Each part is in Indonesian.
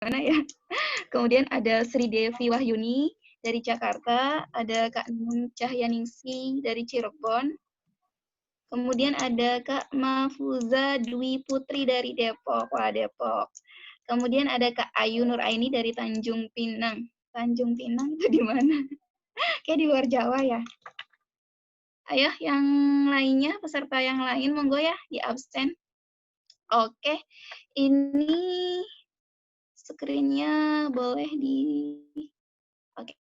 mana ya. Kemudian ada Sri Devi Wahyuni dari Jakarta, ada Kak Nun Cahyaningsih dari Cirebon, kemudian ada Kak Mahfuza Dwi Putri dari Depok, wah Depok. Kemudian ada Kak Ayu Nuraini dari Tanjung Pinang. Tanjung Pinang itu di mana? Kayak di luar Jawa ya. Ayo yang lainnya, peserta yang lain monggo ya di absen. Oke, ini screen-nya boleh di... Oke,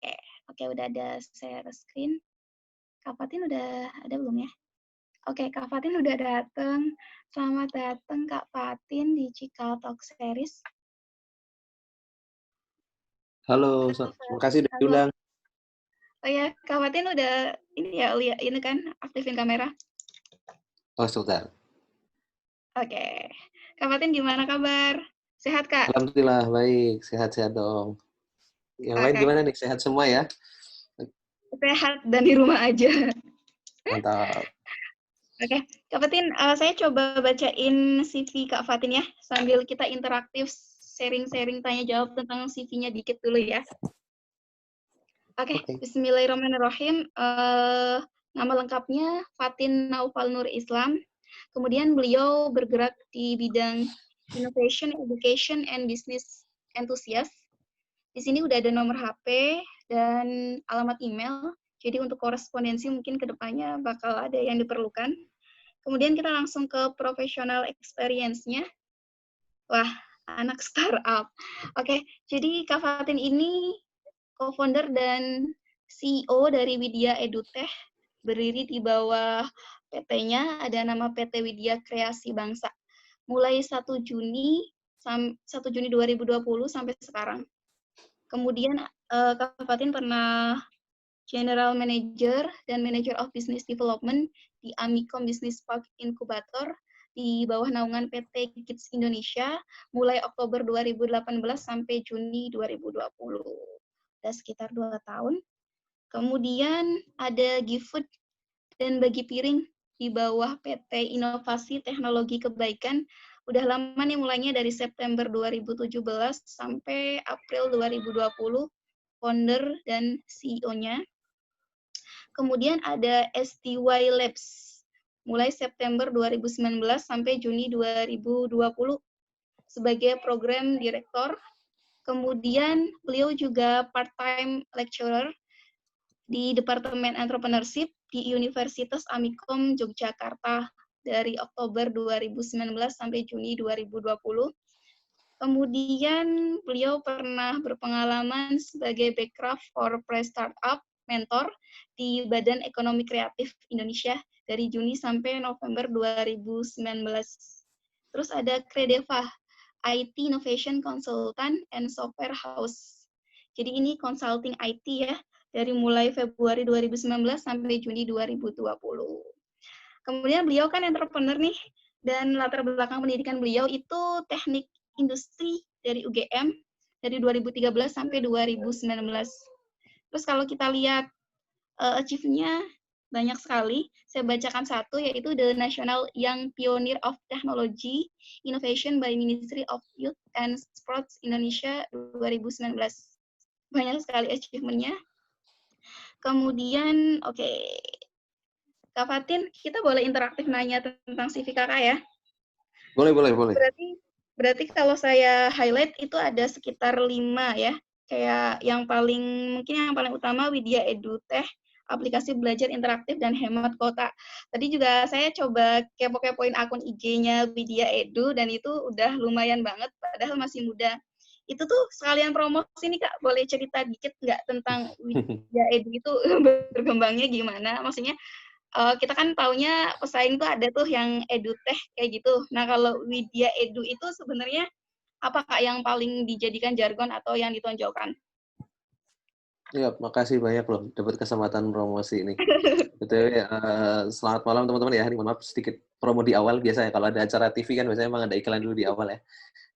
oke udah ada share screen. Kak Fatin udah ada belum ya? Oke, Kak Fatin udah datang. Selamat datang Kak Fatin di Cikal Talk Series. Halo, terima kasih udah Halo. diundang. Oh ya, Kak Fatin udah ini kan aktifin kamera. Oh, sebentar. Oke. Kak Fatin gimana kabar? Sehat, Kak? Alhamdulillah, baik. Sehat-sehat dong. Yang lain Oke. gimana nih? Sehat semua ya? Sehat dan di rumah aja. Mantap. Oke, Kak Fatin, saya coba bacain CV Kak Fatin ya, sambil kita interaktif sharing-sharing tanya jawab tentang CV-nya dikit dulu ya. Oke, Oke. Bismillahirrahmanirrahim. Nama lengkapnya Fatin Naufal Nur Islam. Kemudian beliau bergerak di bidang Innovation, Education, and Business Enthusiast. Di sini udah ada nomor HP dan alamat email. Jadi untuk korespondensi mungkin ke depannya bakal ada yang diperlukan. Kemudian kita langsung ke professional experience-nya. Wah, anak startup. Oke, jadi Kak Fatin ini co-founder dan CEO dari Widya EduTech, berdiri di bawah PT-nya ada nama PT Widya Kreasi Bangsa. Mulai 1 Juni 2020 sampai sekarang. Kemudian Kak Fatin pernah General Manager dan Manager of Business Development di Amikom Business Park Incubator di bawah naungan PT Kids Indonesia mulai Oktober 2018 sampai Juni 2020. Sudah sekitar 2 tahun. Kemudian ada GiveFood dan Bagi Piring di bawah PT Inovasi Teknologi Kebaikan. Udah lama nih mulainya dari September 2017 sampai April 2020, founder dan CEO-nya. Kemudian ada STY Labs, mulai September 2019 sampai Juni 2020 sebagai program direktur. Kemudian beliau juga part-time lecturer di Departemen Entrepreneurship di Universitas Amikom Yogyakarta dari Oktober 2019 sampai Juni 2020. Kemudian beliau pernah berpengalaman sebagai Backcraft for Pre-Startup mentor di Badan Ekonomi Kreatif Indonesia dari Juni sampai November 2019. Terus ada Credeva, IT Innovation Consultant and Software House. Jadi ini consulting IT ya, dari mulai Februari 2019 sampai Juni 2020. Kemudian beliau kan entrepreneur nih, dan latar belakang pendidikan beliau itu teknik industri dari UGM dari 2013 sampai 2019. Terus kalau kita lihat achieve-nya banyak sekali. Saya bacakan satu, yaitu The National Young Pioneer of Technology Innovation by Ministry of Youth and Sports Indonesia 2019. Banyak sekali achievement-nya. Kemudian, oke. Kak Fatin, kita boleh interaktif nanya tentang CV kakak ya? Boleh. Berarti kalau saya highlight itu ada sekitar 5 ya. Kayak mungkin yang paling utama Widya EduTech, aplikasi belajar interaktif dan hemat kota. Tadi juga saya coba kepo-kepoin akun IG-nya Widya Edu dan itu udah lumayan banget padahal masih muda. Itu tuh sekalian promosi nih Kak, boleh cerita dikit nggak tentang Widya Edu itu berkembangnya gimana? Maksudnya kita kan taunya pesaing tuh ada tuh yang edutech kayak gitu. Nah, kalau Widya Edu itu sebenarnya apa Kak yang paling dijadikan jargon atau yang ditonjolkan? Ya, makasih banyak loh dapat kesempatan promosi ini. Betul ya, selamat malam teman-teman ya. Ini mohon maaf sedikit promo di awal biasa ya. Kalau ada acara TV kan biasanya memang ada iklan dulu di awal ya.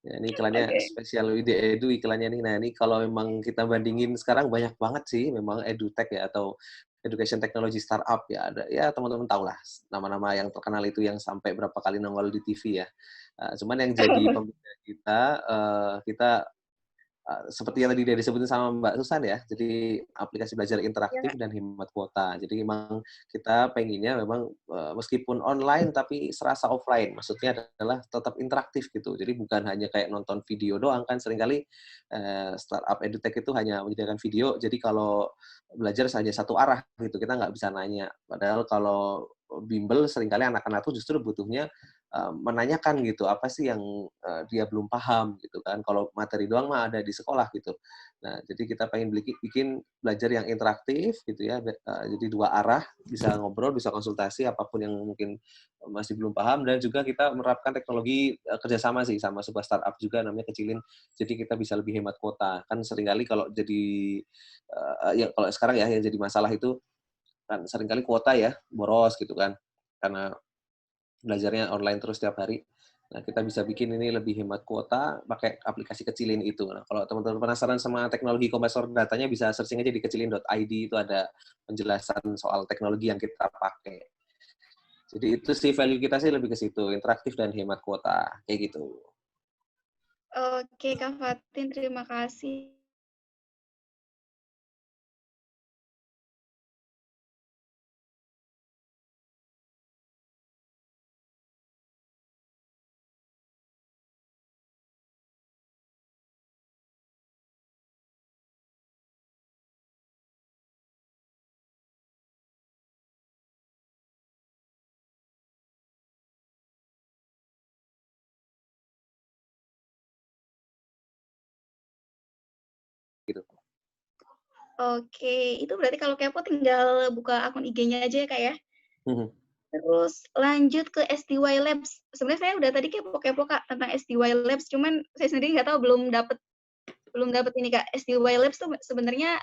Ya, ini iklannya spesial Widya Edu iklannya nih. Nah, ini kalau memang kita bandingin sekarang banyak banget sih memang edutech ya atau education technology startup ya. Ada ya teman-teman tahu lah nama-nama yang terkenal itu yang sampai berapa kali nongol di TV ya. Cuman yang jadi pembeda kita seperti yang tadi dia disebutin sama Mbak Susan ya, jadi aplikasi belajar Ya, interaktif Kak. dan hemat kuota. Jadi memang kita pengennya memang meskipun online tapi serasa offline. Maksudnya adalah tetap interaktif gitu. Jadi bukan hanya kayak nonton video doang kan seringkali startup edutech itu hanya menyediakan video. Jadi kalau belajar hanya satu arah gitu, kita nggak bisa nanya. Padahal kalau bimbel seringkali anak-anak tuh justru butuhnya menanyakan gitu apa sih yang dia belum paham gitu kan. Kalau materi doang mah ada di sekolah gitu. Nah, jadi kita pengen bikin belajar yang interaktif gitu ya. Jadi dua arah, bisa ngobrol, bisa konsultasi apapun yang mungkin masih belum paham dan juga kita menerapkan teknologi kerjasama sih sama sebuah startup juga namanya Kecilin. Jadi kita bisa lebih hemat kuota. Kan seringkali kalau jadi ya kalau sekarang ya yang jadi masalah itu kan seringkali kuota ya boros gitu kan. Karena belajarnya online terus setiap hari. Nah, kita bisa bikin ini lebih hemat kuota pakai aplikasi Kecilin itu. Nah, kalau teman-teman penasaran sama teknologi kompresor datanya bisa searching aja di kecilin.id itu ada penjelasan soal teknologi yang kita pakai. Jadi itu sih value kita sih lebih ke situ, interaktif dan hemat kuota, kayak gitu. Oke, Kak Fatin, terima kasih. Gitu. Oke, itu berarti kalau kepo tinggal buka akun IG-nya aja ya, Kak, ya? Mhm. Terus lanjut ke SDY Labs. Sebenarnya saya udah tadi kepo-kepo, Kak, tentang SDY Labs, cuman saya sendiri nggak tahu, belum dapet ini, Kak. SDY Labs tuh sebenarnya,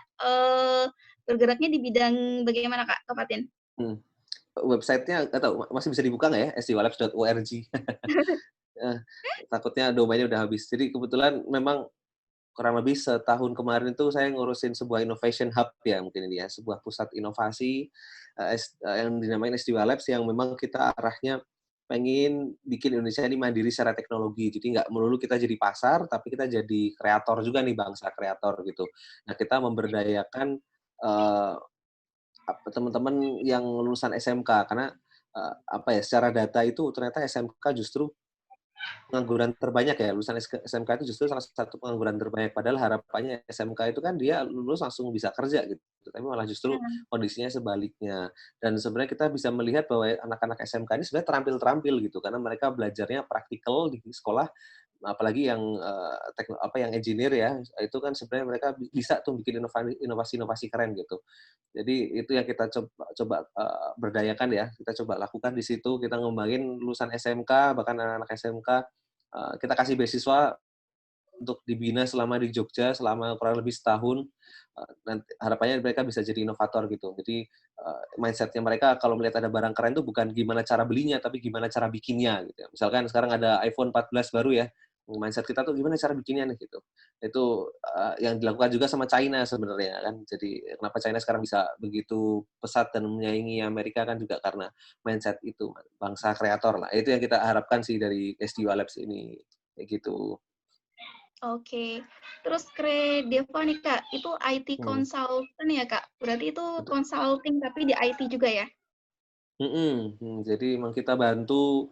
bergeraknya di bidang bagaimana, Kak Fatin? Hmm. Websitenya nggak tahu masih bisa dibuka nggak ya sdwalabs.org. Takutnya domainnya udah habis. Jadi kebetulan memang kurang lebih setahun kemarin itu saya ngurusin sebuah innovation hub ya mungkin ini ya, sebuah pusat inovasi yang dinamain SDW Labs yang memang kita arahnya pengen bikin Indonesia ini mandiri secara teknologi. Jadi nggak melulu kita jadi pasar, tapi kita jadi kreator juga nih, bangsa kreator gitu. Nah, kita memberdayakan eh, teman-teman yang lulusan SMK karena apa ya, secara data itu ternyata SMK justru pengangguran terbanyak ya, lulusan SMK itu justru salah satu pengangguran terbanyak. Padahal harapannya SMK itu kan dia lulus langsung bisa kerja gitu, tapi malah justru Nah, kondisinya sebaliknya. Dan sebenarnya kita bisa melihat bahwa anak-anak SMK ini sebenarnya terampil-terampil gitu, karena mereka belajarnya praktikal di sekolah, apalagi yang yang engineer ya, itu kan sebenarnya mereka bisa tuh bikin inovasi-inovasi keren gitu. Jadi itu yang kita coba berdayakan ya, kita coba lakukan di situ, kita ngembangin lulusan SMK, bahkan anak-anak SMK, kita kasih beasiswa untuk dibina selama di Jogja selama kurang lebih setahun. Nanti harapannya mereka bisa jadi inovator gitu. Jadi mindset-nya mereka kalau melihat ada barang keren itu bukan gimana cara belinya, tapi gimana cara bikinnya gitu ya. Misalkan sekarang ada iPhone 14 baru ya, mindset kita tuh gimana cara bikinnya nih gitu. Itu yang dilakukan juga sama China sebenarnya kan. Jadi kenapa China sekarang bisa begitu pesat dan menyaingi Amerika kan juga karena mindset itu, bangsa kreator lah. Itu yang kita harapkan sih dari SDW Labs ini kayak gitu. oke. Terus Deva nih, Kak, itu IT Hmm, consultant ya, Kak? Berarti itu betul. consulting tapi di IT juga ya? Jadi memang kita bantu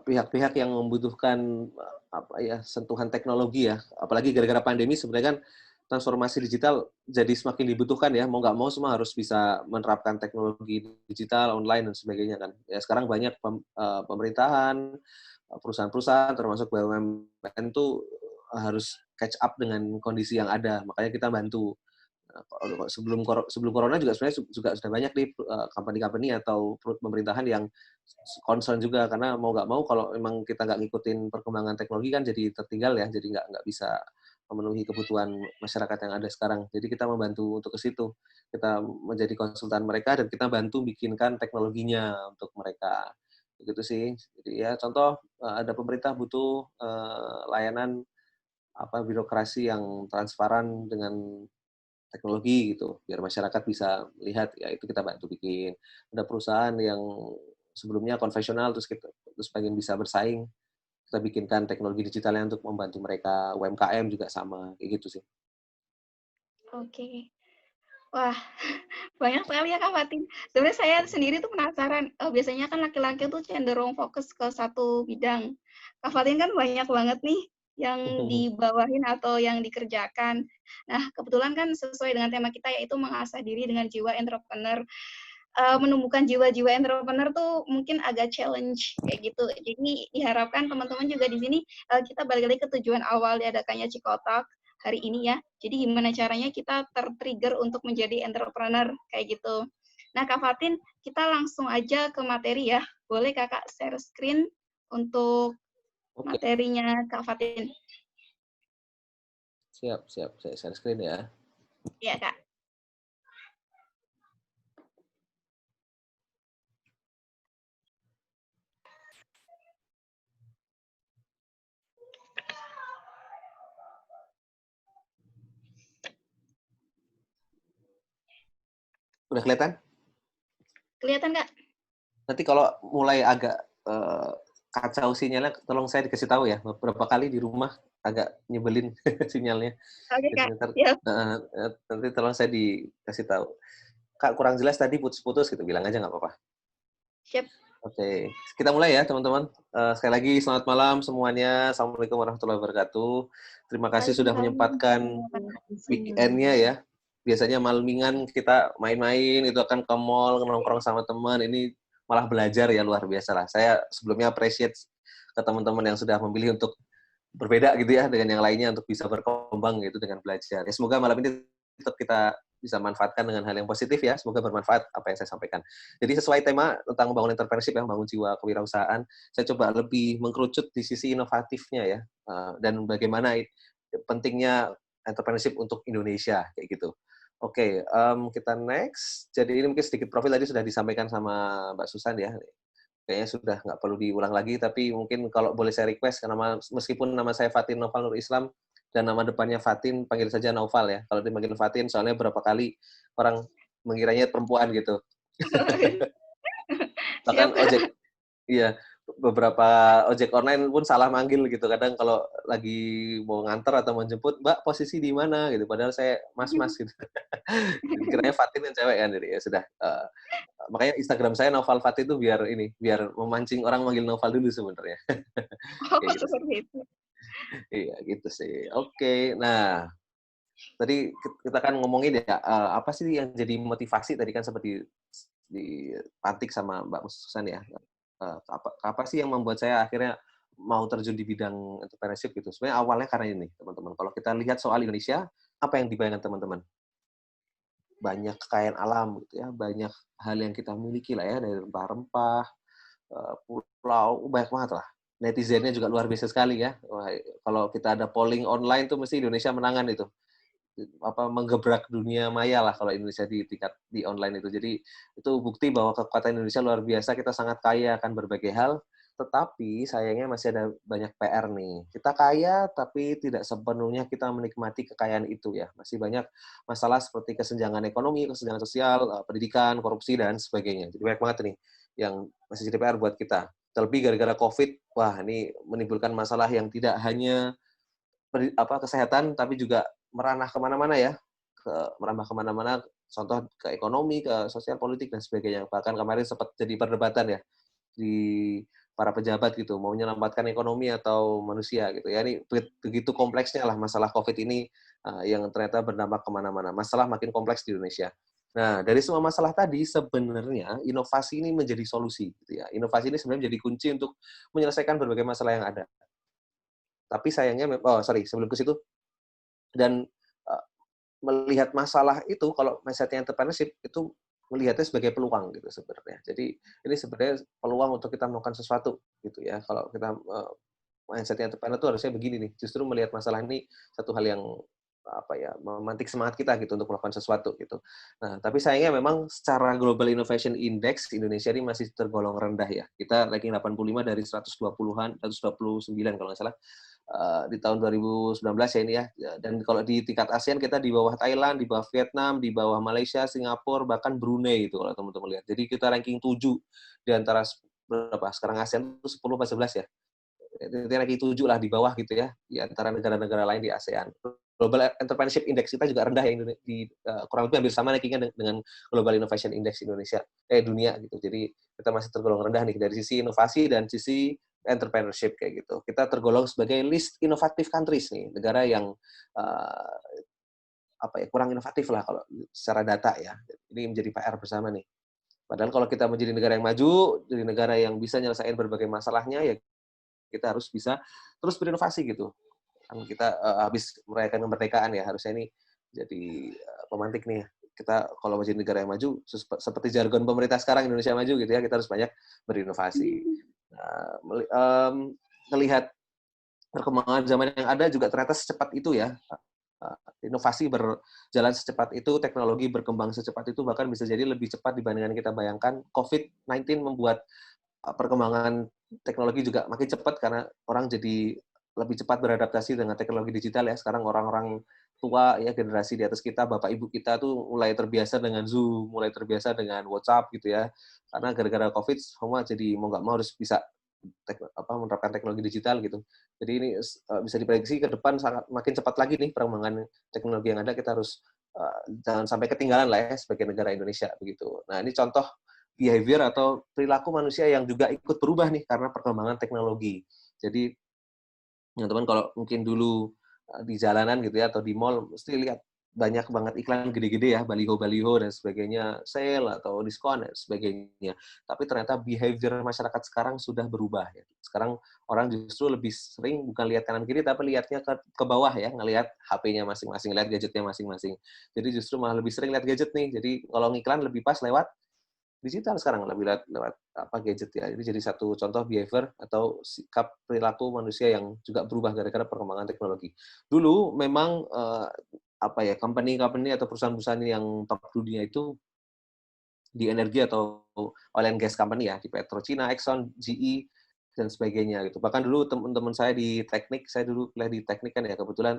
pihak-pihak yang membutuhkan apa ya, sentuhan teknologi ya. Apalagi gara-gara pandemi sebenarnya kan transformasi digital jadi semakin dibutuhkan ya. Mau nggak mau semua harus bisa menerapkan teknologi digital, online dan sebagainya kan. Ya sekarang banyak pemerintahan, perusahaan-perusahaan termasuk BUMN tuh harus catch up dengan kondisi yang ada. Makanya kita bantu. Nah, kalau sebelum corona juga sebenarnya juga sudah banyak nih company-company atau pemerintahan yang concern juga karena mau nggak mau kalau memang kita nggak ngikutin perkembangan teknologi kan jadi tertinggal ya, jadi nggak bisa memenuhi kebutuhan masyarakat yang ada sekarang. Jadi kita membantu untuk ke situ. Kita menjadi konsultan mereka dan kita bantu bikinkan teknologinya untuk mereka. Begitu sih. Jadi ya contoh ada pemerintah butuh layanan apa birokrasi yang transparan dengan teknologi gitu, biar masyarakat bisa lihat, ya itu kita bantu bikin. Ada perusahaan yang sebelumnya konvensional terus pengen bisa bersaing, kita bikinkan teknologi digitalnya untuk membantu mereka, UMKM juga sama, kayak gitu sih. Oke. Wah, banyak sekali ya Kak Fatin. Sebenarnya saya sendiri tuh penasaran, biasanya kan laki-laki tuh cenderung fokus ke satu bidang. Kak Fatin kan banyak banget nih yang dibawahin atau yang dikerjakan. Nah, kebetulan kan sesuai dengan tema kita yaitu mengasah diri dengan jiwa entrepreneur. Menumbuhkan jiwa-jiwa entrepreneur tuh mungkin agak challenge kayak gitu. Jadi diharapkan teman-teman juga di sini kita balik lagi ke tujuan awal diadakannya Cikotak hari ini ya. Jadi gimana caranya kita tertrigger untuk menjadi entrepreneur kayak gitu. Nah Kak Fatin, kita langsung aja ke materi ya. Boleh Kakak share screen untuk Oke, materinya Kak Fatin? siap, siap. Saya share screen ya. Iya Kak. Udah kelihatan? Kelihatan Kak? Nanti kalau mulai agak kacau sinyalnya, tolong saya dikasih tahu ya. Beberapa kali di rumah agak nyebelin sinyalnya. Oke Jadi Kak. ntar, Siap. nanti tolong saya dikasih tahu. Kak, kurang jelas tadi putus-putus gitu, bilang aja nggak apa-apa. Siap. Oke, kita mulai ya teman-teman. Sekali lagi selamat malam semuanya. Assalamualaikum warahmatullahi wabarakatuh. Terima kasih sudah Waalaikumsalam. menyempatkan weekend-nya ya. Biasanya malamingan kita main-main, itu akan ke mall, nongkrong sama teman. Ini malah belajar ya, luar biasa lah. Saya sebelumnya appreciate ke teman-teman yang sudah memilih untuk berbeda gitu ya dengan yang lainnya untuk bisa berkembang gitu dengan belajar. Ya, semoga malam ini tetap kita bisa manfaatkan dengan hal yang positif ya. Semoga bermanfaat apa yang saya sampaikan. Jadi sesuai tema tentang membangun entrepreneurship ya, membangun jiwa kewirausahaan, saya coba lebih mengkerucut di sisi inovatifnya ya, dan bagaimana pentingnya entrepreneurship untuk Indonesia kayak gitu. Oke, kita next. Jadi ini mungkin sedikit profil tadi sudah disampaikan sama Mbak Susan ya. Kayaknya sudah nggak perlu diulang lagi, tapi mungkin kalau boleh saya request, karena meskipun nama saya Fatin Naufal Nur Islam, dan nama depannya Fatin, panggil saja Naufal ya. Kalau dipanggil Fatin, soalnya berapa kali orang mengiranya perempuan gitu. Siap Bahkan Kak. ojek, iya, beberapa ojek online pun salah manggil gitu. Kadang kalau lagi mau nganter atau mau jemput, Mbak posisi di mana gitu. Padahal saya mas-mas gitu. Dikiranya Fatin yang cewek kan, jadi ya sudah. Makanya Instagram saya Naufal Fatin itu biar memancing orang manggil Naufal dulu sebenarnya. Oh, Kayak gitu sih. seperti itu. Iya, gitu sih. Oke, nah tadi kita kan ngomongin ya, apa sih yang jadi motivasi tadi kan seperti dipantik sama Mbak Susan ya. Apa sih yang membuat saya akhirnya mau terjun di bidang entrepreneurship gitu. Sebenarnya awalnya karena ini, teman-teman. Kalau kita lihat soal Indonesia, apa yang dibayangkan teman-teman? Banyak kekayaan alam gitu ya, banyak hal yang kita miliki lah ya, dari rempah-rempah, pulau, banyak banget lah. Netizennya juga luar biasa sekali ya. Wah, kalau kita ada polling online tuh mesti Indonesia menangan itu. Menggebrak dunia maya lah kalau Indonesia di tingkat di online itu. Jadi itu bukti bahwa kekuatan Indonesia luar biasa, kita sangat kaya akan berbagai hal, tetapi sayangnya masih ada banyak PR nih. Kita kaya tapi tidak sepenuhnya kita menikmati kekayaan itu ya. Masih banyak masalah seperti kesenjangan ekonomi, kesenjangan sosial, pendidikan, korupsi dan sebagainya. Jadi banyak banget nih yang masih jadi PR buat kita. Terlebih gara-gara COVID, wah ini menimbulkan masalah yang tidak hanya kesehatan tapi juga meranah kemana-mana ya, merambah kemana-mana, contoh ke ekonomi, ke sosial politik dan sebagainya. Bahkan kemarin sempat jadi perdebatan ya di para pejabat gitu, mau menyelamatkan ekonomi atau manusia gitu ya. Ini begitu kompleksnya lah masalah COVID ini, yang ternyata berdampak kemana-mana. Masalah makin kompleks di Indonesia. Nah, dari semua masalah tadi sebenarnya inovasi ini menjadi solusi gitu ya. Inovasi ini sebenarnya menjadi kunci untuk menyelesaikan berbagai masalah yang ada. Tapi sayangnya, sebelum ke situ, dan melihat masalah itu, kalau mindset-nya entrepreneurship itu melihatnya sebagai peluang gitu sebenarnya. Jadi ini sebenarnya peluang untuk kita melakukan sesuatu gitu ya. Kalau kita mindset-nya entrepreneur itu harusnya begini nih, justru melihat masalah ini satu hal yang memantik semangat kita gitu untuk melakukan sesuatu gitu. Nah, tapi sayangnya memang secara Global Innovation Index Indonesia ini masih tergolong rendah ya. Kita ranking 85 dari 120-an, 129 kalau nggak salah. Di tahun 2019 ya ini ya. Dan kalau di tingkat ASEAN kita di bawah Thailand, di bawah Vietnam, di bawah Malaysia, Singapura, bahkan Brunei itu kalau teman-teman lihat. Jadi kita ranking 7 di antara berapa? Sekarang ASEAN itu 10 atau 11 ya. ranking 7 lah di bawah gitu ya, di antara negara-negara lain di ASEAN. Global Entrepreneurship Index kita juga rendah ya, kurang lebih hampir sama rankingnya dengan Global Innovation Index Indonesia, dunia gitu. Jadi kita masih tergolong rendah nih dari sisi inovasi dan sisi entrepreneurship kayak gitu. Kita tergolong sebagai least innovative countries nih, negara yang kurang inovatif lah kalau secara data ya. Ini menjadi PR bersama nih. Padahal kalau kita menjadi negara yang maju, jadi negara yang bisa nyelesain berbagai masalahnya, ya kita harus bisa terus berinovasi gitu. Kan kita habis merayakan kemerdekaan ya, harusnya ini jadi pemantik nih. Kita kalau menjadi negara yang maju, seperti jargon pemerintah sekarang Indonesia maju gitu ya, kita harus banyak berinovasi. Melihat perkembangan zaman yang ada juga ternyata secepat itu ya. Inovasi berjalan secepat itu, teknologi berkembang secepat itu, bahkan bisa jadi lebih cepat dibandingkan kita bayangkan. COVID-19 membuat perkembangan teknologi juga makin cepat karena orang jadi lebih cepat beradaptasi dengan teknologi digital ya. Sekarang orang-orang tua ya, generasi di atas kita, bapak ibu kita tuh mulai terbiasa dengan Zoom, mulai terbiasa dengan WhatsApp gitu ya. Karena gara-gara COVID semua jadi mau nggak mau harus bisa menerapkan teknologi digital gitu. Jadi ini bisa diprediksi ke depan makin cepat lagi nih perkembangan teknologi yang ada. Kita harus jangan sampai ketinggalan lah ya sebagai negara Indonesia begitu. Nah ini contoh behavior atau perilaku manusia yang juga ikut berubah nih karena perkembangan teknologi. Jadi teman-teman kalau mungkin dulu di jalanan gitu ya atau di mall mesti lihat banyak banget iklan gede-gede ya, baliho-baliho dan sebagainya, sale atau diskon dan sebagainya. Tapi ternyata behavior masyarakat sekarang sudah berubah ya. Sekarang orang justru lebih sering bukan lihat kanan kiri tapi lihatnya ke bawah ya, ngelihat HP-nya masing-masing, lihat gadgetnya masing-masing. Jadi justru malah lebih sering lihat gadget nih. Jadi kalau ngiklan lebih pas lewat digital sekarang, lebih lewat gadget ya. Ini jadi satu contoh behavior atau sikap perilaku manusia yang juga berubah gara-gara perkembangan teknologi. Dulu memang company-company atau perusahaan-perusahaan yang top dunia itu di energi atau oil and gas company ya, di PetroChina, Exxon, GE dan sebagainya gitu. Bahkan dulu teman-teman saya di teknik, saya dulu kuliah di teknik kan ya, kebetulan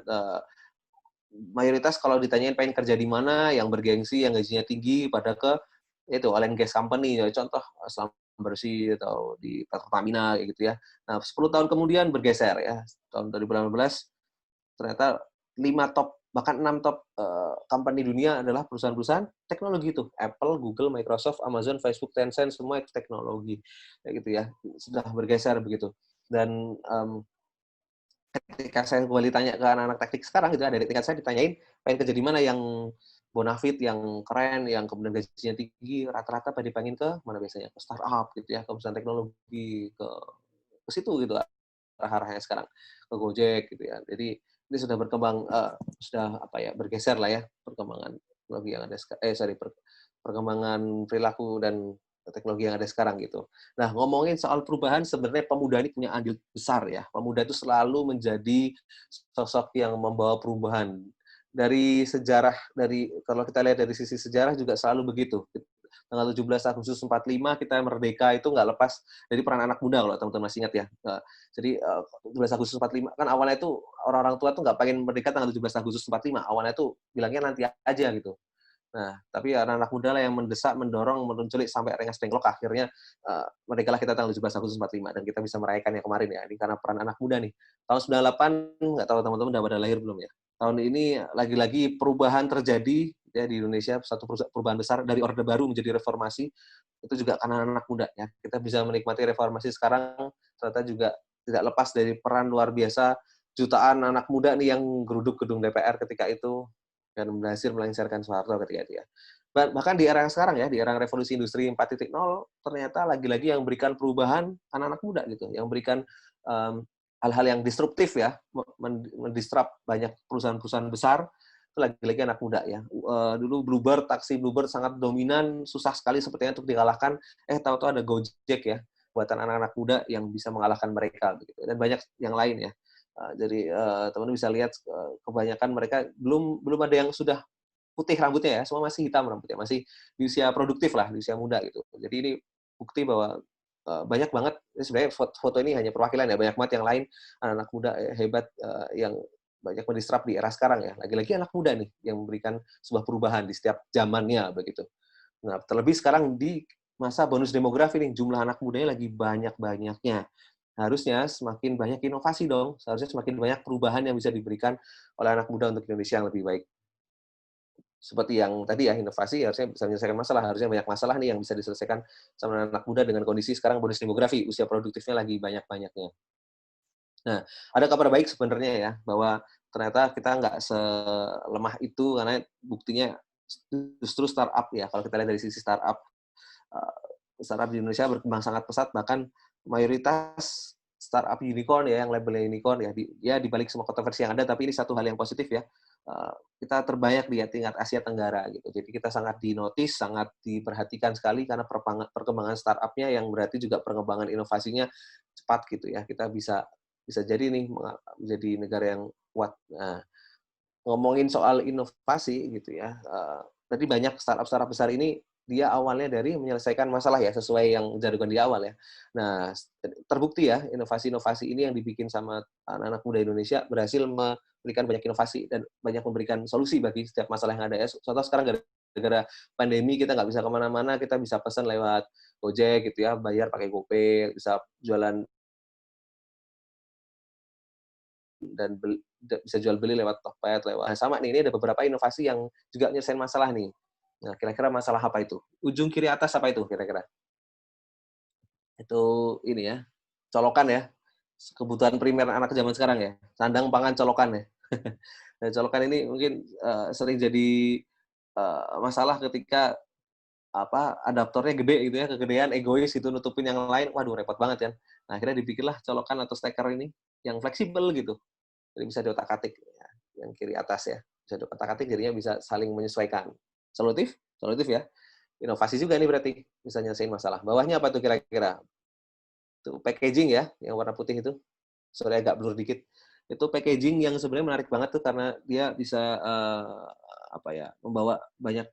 mayoritas kalau ditanyain pengen kerja di mana, yang bergengsi, yang gajinya tinggi, pada ke itu oil and gas company, ya, contoh Selam Bersih atau di Pertamina kayak gitu ya. Nah, 10 tahun kemudian bergeser ya. Tahun 2018 ternyata 5 top bahkan 6 top company dunia adalah perusahaan-perusahaan teknologi itu. Apple, Google, Microsoft, Amazon, Facebook, Tencent semua itu teknologi. Kayak gitu ya. Sudah bergeser begitu. Dan ketika saya kembali tanya ke anak-anak teknik sekarang gitu, ada tingkat saya ditanyain pengen kerja di mana yang bonafit, yang keren, yang kemudian gajinya tinggi, rata-rata pada pengen ke mana biasanya? Ke startup gitu ya, ke perusahaan teknologi, ke situ gitu arah-arahnya sekarang, ke Gojek gitu ya. Jadi ini sudah berkembang, sudah bergeser lah ya perkembangan teknologi yang ada perkembangan perilaku dan teknologi yang ada sekarang gitu. Nah, ngomongin soal perubahan, sebenarnya pemuda ini punya andil besar ya. Pemuda itu selalu menjadi sosok yang membawa perubahan. Dari sejarah, kalau kita lihat dari sisi sejarah juga selalu begitu. Tanggal 17 Agustus 45 kita merdeka itu nggak lepas dari peran anak muda kalau teman-teman masih ingat ya. Jadi 17 Agustus 45 kan awalnya itu orang-orang tua tuh nggak pengen merdeka tanggal 17 Agustus 45. Awalnya tuh bilangnya nanti aja gitu. Nah, tapi anak-anak muda lah yang mendesak, mendorong, menculik sampai rengas dengklok, akhirnya merdekalah kita tanggal 17 Agustus 45 dan kita bisa merayakan yang kemarin ya. Ini karena peran anak muda nih. Tahun 98 nggak tahu teman-teman udah pada lahir belum ya. Tahun ini lagi-lagi perubahan terjadi ya di Indonesia, satu perubahan besar dari Orde Baru menjadi reformasi. Itu juga karena anak muda ya. Kita bisa menikmati reformasi sekarang ternyata juga tidak lepas dari peran luar biasa jutaan anak muda nih yang geruduk gedung DPR ketika itu dan berhasil melengsarkan Soeharto ketika itu ya. Bahkan di era yang sekarang ya, di era revolusi industri 4.0, ternyata lagi-lagi yang berikan perubahan anak-anak muda gitu, yang berikan hal-hal yang disruptif ya, mendisrupt banyak perusahaan-perusahaan besar, itu lagi-lagi anak muda ya. Dulu taksi Bluebird sangat dominan, susah sekali sepertinya untuk dikalahkan, tahu-tahu ada Gojek ya, buatan anak-anak muda yang bisa mengalahkan mereka begitu. Dan banyak yang lain ya. Jadi teman-teman bisa lihat kebanyakan mereka belum ada yang sudah putih rambutnya ya, semua masih hitam rambutnya, masih di usia produktif lah, di usia muda gitu. Jadi ini bukti bahwa banyak banget, sebenarnya foto ini hanya perwakilan ya, banyak banget yang lain, anak-anak muda hebat yang banyak mendisrupt di era sekarang ya. Lagi-lagi anak muda nih yang memberikan sebuah perubahan di setiap zamannya begitu. Nah, terlebih sekarang di masa bonus demografi nih, jumlah anak mudanya lagi banyak-banyaknya. harusnya semakin banyak inovasi dong, seharusnya semakin banyak perubahan yang bisa diberikan oleh anak muda untuk Indonesia yang lebih baik. Seperti yang tadi ya, inovasi harusnya bisa menyelesaikan masalah, harusnya banyak masalah nih yang bisa diselesaikan sama anak muda dengan kondisi sekarang bonus demografi, usia produktifnya lagi banyak-banyaknya. Nah, ada kabar baik sebenarnya ya, bahwa ternyata kita nggak selemah itu, karena buktinya justru startup ya, kalau kita lihat dari sisi startup, startup di Indonesia berkembang sangat pesat, bahkan mayoritas startup unicorn ya, yang labelnya unicorn ya, di balik semua kontroversi yang ada, tapi ini satu hal yang positif ya, kita terbanyak di tingkat Asia Tenggara gitu. Jadi kita sangat dinotis, sangat diperhatikan sekali karena perkembangan startup-nya yang berarti juga perkembangan inovasinya cepat gitu ya. Kita bisa bisa jadi nih menjadi negara yang kuat. Nah, ngomongin soal inovasi gitu ya, tadi banyak startup-startup besar ini dia awalnya dari menyelesaikan masalah ya, sesuai yang jargon di awal ya. Nah, terbukti ya inovasi-inovasi ini yang dibikin sama anak-anak muda Indonesia berhasil memberikan banyak inovasi dan banyak memberikan solusi bagi setiap masalah yang ada ya. Contoh sekarang gara-gara pandemi kita nggak bisa kemana-mana, kita bisa pesan lewat Gojek gitu ya, bayar pakai GoPay, bisa jualan dan bisa jual beli lewat Tokped, lewat sama nih, ini ada beberapa inovasi yang juga nyelesain masalah nih. Nah, kira-kira masalah apa itu? Ujung kiri atas apa itu kira-kira? Itu ini ya, colokan ya. Kebutuhan primer anak zaman sekarang ya. Sandang, pangan, colokan ya. Nah, colokan ini mungkin sering jadi masalah ketika adaptornya gede gitu ya, kegedean, egois gitu, nutupin yang lain. Waduh, repot banget kan. Nah, akhirnya dipikirlah colokan atau steker ini yang fleksibel gitu. Jadi bisa diotak-atik ya, yang kiri atas ya. Bisa diotak-atik jadinya bisa saling menyesuaikan. Solutif? Solutif ya. Inovasi juga nih berarti bisa nyelesain masalah. Bawahnya apa tuh kira-kira? Itu packaging ya, yang warna putih itu. Sorry agak blur dikit. Itu packaging yang sebenarnya menarik banget tuh karena dia bisa membawa banyak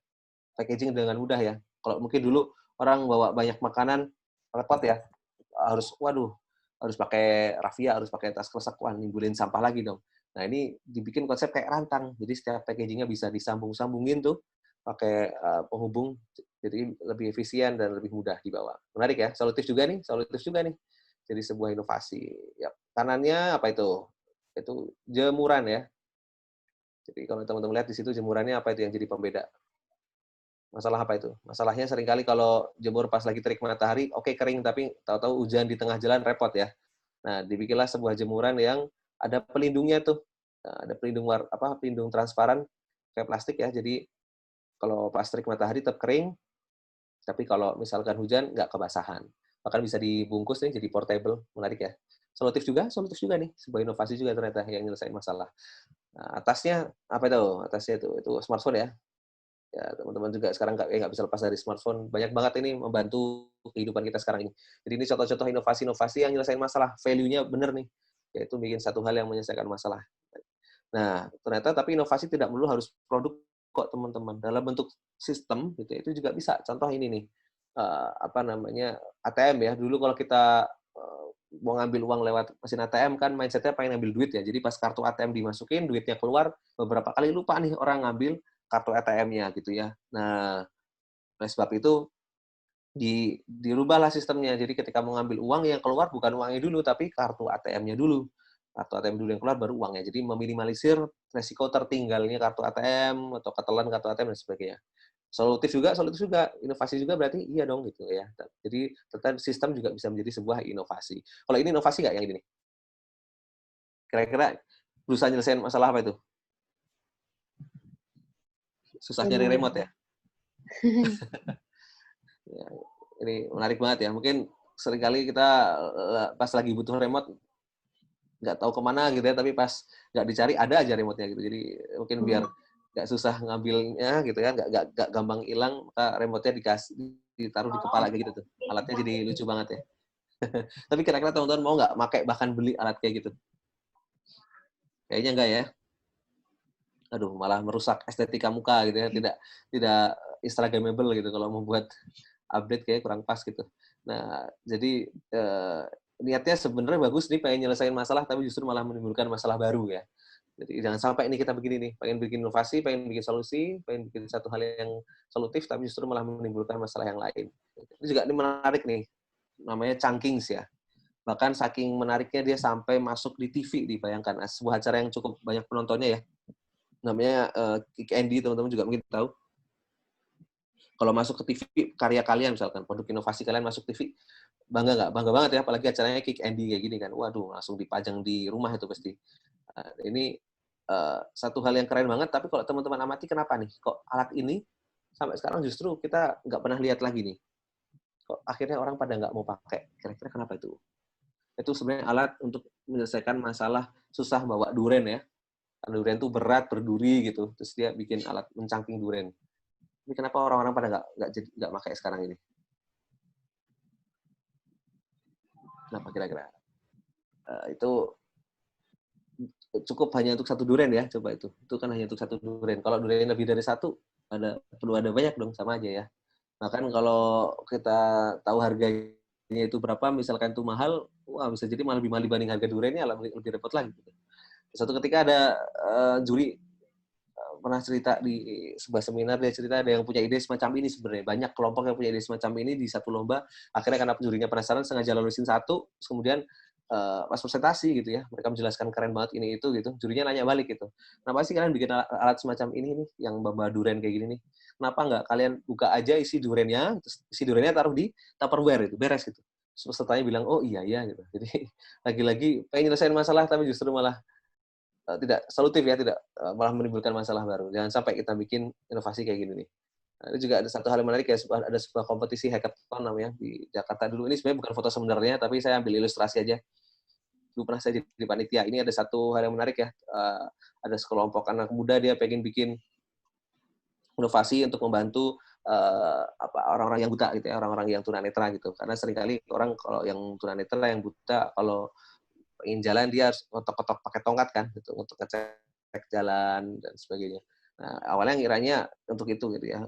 packaging dengan mudah ya. Kalau mungkin dulu orang bawa banyak makanan repot ya. Harus pakai rafia, harus pakai tas kresek, wah nimbulin sampah lagi dong. Nah, ini dibikin konsep kayak rantang. Jadi setiap packaging-nya bisa disambung-sambungin tuh pakai penghubung, jadi lebih efisien dan lebih mudah dibawa. Menarik ya, solutif juga nih. Jadi sebuah inovasi. Ya, kanannya apa itu? Itu jemuran ya. Jadi kalau teman-teman lihat di situ jemurannya apa itu yang jadi pembeda? Masalah apa itu? Masalahnya seringkali kalau jemur pas lagi terik matahari, oke kering, tapi tahu-tahu hujan di tengah jalan repot ya. Nah, dibikinlah sebuah jemuran yang ada pelindungnya tuh. Nah, ada pelindung transparan kayak plastik ya. Jadi kalau pas terik matahari tetap kering, tapi kalau misalkan hujan nggak kebasahan. Bahkan bisa dibungkus nih jadi portable, menarik ya. Solutif juga nih, sebuah inovasi juga ternyata yang nyelesain masalah. Nah, atasnya apa itu? Atasnya itu smartphone ya. Ya, teman-teman juga sekarang nggak bisa lepas dari smartphone. Banyak banget ini membantu kehidupan kita sekarang ini. Jadi ini contoh-contoh inovasi-inovasi yang nyelesain masalah. Value-nya bener nih. Yaitu bikin satu hal yang menyelesaikan masalah. Nah, ternyata tapi inovasi tidak melulu harus produk kok, teman-teman. Dalam bentuk sistem, gitu, itu juga bisa. Contoh ini nih, ATM ya. Dulu kalau kita mau ngambil uang lewat mesin ATM kan mindset-nya pengen ngambil duit ya. Jadi pas kartu ATM dimasukin, duitnya keluar, beberapa kali lupa nih orang ngambil kartu ATM-nya gitu ya. Nah, oleh sebab itu dirubahlah sistemnya. Jadi ketika mau ngambil uang yang keluar bukan uangnya dulu, tapi kartu ATM-nya dulu. Kartu ATM dulu yang keluar baru uangnya. Jadi meminimalisir resiko tertinggalnya kartu ATM atau ketelan kartu ATM dan sebagainya. Solutif juga, inovasi juga berarti iya dong gitu ya. Jadi tetap sistem juga bisa menjadi sebuah inovasi. Kalau ini inovasi nggak yang ini nih? Kira-kira berusaha nyelesain masalah apa itu? Susah nyari remote ya? Ya, ini menarik banget ya. Mungkin seringkali kita pas lagi butuh remote nggak tahu kemana gitu ya, tapi pas nggak dicari ada aja remote-nya gitu. Jadi mungkin biar nggak susah ngambilnya gitu ya, nggak gampang hilang, maka remote-nya ditaruh di kepala kayak gitu tuh. Alatnya jadi lucu banget ya. Tapi kira-kira teman-teman mau nggak pakai bahkan beli alat kayak gitu? Kayaknya enggak ya. Aduh, malah merusak estetika muka gitu ya, tidak instagramable gitu kalau membuat update kayak kurang pas gitu. Nah, jadi niatnya sebenarnya bagus nih pengen nyelesain masalah tapi justru malah menimbulkan masalah baru ya. Jadi jangan sampai ini kita begini nih, pengen bikin inovasi, pengen bikin solusi, pengen bikin satu hal yang solutif tapi justru malah menimbulkan masalah yang lain. Ini juga ini menarik nih. Namanya chunkings ya. Bahkan saking menariknya dia sampai masuk di TV, dibayangkan. Sebuah acara yang cukup banyak penontonnya ya. Namanya Kick Andy, teman-teman juga mungkin tahu. Kalau masuk ke TV, karya kalian misalkan, produk inovasi kalian masuk TV, bangga nggak? Bangga banget ya, apalagi acaranya Kick Andy kayak gini kan. Waduh, langsung dipajang di rumah itu pasti. Ini satu hal yang keren banget, tapi kalau teman-teman amati, kenapa nih? Kok alat ini sampai sekarang justru kita nggak pernah lihat lagi nih? Kok akhirnya orang pada nggak mau pakai? Kira-kira kenapa itu? Itu sebenarnya alat untuk menyelesaikan masalah susah bawa duren ya. Karena duren itu berat, berduri gitu. Terus dia bikin alat mencangking duren. Ini kenapa orang-orang pada nggak pakai sekarang ini? Kenapa kira-kira? Itu cukup hanya untuk satu duren ya, coba itu. Itu kan hanya untuk satu duren. Kalau duren lebih dari satu, perlu ada banyak dong, sama aja ya. Bahkan kalau kita tahu harganya itu berapa, misalkan itu mahal, wah bisa jadi malah lebih mahal dibanding harga durennya, lebih repot lagi. Suatu ketika ada juri pernah cerita di sebuah seminar, dia cerita ada yang punya ide semacam ini sebenarnya. Banyak kelompok yang punya ide semacam ini di satu lomba. Akhirnya karena jurinya penasaran, sengaja lulusin satu, terus kemudian pas presentasi gitu ya, mereka menjelaskan keren banget ini itu gitu. Jurinya nanya balik gitu. Kenapa sih kalian bikin alat semacam ini nih, yang bawa duren kayak gini nih? Kenapa nggak kalian buka aja isi durennya, terus isi durennya taruh di Tupperware itu, beres gitu. Terus pesertanya bilang, oh iya ya gitu. Jadi lagi-lagi pengen nyelesain masalah tapi justru malah tidak solutif ya, tidak malah menimbulkan masalah baru. Jangan sampai kita bikin inovasi kayak gini nih. Nah, ini juga ada satu hal yang menarik ya, ada sebuah kompetisi hackathon namanya di Jakarta dulu. Ini sebenarnya bukan foto sebenarnya, tapi saya ambil ilustrasi aja. Dulu pernah saya jadi panitia. Ini ada satu hal yang menarik ya. Ada sekelompok anak muda, dia pengen bikin inovasi untuk membantu orang-orang yang buta gitu ya, orang-orang yang tunanetra gitu. Karena seringkali orang kalau yang tunanetra, yang buta, kalau ingin jalan dia harus kotok-kotok pakai tongkat kan gitu untuk ngecek jalan dan sebagainya. Nah, awalnya ngiranya untuk itu gitu ya,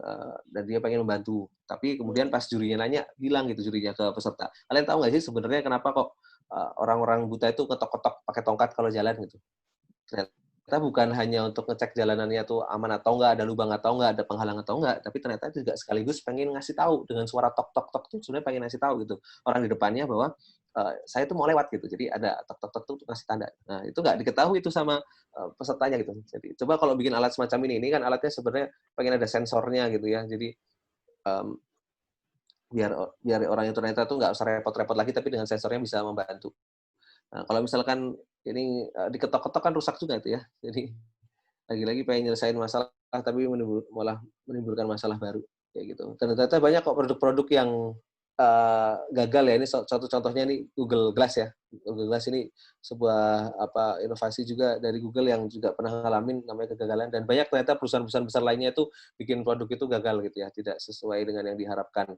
dan dia pengen membantu. Tapi kemudian pas jurinya nanya, bilang gitu jurinya ke peserta, kalian tahu nggak sih sebenarnya kenapa kok orang-orang buta itu ketok-ketok pakai tongkat kalau jalan gitu? Ternyata bukan hanya untuk ngecek jalanannya tuh aman atau enggak, ada lubang atau enggak, ada penghalang atau enggak, tapi ternyata juga sekaligus pengen ngasih tahu dengan suara tok tok tok tuh sebenarnya pengen ngasih tahu gitu orang di depannya bahwa saya tuh mau lewat gitu. Jadi ada tok tok tok tuh untuk ngasih tanda. Nah, itu nggak diketahui itu sama pesertanya gitu. Jadi coba kalau bikin alat semacam ini kan alatnya sebenarnya pengen ada sensornya gitu ya. Jadi um, biar biar orang yang tunanetra tuh nggak usah repot-repot lagi, tapi dengan sensornya bisa membantu. Nah, kalau misalkan ini diketok-ketok kan rusak juga itu ya. Jadi lagi-lagi pengen nyelesain masalah tapi malah menimbulkan masalah baru kayak gitu. Dan ternyata banyak kok produk-produk yang gagal ya. Ini satu contohnya nih Google Glass ya. Google Glass ini sebuah inovasi juga dari Google yang juga pernah ngalamin namanya kegagalan, dan banyak ternyata perusahaan-perusahaan besar lainnya itu bikin produk itu gagal gitu ya, tidak sesuai dengan yang diharapkan.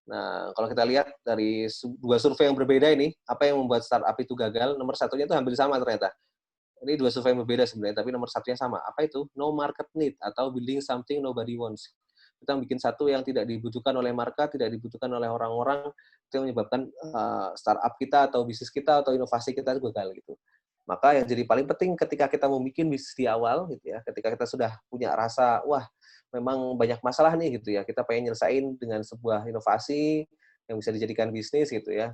Nah, kalau kita lihat dari dua survei yang berbeda ini, apa yang membuat startup itu gagal? Nomor satunya itu hampir sama ternyata. Ini dua survei yang berbeda sebenarnya, tapi nomor satunya sama. Apa itu? No market need, atau building something nobody wants. Kita bikin satu yang tidak dibutuhkan oleh market, tidak dibutuhkan oleh orang-orang, itu yang menyebabkan startup kita atau bisnis kita atau inovasi kita itu gagal gitu. Maka yang jadi paling penting ketika kita mau bikin bisnis di awal gitu ya, ketika kita sudah punya rasa, wah memang banyak masalah nih gitu ya, kita pengen nyelesain dengan sebuah inovasi yang bisa dijadikan bisnis gitu ya.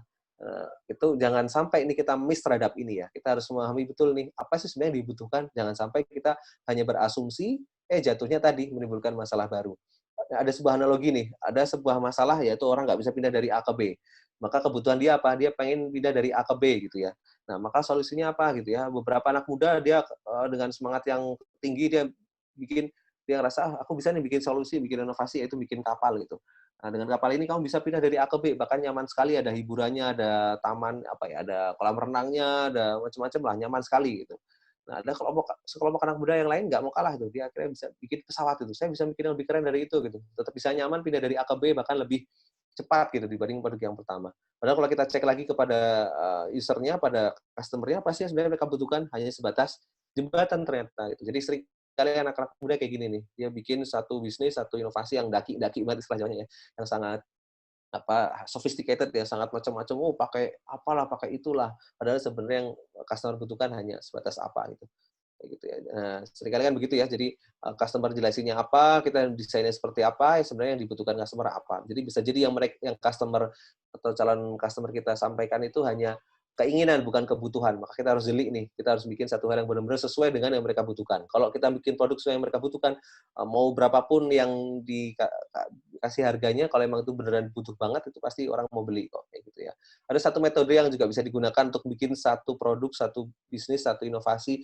Itu jangan sampai ini kita miss terhadap ini ya. Kita harus memahami betul nih, apa sih sebenarnya yang dibutuhkan. Jangan sampai kita hanya berasumsi, jatuhnya tadi menimbulkan masalah baru. Ada sebuah analogi nih, ada sebuah masalah yaitu orang nggak bisa pindah dari A ke B. Maka kebutuhan dia apa? Dia pengen pindah dari A ke B gitu ya. Nah, maka solusinya apa gitu ya? Beberapa anak muda dia dengan semangat yang tinggi dia ngerasa aku bisa nih bikin solusi, bikin inovasi, yaitu bikin kapal gitu. Nah, dengan kapal ini kamu bisa pindah dari A ke B, bahkan nyaman sekali, ada hiburannya, ada taman ada kolam renangnya, ada macam-macam lah, nyaman sekali gitu. Nah, ada sekelompok anak muda yang lain nggak mau kalah tuh, dia akhirnya bisa bikin pesawat itu. Saya bisa bikin yang lebih keren dari itu gitu. Tetap bisa nyaman pindah dari A ke B, bahkan lebih cepat gitu dibanding produk yang pertama. Padahal kalau kita cek lagi kepada usernya, pada customer-nya, pasti yang sebenarnya mereka butuhkan hanya sebatas jembatan ternyata gitu. Jadi sering kali anak-anak muda kayak gini nih, dia bikin satu bisnis, satu inovasi yang daki-daki banget istilahnya ya, yang sangat sophisticated ya, sangat macam-macam, pakai apalah, pakai itulah. Padahal sebenarnya yang customer butuhkan hanya sebatas apa gitu. Kayak gitu ya. Nah, seringkali kan begitu ya. Jadi customer jelasinnya apa, kita desainnya seperti apa, ya sebenarnya yang dibutuhkan customer apa. Jadi bisa jadi yang customer atau calon customer kita sampaikan itu hanya keinginan bukan kebutuhan. Maka kita harus jeli nih, kita harus bikin satu hal yang benar-benar sesuai dengan yang mereka butuhkan. Kalau kita bikin produk sesuai yang mereka butuhkan, mau berapapun yang dikasih harganya, kalau emang itu beneran butuh banget, itu pasti orang mau beli kok, kayak gitu ya. Ada satu metode yang juga bisa digunakan untuk bikin satu produk, satu bisnis, satu inovasi,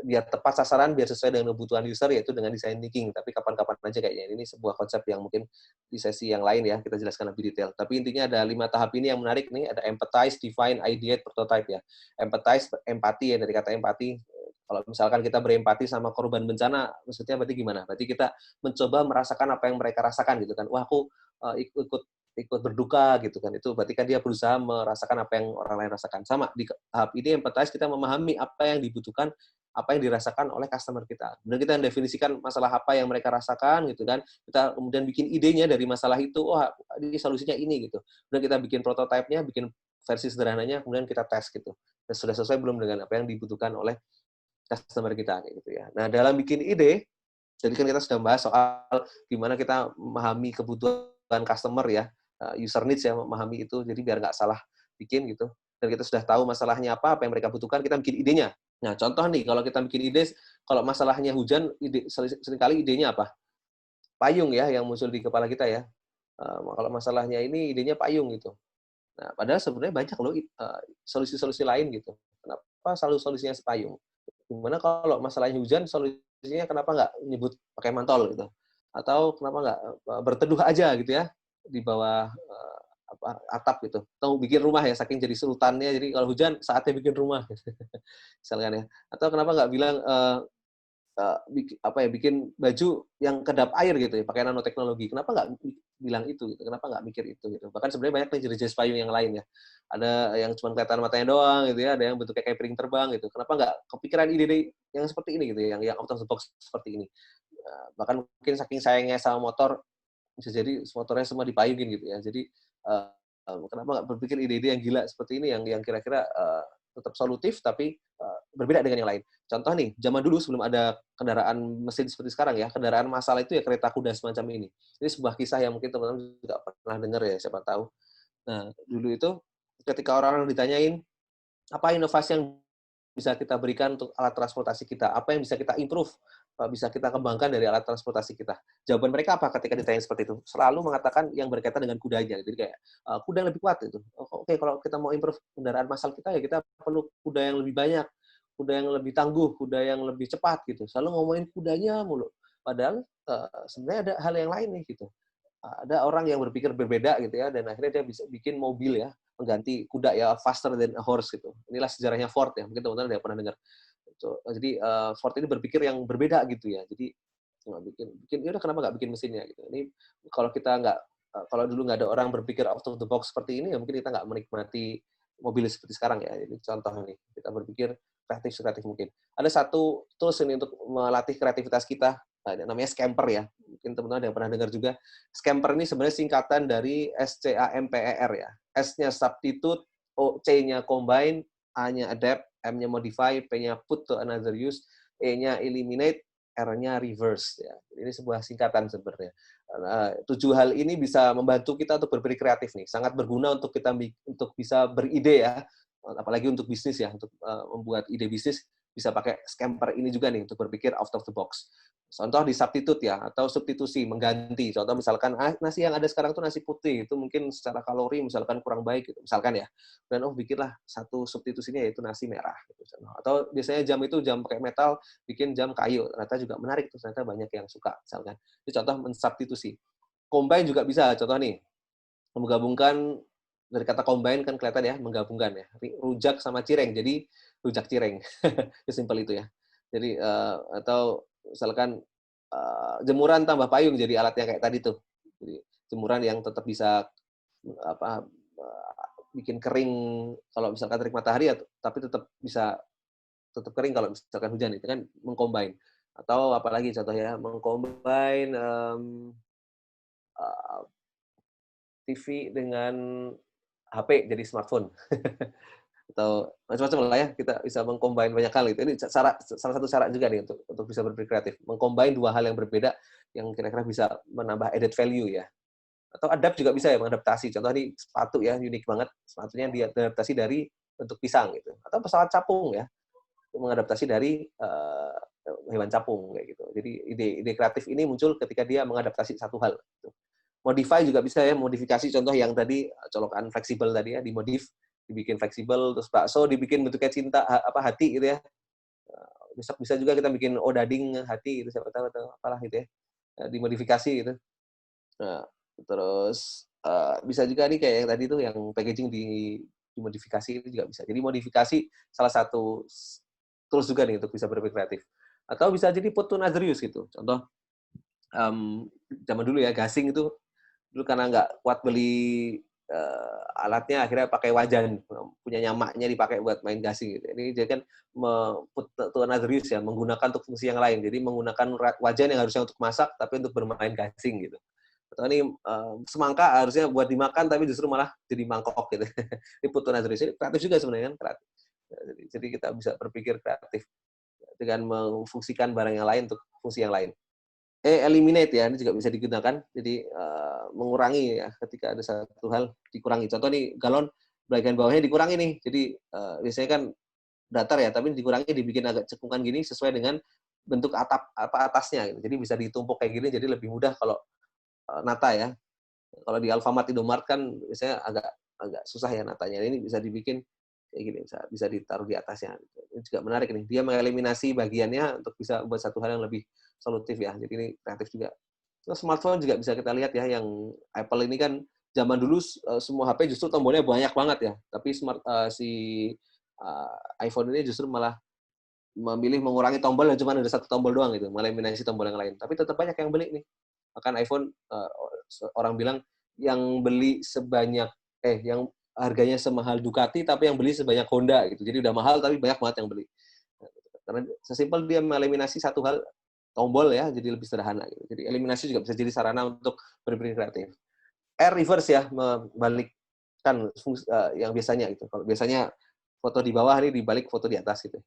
biar tepat sasaran, biar sesuai dengan kebutuhan user, yaitu dengan design thinking. Tapi kapan-kapan aja kayaknya. Ini sebuah konsep yang mungkin di sesi yang lain ya, kita jelaskan lebih detail. Tapi intinya ada 5 tahap ini yang menarik nih, ada empathize, define, ideate, prototype ya. Empathize, empati ya, dari kata empati. Kalau misalkan kita berempati sama korban bencana, maksudnya berarti gimana? Berarti kita mencoba merasakan apa yang mereka rasakan gitu kan. Wah, aku ikut berduka gitu kan. Itu berarti kan dia berusaha merasakan apa yang orang lain rasakan. Sama di tahap ini empathize, kita memahami apa yang dibutuhkan, apa yang dirasakan oleh customer kita. Kemudian kita mendefinisikan masalah apa yang mereka rasakan gitu kan. Kita kemudian bikin idenya dari masalah itu. Oh, ini solusinya ini gitu. Kemudian kita bikin prototipenya, bikin versi sederhananya, kemudian kita tes gitu. Dan sudah sesuai belum dengan apa yang dibutuhkan oleh customer kita kayak gitu ya. Nah, dalam bikin ide, jadi kan kita sudah membahas soal gimana kita memahami kebutuhan customer ya, user needs ya, memahami itu, jadi biar nggak salah bikin gitu. Dan kita sudah tahu masalahnya apa yang mereka butuhkan, kita bikin idenya. Nah, contoh nih, kalau kita bikin ide, kalau masalahnya hujan, seringkali idenya apa? Payung ya, yang muncul di kepala kita ya. Kalau masalahnya ini, idenya payung gitu. Nah, padahal sebenarnya banyak loh solusi-solusi lain gitu. Kenapa selalu solusinya payung? Gimana kalau masalahnya hujan, solusinya kenapa nggak nyebut pakai mantol gitu? Atau kenapa nggak berteduh aja gitu ya di bawah atap gitu? Atau bikin rumah ya, saking jadi sultannya. Jadi kalau hujan saatnya bikin rumah, misalkan ya. Atau kenapa nggak bilang bikin baju yang kedap air gitu ya, pakai nanoteknologi. Kenapa nggak bilang itu gitu? Kenapa nggak mikir itu gitu? Bahkan sebenarnya banyak nih jenis-jenis payung yang lain ya. Ada yang cuma kelihatan matanya doang gitu ya, ada yang bentuknya kayak piring terbang gitu. Kenapa nggak kepikiran ide-ide yang seperti ini gitu, yang out of the box seperti ini. Bahkan mungkin saking sayangnya sama motor, bisa jadi motornya semua dipayungin gitu ya. Jadi kenapa nggak berpikir ide-ide yang gila seperti ini, yang kira-kira tetap solutif tapi berbeda dengan yang lain. Contoh nih, zaman dulu sebelum ada kendaraan mesin seperti sekarang ya, kendaraan massal itu ya kereta kuda semacam ini. Ini sebuah kisah yang mungkin teman-teman juga pernah dengar ya, siapa tahu. Nah, dulu itu ketika orang-orang ditanyain, apa inovasi yang bisa kita berikan untuk alat transportasi kita? Apa yang bisa kita improve, bisa kita kembangkan dari alat transportasi kita? Jawaban mereka apa ketika ditanya seperti itu? Selalu mengatakan yang berkaitan dengan kudanya. Jadi kayak, kuda yang lebih kuat itu. Oke, kalau kita mau improve kendaraan massal kita, ya kita perlu kuda yang lebih banyak, kuda yang lebih tangguh, kuda yang lebih cepat gitu. Selalu ngomongin kudanya mulu. Padahal sebenarnya ada hal yang lain nih gitu. Ada orang yang berpikir berbeda gitu ya, dan akhirnya dia bisa bikin mobil ya, mengganti kuda ya, faster than a horse gitu. Inilah sejarahnya Ford ya, mungkin teman-teman udah pernah dengar. Jadi Ford ini berpikir yang berbeda gitu ya. Jadi bikin ya udah kenapa nggak bikin mesinnya gitu. Ini kalau kita nggak kalau dulu nggak ada orang berpikir out of the box seperti ini, ya mungkin kita nggak menikmati mobil seperti sekarang ya. Jadi contoh nih, kita berpikir kreatif mungkin. Ada satu tools ini untuk melatih kreativitas kita, namanya Scamper ya. Mungkin teman-teman ada yang pernah dengar juga. Scamper ini sebenarnya singkatan dari SCAMPER ya. S-nya substitute, C-nya combine, A-nya adapt, M-nya modify, P-nya put to another use, E-nya eliminate, R-nya reverse ya. Ini sebuah singkatan sebenarnya. 7 hal ini bisa membantu kita untuk berpikir kreatif nih. Sangat berguna untuk kita untuk bisa beride ya. Apalagi untuk bisnis ya, untuk membuat ide bisnis bisa pakai Scamper ini juga nih untuk berpikir out of the box. Contoh di substitute ya, atau substitusi, mengganti. Contoh misalkan nasi yang ada sekarang tuh nasi putih, itu mungkin secara kalori misalkan kurang baik gitu, misalkan ya. Dan bikinlah satu substitusinya yaitu nasi merah gitu. Atau biasanya jam itu jam pakai metal, bikin jam kayu. Ternyata juga menarik tuh, ternyata banyak yang suka misalkan. Itu contoh mensubstitusi. Combine juga bisa, contoh nih. Menggabungkan dari kata combine kan kelihatan ya, menggabungkan ya. Rujak sama cireng, jadi rujak cireng. Sesimpel itu ya. Jadi atau misalkan jemuran tambah payung jadi alatnya kayak tadi tuh. Jadi jemuran yang tetap bisa bikin kering kalau misalkan terik matahari, tapi tetap bisa kering kalau misalkan hujan, itu kan mengcombine. Atau apalagi contohnya mengcombine TV dengan HP jadi smartphone. Atau macam-macam lah ya, kita bisa mengcombine banyak hal itu. Ini salah satu cara juga nih untuk bisa berpikir kreatif. Mengcombine 2 hal yang berbeda yang kira-kira bisa menambah added value ya. Atau adapt juga bisa ya, mengadaptasi. Contoh ini sepatu ya, unik banget. Sepatunya diadaptasi dari bentuk pisang gitu, atau pesawat capung ya, mengadaptasi dari hewan capung kayak gitu. Jadi ide kreatif ini muncul ketika dia mengadaptasi satu hal. Gitu. Modify juga bisa ya, modifikasi contoh yang tadi colokan fleksibel tadi ya, dimodif, dibikin fleksibel, terus bakso dibikin bentuknya cinta hati gitu ya. Bisa juga kita bikin odading hati gitu, siapa tahu atau apalah gitu ya. Dimodifikasi gitu. Nah, terus bisa juga nih kayak yang tadi tuh yang packaging dimodifikasi itu juga bisa. Jadi modifikasi salah satu tools juga nih untuk bisa berpikir kreatif. Atau bisa jadi put to another use gitu. Contoh zaman dulu ya gasing itu dulu karena nggak kuat beli alatnya akhirnya pakai wajan, punya nyamaknya dipakai buat main gasing gitu. Ini jadi kan put to another use ya, menggunakan untuk fungsi yang lain. Jadi menggunakan wajan yang harusnya untuk masak tapi untuk bermain gasing gitu. Atau ini semangka harusnya buat dimakan tapi justru malah jadi mangkok gitu. Ini put to another use. Ini kreatif juga sebenarnya kan kreatif. Jadi kita bisa berpikir kreatif dengan memfungsikan barang yang lain untuk fungsi yang lain. Eliminate ya, ini juga bisa digunakan. Jadi mengurangi ya, ketika ada satu hal dikurangi. Contoh nih galon bagian bawahnya dikurangi nih. Jadi biasanya kan datar ya, tapi dikurangi dibikin agak cekungan gini sesuai dengan bentuk atap atasnya gitu. Jadi bisa ditumpuk kayak gini jadi lebih mudah kalau nata ya. Kalau di Alfamart, Indomart kan biasanya agak susah ya natanya. Ini bisa dibikin kayak gini, bisa ditaruh di atasnya. Ini juga menarik nih. Dia mengeliminasi bagiannya untuk bisa buat satu hal yang lebih solutif ya. Jadi ini kreatif juga. Terus smartphone juga bisa kita lihat ya, yang Apple ini kan zaman dulu semua HP justru tombolnya banyak banget ya. Tapi iPhone ini justru malah memilih mengurangi tombol dan cuma ada satu tombol doang gitu, mengeliminasi tombol yang lain. Tapi tetap banyak yang beli nih. Bahkan iPhone orang bilang yang beli yang harganya semahal Ducati tapi yang beli sebanyak Honda gitu. Jadi udah mahal tapi banyak banget yang beli. Karena sesimpel dia mengeliminasi satu hal tombol ya, jadi lebih sederhana gitu. Jadi eliminasi juga bisa jadi sarana untuk berpikir kreatif. Reverse ya, membalikkan yang biasanya gitu. Kalau biasanya foto di bawah, ini dibalik foto di atas gitu.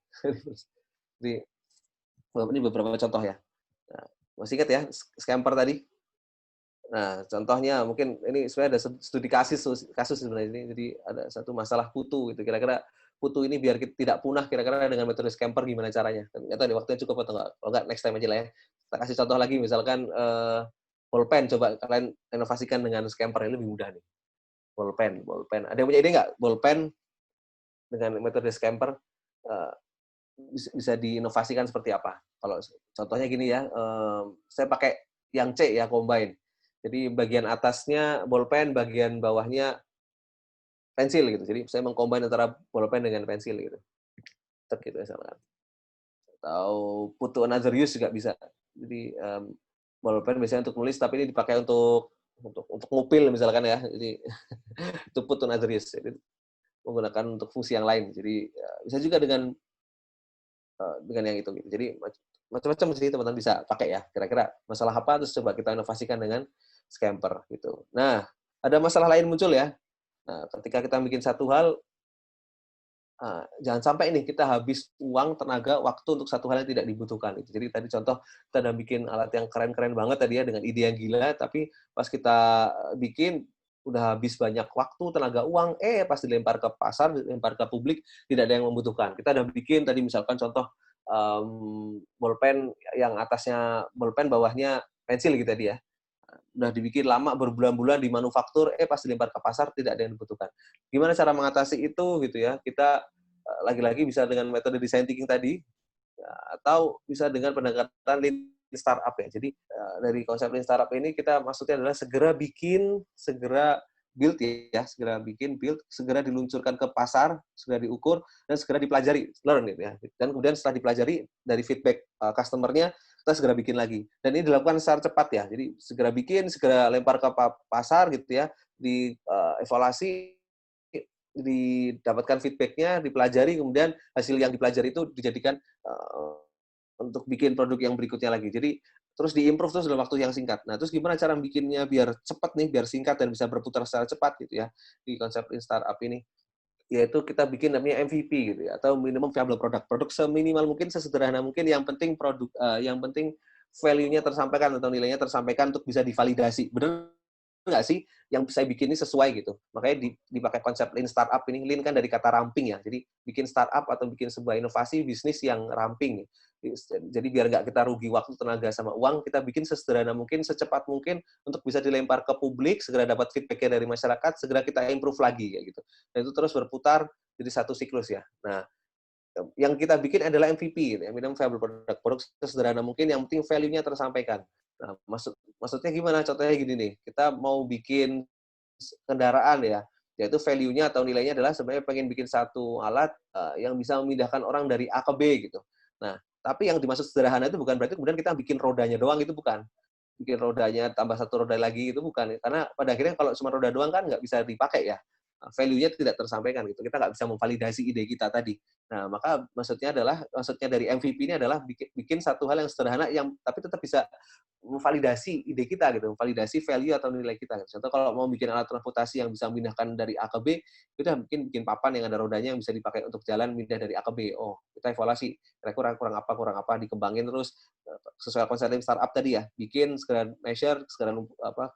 Jadi ini beberapa contoh ya. Nah, masih ingat ya scamper tadi? Nah, contohnya mungkin ini sebenarnya ada studi kasus sebenarnya ini. Jadi ada satu masalah putu gitu. Kira-kira putu ini biar tidak punah kira-kira dengan metode scamper gimana caranya? Nggak tahu nih waktunya cukup atau enggak. Kalau enggak next time aja lah ya. Kita kasih contoh lagi misalkan bolpen, coba kalian inovasikan dengan scamper ini lebih mudah nih. Bolpen. Ada yang punya ide nggak? Bolpen dengan metode scamper bisa diinovasikan seperti apa? Kalau contohnya gini ya, saya pakai yang C ya, combine. Jadi bagian atasnya bolpen, bagian bawahnya pensil gitu. Jadi saya mengcombine antara bolpen dengan pensil gitu. Tek gitu misalkan. Atau put to another use juga bisa. Jadi bolpen biasanya untuk nulis tapi ini dipakai untuk ngupil misalkan ya. Jadi itu put to another use. Jadi menggunakan untuk fungsi yang lain. Jadi bisa juga dengan yang itu gitu. Jadi macam-macam sih teman-teman bisa pakai ya. Kira-kira masalah apa terus coba kita inovasikan dengan scamper gitu. Nah, ada masalah lain muncul ya. Nah, ketika kita bikin satu hal, jangan sampai nih kita habis uang, tenaga, waktu untuk satu hal yang tidak dibutuhkan. Gitu. Jadi tadi contoh kita udah bikin alat yang keren-keren banget tadi ya dengan ide yang gila, tapi pas kita bikin udah habis banyak waktu, tenaga, uang, pas dilempar ke pasar, dilempar ke publik, tidak ada yang membutuhkan. Kita udah bikin tadi misalkan contoh bolpen yang atasnya bolpen, bawahnya pensil gitu tadi ya. Udah dibikin lama berbulan-bulan di manufaktur, pas dilempar ke pasar tidak ada yang dibutuhkan. Gimana cara mengatasi itu gitu ya? Kita lagi-lagi bisa dengan metode design thinking tadi, ya, atau bisa dengan pendekatan lean startup ya. Jadi dari konsep lean startup ini kita maksudnya adalah segera build ya, segera diluncurkan ke pasar, segera diukur dan segera dipelajari, learn gitu ya. Dan kemudian setelah dipelajari dari feedback customer-nya, kita segera bikin lagi. Dan ini dilakukan secara cepat ya. Jadi segera bikin, segera lempar ke pasar gitu ya, dievaluasi, didapatkan feedback-nya, dipelajari, kemudian hasil yang dipelajari itu dijadikan untuk bikin produk yang berikutnya lagi. Jadi terus diimprove terus dalam waktu yang singkat. Nah, terus gimana cara bikinnya biar cepat nih, biar singkat dan bisa berputar secara cepat gitu ya di konsep startup ini? Yaitu kita bikin namanya MVP gitu ya, atau minimum viable product. Produk seminimal mungkin, sesederhana mungkin, yang penting yang penting value-nya tersampaikan atau nilainya tersampaikan untuk bisa divalidasi. Benar nggak sih yang saya bikin ini sesuai gitu. Makanya dipakai konsep Lean Startup ini. Lean kan dari kata ramping ya. Jadi bikin startup atau bikin sebuah inovasi bisnis yang ramping. Jadi biar nggak kita rugi waktu, tenaga, sama uang, kita bikin sesederhana mungkin, secepat mungkin untuk bisa dilempar ke publik, segera dapat feedback-nya dari masyarakat, segera kita improve lagi kayak gitu. Dan itu terus berputar jadi satu siklus ya. Nah, yang kita bikin adalah MVP, ya, minimum viable product, produk sesederhana mungkin, yang penting value-nya tersampaikan. Nah, maksudnya gimana? Contohnya gini nih, kita mau bikin kendaraan ya, yaitu value-nya atau nilainya adalah sebenarnya pengen bikin satu alat yang bisa memindahkan orang dari A ke B gitu. Nah, tapi yang dimaksud sederhana itu bukan berarti kemudian kita bikin rodanya doang, itu bukan. Bikin rodanya tambah satu roda lagi itu bukan. Karena pada akhirnya kalau cuma roda doang kan nggak bisa dipakai ya. Value-nya tidak tersampaikan gitu. Kita nggak bisa memvalidasi ide kita tadi. Nah, maka maksudnya dari MVP ini adalah bikin satu hal yang sederhana yang tapi tetap bisa memvalidasi ide kita gitu, memvalidasi value atau nilai kita. Contoh kalau mau bikin alat transportasi yang bisa memindahkan dari A ke B, kita bikin papan yang ada rodanya yang bisa dipakai untuk jalan pindah dari A ke B. Oh, kita evaluasi kira-kira kurang apa, dikembangin terus sesuai konsep startup tadi ya. Bikin, segera measure, segera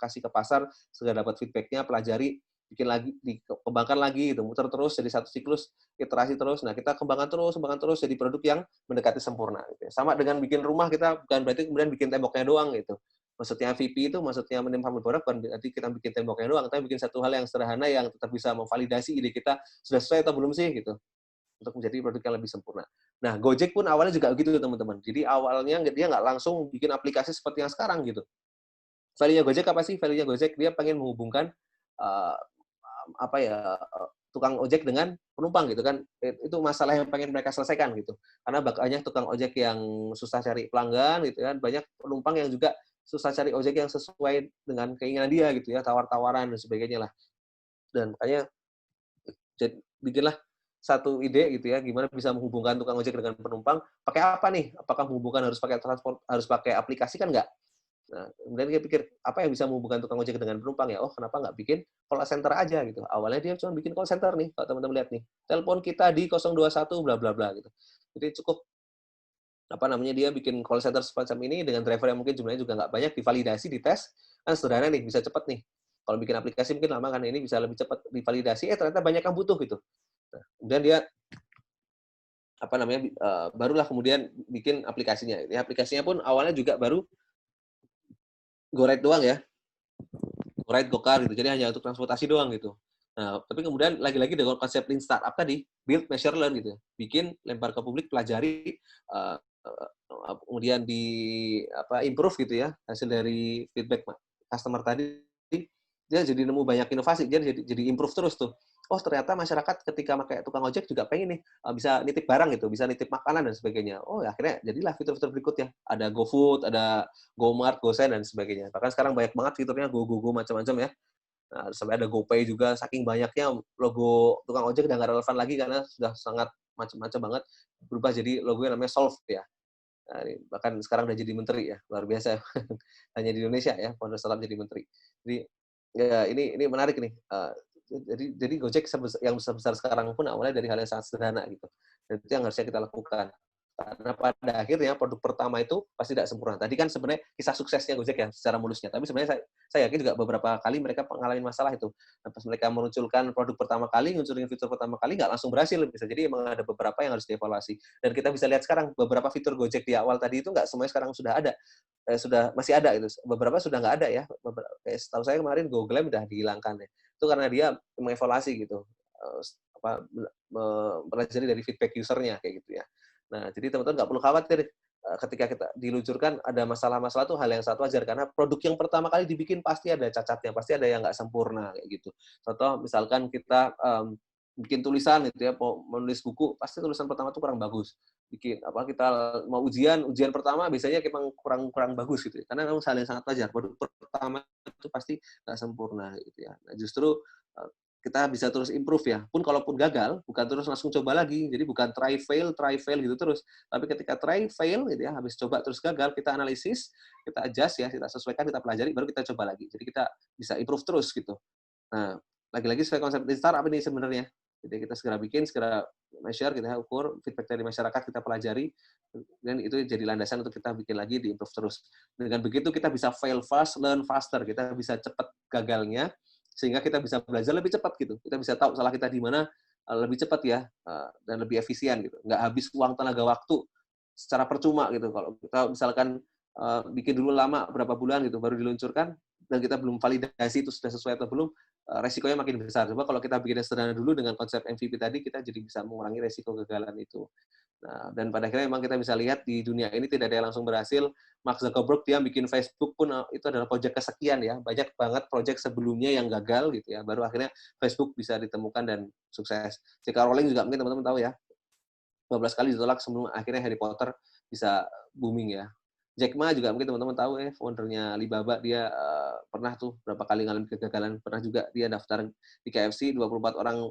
kasih ke pasar, segera dapat feedback-nya, pelajari, bikin lagi, dikembangkan lagi gitu, muter terus jadi satu siklus, iterasi terus. Nah, kita kembangkan terus jadi produk yang mendekati sempurna gitu. Sama dengan bikin rumah, kita bukan berarti kemudian bikin temboknya doang gitu. Maksudnya MVP itu maksudnya minimum product, bukan berarti kita bikin temboknya doang, tapi bikin satu hal yang sederhana yang tetap bisa memvalidasi ide kita sudah sesuai atau belum sih gitu, untuk menjadi produk yang lebih sempurna. Nah, Gojek pun awalnya juga begitu teman-teman. Jadi awalnya dia nggak langsung bikin aplikasi seperti yang sekarang gitu. Value-nya Gojek apa sih? Value-nya Gojek dia pengen menghubungkan uh, tukang ojek dengan penumpang gitu kan. Itu masalah yang pengen mereka selesaikan gitu. Karena banyak tukang ojek yang susah cari pelanggan gitu kan, banyak penumpang yang juga susah cari ojek yang sesuai dengan keinginan dia gitu ya, tawar-tawaran dan sebagainya lah. Dan makanya bikinlah satu ide gitu ya, gimana bisa menghubungkan tukang ojek dengan penumpang, pakai apa nih? Apakah menghubungkan harus pakai harus pakai aplikasi kan enggak? Nah, kemudian dia pikir, apa yang bisa menghubungkan tukang ojek dengan penumpang ya? Oh, kenapa nggak bikin call center aja gitu. Awalnya dia cuma bikin call center nih, kalau teman-teman lihat nih. Telepon kita di 021 bla bla bla gitu. Jadi cukup dia bikin call center semacam ini dengan driver yang mungkin jumlahnya juga nggak banyak, divalidasi, dites, kan sederhana nih, bisa cepat nih. Kalau bikin aplikasi mungkin lama kan, ini bisa lebih cepat divalidasi, ternyata banyak yang butuh gitu. Nah, kemudian dia barulah kemudian bikin aplikasinya. Ya, aplikasinya pun awalnya juga baru GoRide doang ya. GoRide, GoCar gitu. Jadi hanya untuk transportasi doang gitu. Nah, tapi kemudian lagi-lagi dengan konsep Lean Startup tadi, build, measure, learn gitu. Bikin, lempar ke publik, pelajari, kemudian improve gitu ya, hasil dari feedback customer tadi, dia jadi nemu banyak inovasi, dia jadi improve terus tuh. Oh, ternyata masyarakat ketika pakai tukang ojek juga pengen nih bisa nitip barang gitu, bisa nitip makanan dan sebagainya. Oh, ya, akhirnya jadilah fitur-fitur berikutnya. Ada GoFood, ada GoMart, GoSend dan sebagainya. Bahkan sekarang banyak banget fiturnya Go macam-macam ya. Nah, sampai ada GoPay juga, saking banyaknya logo tukang ojek udah nggak relevan lagi karena sudah sangat macam-macam banget, berubah jadi logonya namanya Solve ya. Nah, bahkan sekarang udah jadi menteri ya, luar biasa. Hanya di Indonesia ya, founder startup jadi menteri. Jadi ya ini menarik nih. Jadi Gojek yang besar-besar sekarang pun awalnya dari hal yang sangat sederhana gitu. Dan itu yang harusnya kita lakukan. Karena pada akhirnya produk pertama itu pasti tidak sempurna. Tadi kan sebenarnya kisah suksesnya Gojek ya secara mulusnya. Tapi sebenarnya saya yakin juga beberapa kali mereka mengalami masalah itu. Nah, pas mereka menunculkan produk pertama kali, ngunculin fitur pertama kali, nggak langsung berhasil. Bisa jadi emang ada beberapa yang harus dievaluasi. Dan kita bisa lihat sekarang beberapa fitur Gojek di awal tadi itu nggak semuanya sekarang sudah ada. Masih ada itu. Beberapa sudah nggak ada ya. Setahu saya kemarin Google udah dihilangkan ya. Itu karena dia mengevaluasi gitu. Mempelajari dari feedback usernya kayak gitu ya. Nah, jadi teman-teman nggak perlu khawatir ketika kita diluncurkan ada masalah-masalah tuh hal yang sangat wajar karena produk yang pertama kali dibikin pasti ada cacatnya, pasti ada yang nggak sempurna kayak gitu. Contoh misalkan kita bikin tulisan gitu ya, mau menulis buku pasti tulisan pertama tuh kurang bagus. Kita mau ujian pertama biasanya memang kurang bagus gitu ya. Karena memang hal yang sangat wajar. Produk pertama itu pasti nggak sempurna gitu ya. Nah, justru kita bisa terus improve ya. Pun kalaupun gagal, bukan terus langsung coba lagi. Jadi bukan try fail gitu terus. Tapi ketika try fail gitu ya, habis coba terus gagal, kita analisis, kita adjust ya, kita sesuaikan, kita pelajari, baru kita coba lagi. Jadi kita bisa improve terus gitu. Nah, lagi-lagi sesuai konsep Lean Startup ini sebenarnya. Jadi kita segera bikin, segera measure, kita ukur, feedback dari masyarakat kita pelajari, dan itu jadi landasan untuk kita bikin lagi, di-improve terus. Dengan begitu kita bisa fail fast, learn faster, kita bisa cepat gagalnya, sehingga kita bisa belajar lebih cepat gitu. Kita bisa tahu salah kita di mana lebih cepat ya, dan lebih efisien gitu. Nggak habis uang tenaga waktu secara percuma gitu. Kalau kita misalkan bikin dulu lama berapa bulan gitu baru diluncurkan dan kita belum validasi itu sudah sesuai atau belum, resikonya makin besar. Coba kalau kita bikin yang sederhana dulu dengan konsep MVP tadi, kita jadi bisa mengurangi resiko kegagalan itu. Nah, dan pada akhirnya memang kita bisa lihat di dunia ini tidak ada yang langsung berhasil. Mark Zuckerberg dia bikin Facebook pun itu adalah proyek kesekian ya. Banyak banget proyek sebelumnya yang gagal gitu ya. Baru akhirnya Facebook bisa ditemukan dan sukses. J.K. Rowling juga mungkin teman-teman tahu ya. 12 kali ditolak sebelum akhirnya Harry Potter bisa booming ya. Jack Ma juga mungkin teman-teman tahu ya, foundernya Alibaba, dia pernah tuh berapa kali ngalamin kegagalan, pernah juga dia daftar di KFC, 24 orang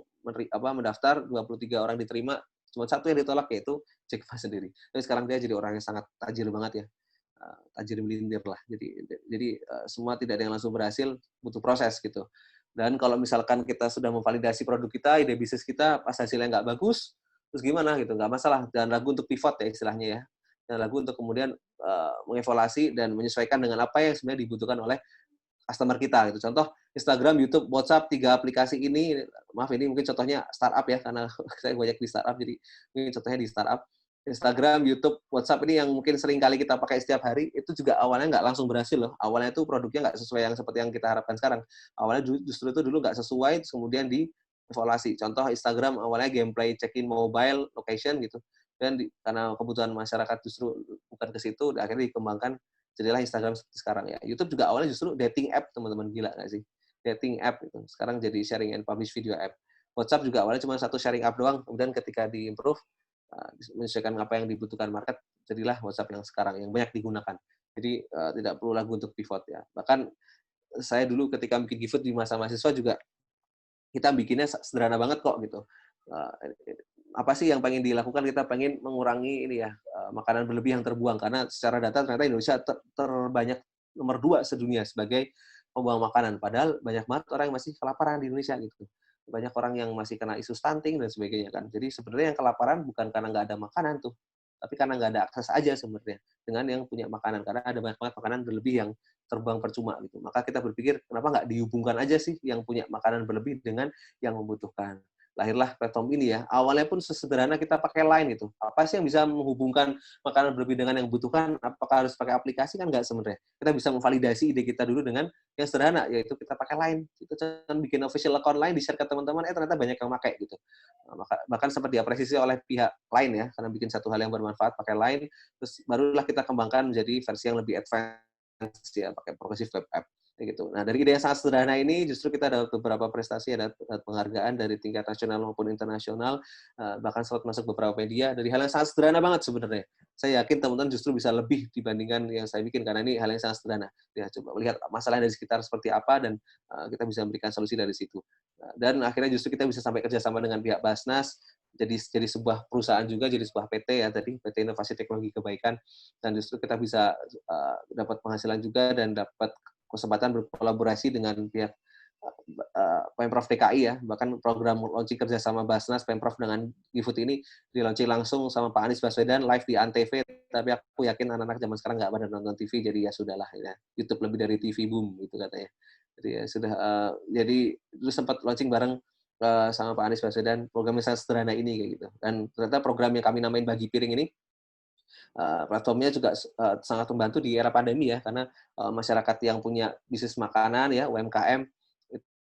mendaftar, 23 orang diterima, cuma satu yang ditolak yaitu Jack Ma sendiri. Tapi sekarang dia jadi orang yang sangat tajir banget ya, tajir miliarder lah. Jadi semua tidak ada yang langsung berhasil, butuh proses gitu. Dan kalau misalkan kita sudah memvalidasi produk kita, ide bisnis kita, pas hasilnya nggak bagus, terus gimana gitu, nggak masalah. Dan ragu untuk pivot ya istilahnya ya. Dan ragu untuk kemudian mengevaluasi dan menyesuaikan dengan apa yang sebenarnya dibutuhkan oleh customer kita gitu. Contoh Instagram, YouTube, WhatsApp, 3 aplikasi ini, maaf ini mungkin contohnya startup ya, karena saya banyak di startup, jadi ini contohnya di startup. Instagram, YouTube, WhatsApp ini yang mungkin sering kali kita pakai setiap hari, itu juga awalnya nggak langsung berhasil loh. Awalnya itu produknya nggak sesuai yang seperti yang kita harapkan sekarang. Awalnya justru itu dulu nggak sesuai, terus kemudian dievaluasi. Contoh Instagram awalnya gameplay check-in mobile location gitu. Dan karena kebutuhan masyarakat justru bukan ke situ, akhirnya dikembangkan jadilah Instagram seperti sekarang ya. YouTube juga awalnya justru dating app, teman-teman, gila nggak sih? Dating app gitu. Sekarang jadi sharing and publish video app. WhatsApp juga awalnya cuma satu sharing app doang, kemudian ketika di-improve, menyesuaikan apa yang dibutuhkan market, jadilah WhatsApp yang sekarang yang banyak digunakan. Jadi tidak perlu lagu untuk pivot ya. Bahkan saya dulu ketika bikin GoFood di masa mahasiswa juga kita bikinnya sederhana banget kok gitu. Apa sih yang pengen dilakukan? Kita pengen mengurangi ini ya, makanan berlebih yang terbuang, karena secara data ternyata Indonesia terbanyak nomor 2 sedunia sebagai pembuang makanan. Padahal banyak banget orang yang masih kelaparan di Indonesia gitu. Banyak orang yang masih kena isu stunting dan sebagainya kan. Jadi sebenarnya yang kelaparan bukan karena nggak ada makanan tuh, tapi karena nggak ada akses aja sebenarnya dengan yang punya makanan. Karena ada banyak banget makanan berlebih yang terbuang percuma gitu. Maka kita berpikir kenapa nggak dihubungkan aja sih yang punya makanan berlebih dengan yang membutuhkan. Lahirlah platform ini ya. Awalnya pun sesederhana kita pakai Line gitu. Apa sih yang bisa menghubungkan makanan berlebih dengan yang membutuhkan? Apakah harus pakai aplikasi? Kan nggak sebenarnya. Kita bisa memvalidasi ide kita dulu dengan yang sederhana, yaitu kita pakai Line. Kita kan bikin official account Line, di-share ke teman-teman, ternyata banyak yang pakai gitu. Bahkan sempat diapresiasi oleh pihak lain ya, karena bikin satu hal yang bermanfaat pakai Line, terus barulah kita kembangkan menjadi versi yang lebih advance ya, pakai progressive web app. Gitu. Nah, dari ide yang sangat sederhana ini justru kita ada beberapa prestasi, ada penghargaan dari tingkat nasional maupun internasional, bahkan sempat masuk beberapa media dari hal yang sangat sederhana banget sebenarnya. Saya yakin teman-teman justru bisa lebih dibandingkan yang saya bikin, karena ini hal yang sangat sederhana. Ya, coba lihat masalah dari sekitar seperti apa, dan kita bisa memberikan solusi dari situ. Dan akhirnya justru kita bisa sampai kerjasama dengan pihak Basnas, jadi sebuah perusahaan juga, jadi sebuah PT ya tadi, PT Inovasi Teknologi Kebaikan, dan justru kita bisa dapat penghasilan juga dan dapat kesempatan berkolaborasi dengan pihak Pemprov DKI ya, bahkan program launching kerjasama Basnas Pemprov dengan GoFood ini di-launching langsung sama Pak Anies Baswedan live di Antv, tapi aku yakin anak-anak zaman sekarang nggak pada nonton TV, jadi ya sudahlah ya, YouTube lebih dari TV boom gitu katanya. Jadi ya sudah, jadi dulu sempat launching bareng sama Pak Anies Baswedan program yang sederhana ini kayak gitu, dan ternyata program yang kami namain Bagi Piring ini, platformnya juga sangat membantu di era pandemi ya, karena masyarakat yang punya bisnis makanan ya, UMKM,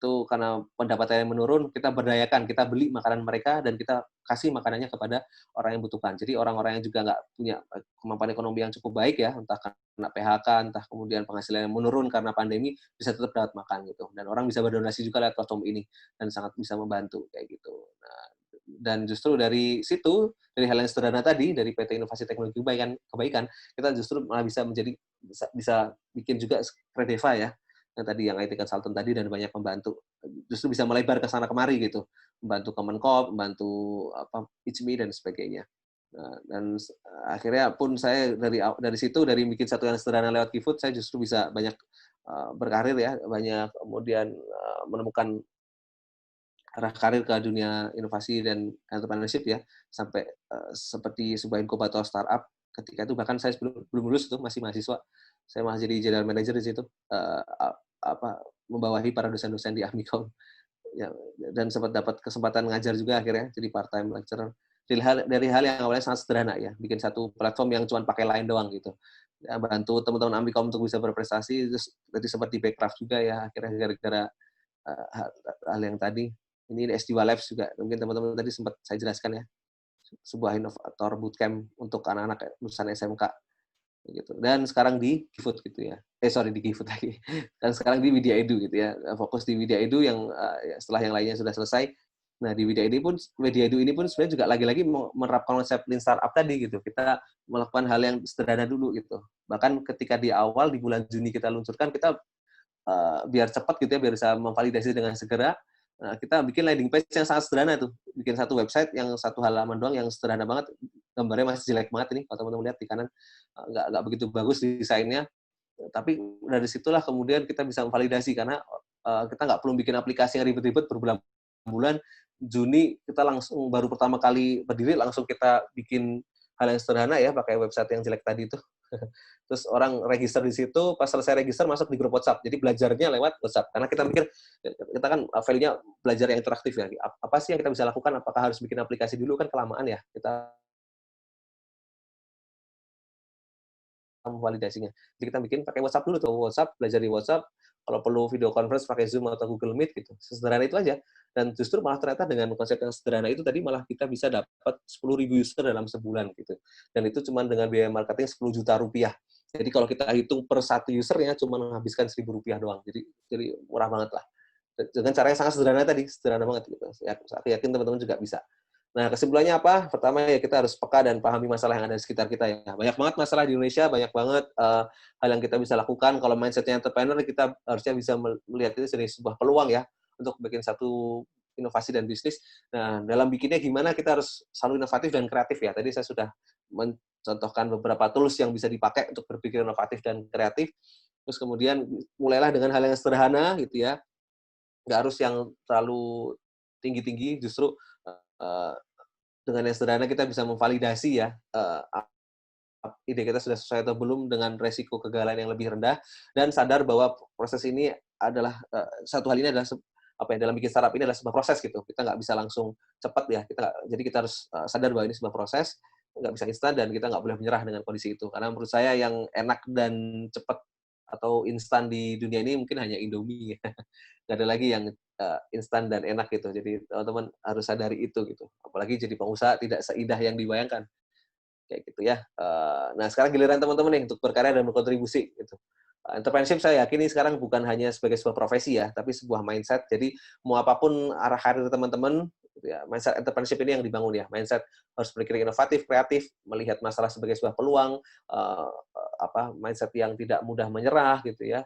itu karena pendapatannya menurun, kita berdayakan, kita beli makanan mereka dan kita kasih makanannya kepada orang yang butuhkan. Jadi orang-orang yang juga nggak punya kemampuan ekonomi yang cukup baik ya, entah kena PHK, entah kemudian penghasilannya menurun karena pandemi, bisa tetap dapat makan gitu. Dan orang bisa berdonasi juga lewat platform ini dan sangat bisa membantu kayak gitu. Nah, dan justru dari situ, dari hal yang sederhana tadi, dari PT Inovasi Teknologi Kebaikan, kita justru malah bisa menjadi bisa bikin juga Kredeva ya, yang tadi yang IT consultant tadi, dan banyak membantu. Justru bisa melebar ke sana kemari gitu, membantu Kemenkop, membantu ICMI dan sebagainya. Nah, dan akhirnya pun saya dari situ, dari bikin satu yang sederhana lewat GoFood, saya justru bisa banyak berkarir ya, banyak kemudian menemukan arah karir ke dunia inovasi dan entrepreneurship ya, sampai seperti sebuah inkubator startup. Ketika itu bahkan saya belum lulus tuh, masih mahasiswa. Saya malah jadi general manager di situ, membawahi para dosen-dosen di Amikom. Ya, dan sempat dapat kesempatan ngajar juga akhirnya, jadi part-time lecturer. Dari hal yang awalnya sangat sederhana ya, bikin satu platform yang cuma pakai Line doang gitu. Ya, bantu teman-teman Amikom untuk bisa berprestasi, terus jadi sempat di Backcraft juga ya, akhirnya gara-gara hal yang tadi. Ini di S2 Labs juga, mungkin teman-teman tadi sempat saya jelaskan ya, sebuah inovator bootcamp untuk anak-anak lulusan SMK gitu. Dan sekarang di GiveFood gitu ya. Sorry, di GiveFood lagi. Dan sekarang di Widya Edu gitu ya. Fokus di Widya Edu yang setelah yang lainnya sudah selesai. Nah, di Widya Edu ini pun sebenarnya juga lagi-lagi menerapkan konsep Lean Startup tadi gitu. Kita melakukan hal yang sederhana dulu gitu. Bahkan ketika di awal di bulan Juni kita luncurkan, kita biar cepat gitu ya, biar bisa memvalidasi dengan segera. Nah, kita bikin landing page yang sangat sederhana tuh. Bikin satu website yang satu halaman doang yang sederhana banget. Gambarnya masih jelek banget ini, kalau teman-teman lihat di kanan. Nggak begitu bagus desainnya. Tapi dari situlah kemudian kita bisa memvalidasi, karena kita nggak perlu bikin aplikasi yang ribet-ribet berbulan-bulan. Juni kita langsung, baru pertama kali berdiri, langsung kita bikin hal yang sederhana ya, pakai website yang jelek tadi itu. Terus orang register di situ, pas selesai register masuk di grup WhatsApp. Jadi belajarnya lewat WhatsApp. Karena kita mikir, kita kan value-nya belajar yang interaktif ya. Apa sih yang kita bisa lakukan? Apakah harus bikin aplikasi dulu? Kan kelamaan ya. Kita validasinya. Jadi kita bikin pakai WhatsApp dulu tuh. WhatsApp, belajar di WhatsApp. Kalau perlu video conference pakai Zoom atau Google Meet gitu. Sesederhana itu aja. Dan justru malah ternyata dengan konsep yang sederhana itu tadi, malah kita bisa dapat 10.000 user dalam sebulan gitu. Dan itu cuma dengan biaya marketing 10 juta rupiah. Jadi kalau kita hitung per satu usernya cuma menghabiskan 1.000 rupiah doang. Jadi murah banget lah. Dengan cara yang sangat sederhana tadi, sederhana banget gitu. Aku yakin teman-teman juga bisa. Nah, kesimpulannya apa? Pertama ya, kita harus peka dan pahami masalah yang ada di sekitar kita ya. Banyak banget masalah di Indonesia, banyak banget hal yang kita bisa lakukan. Kalau mindset-nya entrepreneur, kita harusnya bisa melihat itu sebagai sebuah peluang ya, untuk bikin satu inovasi dan bisnis. Nah, dalam bikinnya gimana, kita harus selalu inovatif dan kreatif ya. Tadi saya sudah mencontohkan beberapa tools yang bisa dipakai untuk berpikir inovatif dan kreatif. Terus kemudian mulailah dengan hal yang sederhana gitu ya. Nggak harus yang terlalu tinggi-tinggi, justru dengan yang sederhana kita bisa memvalidasi ya, ide kita sudah sesuai atau belum, dengan resiko kegagalan yang lebih rendah, dan sadar bahwa proses ini adalah, satu hal ini adalah dalam bikin startup ini adalah sebuah proses gitu. Kita nggak bisa langsung cepat ya, jadi kita harus sadar bahwa ini sebuah proses, nggak bisa instan, dan kita nggak boleh menyerah dengan kondisi itu. Karena menurut saya yang enak dan cepat atau instan di dunia ini mungkin hanya Indomie. Nggak ada lagi yang instan dan enak gitu. Jadi teman-teman harus sadari itu gitu. Apalagi jadi pengusaha tidak seindah yang dibayangkan. Kayak gitu ya. Nah, sekarang giliran teman-teman nih untuk berkarya dan berkontribusi gitu. Entrepreneurship saya yakin ini sekarang bukan hanya sebagai sebuah profesi ya, tapi sebuah mindset. Jadi mau apapun arah karir teman-teman, gitu ya, mindset entrepreneurship ini yang dibangun ya. Mindset harus berpikir inovatif, kreatif, melihat masalah sebagai sebuah peluang, mindset yang tidak mudah menyerah gitu ya.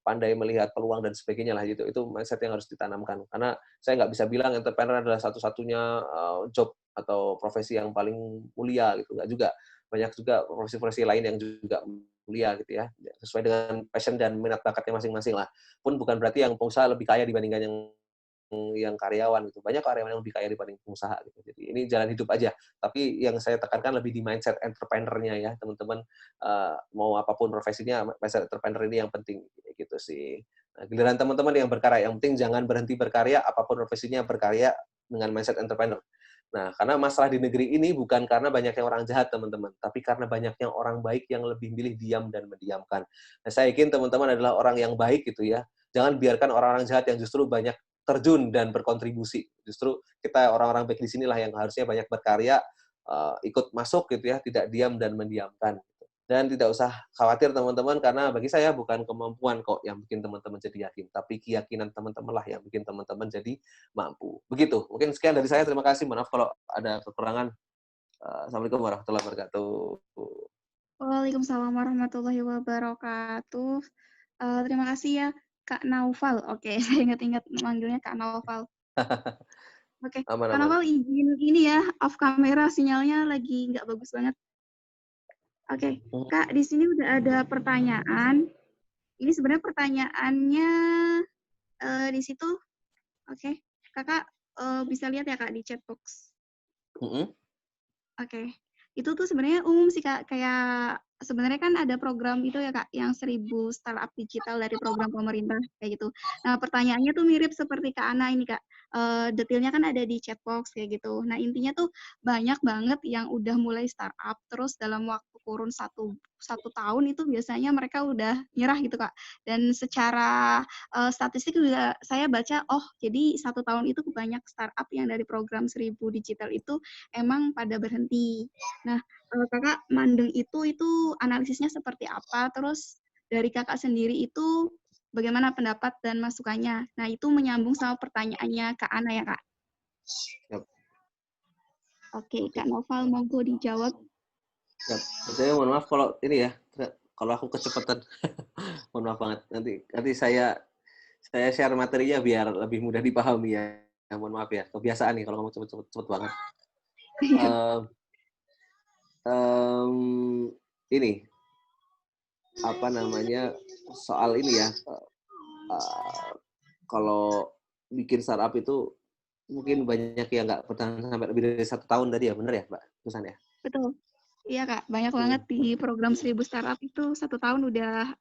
Pandai melihat peluang dan sebagainya lah gitu. Itu mindset yang harus ditanamkan. Karena saya nggak bisa bilang entrepreneur adalah satu-satunya job atau profesi yang paling mulia gitu. Nggak juga. Banyak juga profesi-profesi lain yang juga mulia gitu ya. Sesuai dengan passion dan minat bakatnya masing-masing lah. Pun bukan berarti yang pengusaha lebih kaya dibandingkan yang karyawan gitu. Banyak karyawan yang lebih kaya dibanding pengusaha gitu. Jadi ini jalan hidup aja. Tapi yang saya tekankan lebih di mindset entrepreneur-nya ya, teman-teman. Mau apapun profesinya, mindset entrepreneur ini yang penting gitu sih. Nah, giliran teman-teman yang berkarya, yang penting jangan berhenti berkarya, apapun profesinya berkarya dengan mindset entrepreneur. Nah, karena masalah di negeri ini bukan karena banyaknya orang jahat, teman-teman, tapi karena banyaknya orang baik yang lebih milih diam dan mendiamkan. Nah, saya yakin teman-teman adalah orang yang baik gitu ya. Jangan biarkan orang-orang jahat yang justru banyak terjun dan berkontribusi. Justru kita orang-orang baik di sinilah yang harusnya banyak berkarya, ikut masuk gitu ya, tidak diam dan mendiamkan. Dan tidak usah khawatir teman-teman, karena bagi saya bukan kemampuan kok yang bikin teman-teman jadi yakin, tapi keyakinan teman-teman lah yang bikin teman-teman jadi mampu. Begitu. Mungkin sekian dari saya. Terima kasih. Maaf kalau ada kekurangan. Assalamualaikum warahmatullahi wabarakatuh. Waalaikumsalam warahmatullahi wabarakatuh. Terima kasih ya, Kak Naufal. Oke, saya ingat-ingat manggilnya Kak Naufal. Oke, Kak Aman-aman. Naufal izin ini ya, off kamera sinyalnya lagi nggak bagus banget. Oke, Kak, di sini udah ada pertanyaan. Ini sebenarnya pertanyaannya di situ. Oke. Kakak bisa lihat ya Kak di chat box. Mm-mm. Oke. Itu tuh sebenarnya umum sih Kak, kayak sebenarnya kan ada program itu ya Kak, yang 1000 startup digital dari program pemerintah kayak gitu. Nah, pertanyaannya tuh mirip seperti Kak Ana ini Kak. Detailnya kan ada di chat box kayak gitu. Nah, intinya tuh banyak banget yang udah mulai startup terus dalam waktu kurun satu tahun itu biasanya mereka udah nyerah gitu Kak. Dan secara statistik juga saya baca, oh jadi satu tahun itu banyak startup yang dari program 1000 digital itu emang pada berhenti. Nah, Kakak mandeng itu analisisnya seperti apa? Terus dari Kakak sendiri itu bagaimana pendapat dan masukannya? Nah, itu menyambung sama pertanyaannya Kak Ana ya, Kak. Yap, Oke, oke. Kak Noval monggo dijawab. Yap. Saya mohon maaf kalau ini ya, kalau aku kecepatan. Mohon maaf banget. Nanti saya share materinya biar lebih mudah dipahami ya. Mohon maaf ya. Kebiasaan nih kalau ngomong cepet banget. Iya, Em, em, ini apa namanya soal ini ya. eh, Kalau bikin startup itu mungkin banyak yang nggak bertahan sampai lebih dari 1 tahun tadi ya, bener ya, Mbak? Pesan ya. betul. Iya, Kak. Banyak banget Hmm. di program 1000 startup itu satu tahun udah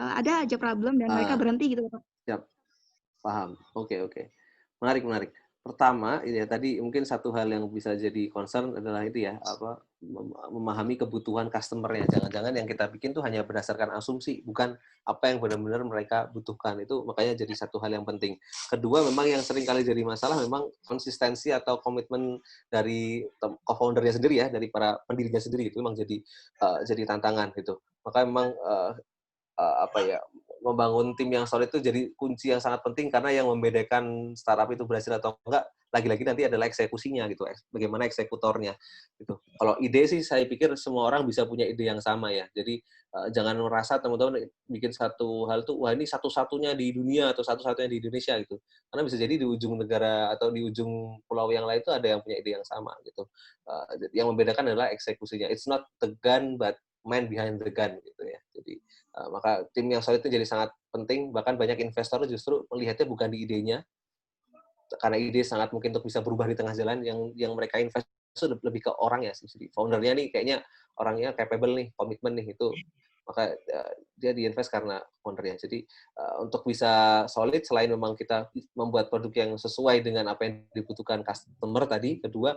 ada aja problem dan mereka Ah, berhenti gitu, Kak. siap. Paham. Oke. Menarik. Pertama, ini ya tadi mungkin satu hal yang bisa jadi concern adalah itu ya, apa memahami kebutuhan customer-nya. Jangan-jangan yang kita bikin tuh hanya berdasarkan asumsi, bukan apa yang benar-benar mereka butuhkan. Itu makanya jadi satu hal yang penting. Kedua, memang yang sering kali jadi masalah memang konsistensi atau komitmen dari co-founder-nya sendiri ya, dari para pendirinya sendiri itu memang jadi tantangan gitu. Maka memang apa ya, membangun tim yang solid itu jadi kunci yang sangat penting karena yang membedakan startup itu berhasil atau enggak lagi-lagi nanti adalah eksekusinya gitu, bagaimana eksekutornya gitu. Kalau ide sih saya pikir semua orang bisa punya ide yang sama ya. Jadi jangan merasa teman-teman bikin satu hal tuh wah ini satu-satunya di dunia atau satu-satunya di Indonesia gitu. Karena bisa jadi di ujung negara atau di ujung pulau yang lain itu ada yang punya ide yang sama gitu. Yang membedakan adalah eksekusinya. It's not the gun but man behind the gun gitu ya. Jadi maka tim yang solid itu jadi sangat penting, bahkan banyak investor justru melihatnya bukan di idenya, karena ide sangat mungkin untuk bisa berubah di tengah jalan, yang mereka invest itu lebih ke orang ya, foundernya nih kayaknya orangnya capable nih, komitmen nih, itu maka dia diinvest karena foundernya. Jadi untuk bisa solid, selain memang kita membuat produk yang sesuai dengan apa yang dibutuhkan customer tadi, kedua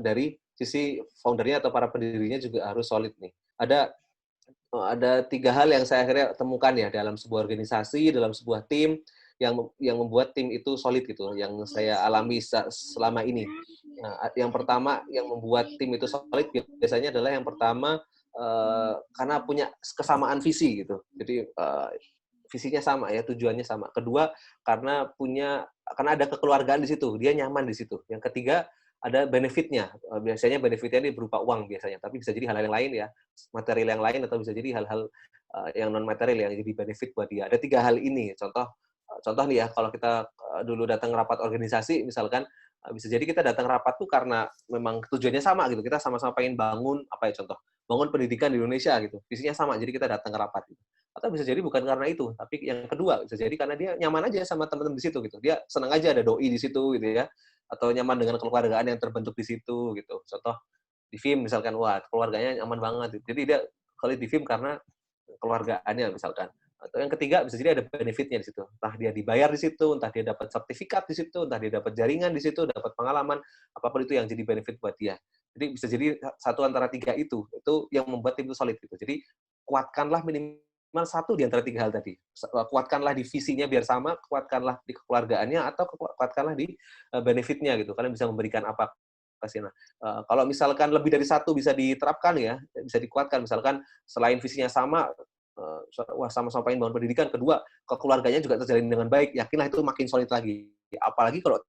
dari sisi foundernya atau para pendirinya juga harus solid nih. Ada 3 hal yang saya akhirnya temukan ya dalam sebuah organisasi, dalam sebuah tim yang membuat tim itu solid gitu, yang saya alami selama ini. Nah, yang pertama yang membuat tim itu solid biasanya adalah yang pertama karena punya kesamaan visi gitu. Jadi visinya sama ya, tujuannya sama. Kedua, karena ada kekeluargaan di situ, dia nyaman di situ. Yang ketiga, ada benefitnya. Biasanya benefitnya ini berupa uang biasanya, tapi bisa jadi hal-hal yang lain ya, material yang lain atau bisa jadi hal-hal yang non material yang jadi benefit buat dia. Ada 3 hal ini. Contoh nih ya, kalau kita dulu datang rapat organisasi, misalkan bisa jadi kita datang rapat tuh karena memang tujuannya sama gitu. Kita sama-sama pengen bangun apa ya contoh, bangun pendidikan di Indonesia gitu. Visinya sama, jadi kita datang ke rapat. Gitu. Atau bisa jadi bukan karena itu, tapi yang kedua bisa jadi karena dia nyaman aja sama teman-teman di situ gitu. Dia senang aja ada doi di situ gitu ya, atau nyaman dengan kekeluargaan yang terbentuk di situ gitu. Contoh di film misalkan, wah keluarganya nyaman banget. Jadi dia kalau di film karena keluargaannya misalkan. Atau yang ketiga bisa jadi ada benefitnya di situ. Entah dia dibayar di situ, entah dia dapat sertifikat di situ, entah dia dapat jaringan di situ, dapat pengalaman, apapun itu yang jadi benefit buat dia. Jadi bisa jadi satu antara 3 itu yang membuat tim itu solid gitu. Jadi kuatkanlah minimal satu di antara 3 hal tadi. Kuatkanlah di visinya biar sama, kuatkanlah di kekeluargaannya, atau kuatkanlah di benefitnya gitu. Kalian bisa memberikan apa ke sini. Kalau misalkan lebih dari satu bisa diterapkan ya, bisa dikuatkan. Misalkan selain visinya sama, wah sama-sama pengen bangun pendidikan. Kedua, keluarganya juga terjalin dengan baik. Yakinlah itu makin solid lagi. Apalagi kalau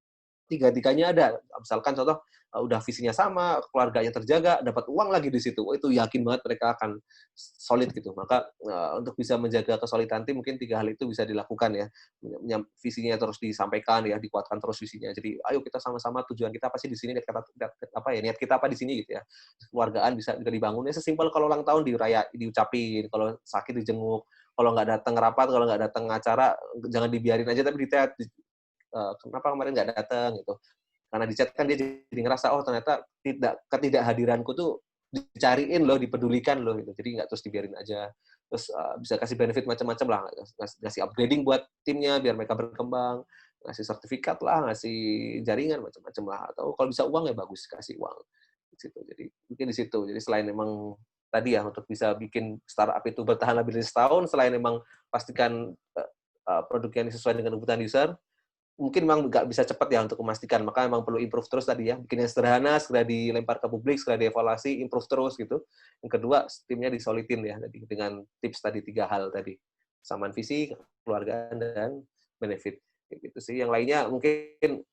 tiga-tiganya ada. Misalkan contoh udah visinya sama, keluarganya terjaga, dapat uang lagi di situ. Oh, itu yakin banget mereka akan solid gitu. Maka untuk bisa menjaga kesolidan tim mungkin 3 hal itu bisa dilakukan ya. Visinya terus disampaikan ya, dikuatkan terus visinya. Jadi ayo kita sama-sama tujuan kita apa sih di sini, niat kita apa di sini gitu ya. Keluargaan bisa juga dibangun ya, sesimpel kalau ulang tahun diucapin, kalau sakit dijenguk, kalau nggak datang rapat, kalau nggak datang acara jangan dibiarin aja tapi kenapa kemarin nggak datang gitu. Karena di chat kan dia jadi ngerasa, oh ternyata ketidakhadiranku tuh dicariin loh, dipedulikan loh gitu. Jadi nggak terus dibiarin aja. Terus bisa kasih benefit macam-macam lah, ngasih upgrading buat timnya biar mereka berkembang, ngasih sertifikat lah, ngasih jaringan macam-macam lah. Atau kalau bisa uang ya bagus, kasih uang. Di situ. Jadi mungkin di situ. Jadi selain memang tadi ya untuk bisa bikin startup itu bertahan lebih dari setahun, selain memang pastikan produk yang sesuai dengan kebutuhan user, mungkin memang nggak bisa cepat ya untuk memastikan, maka memang perlu improve terus tadi ya, bikin yang sederhana, segera dilempar ke publik, segera dievaluasi, improve terus gitu. Yang kedua, timnya disolidin ya, jadi dengan tips tadi 3 hal tadi, kesamaan visi, kekeluargaan, dan benefit. Gitu sih. Yang lainnya mungkin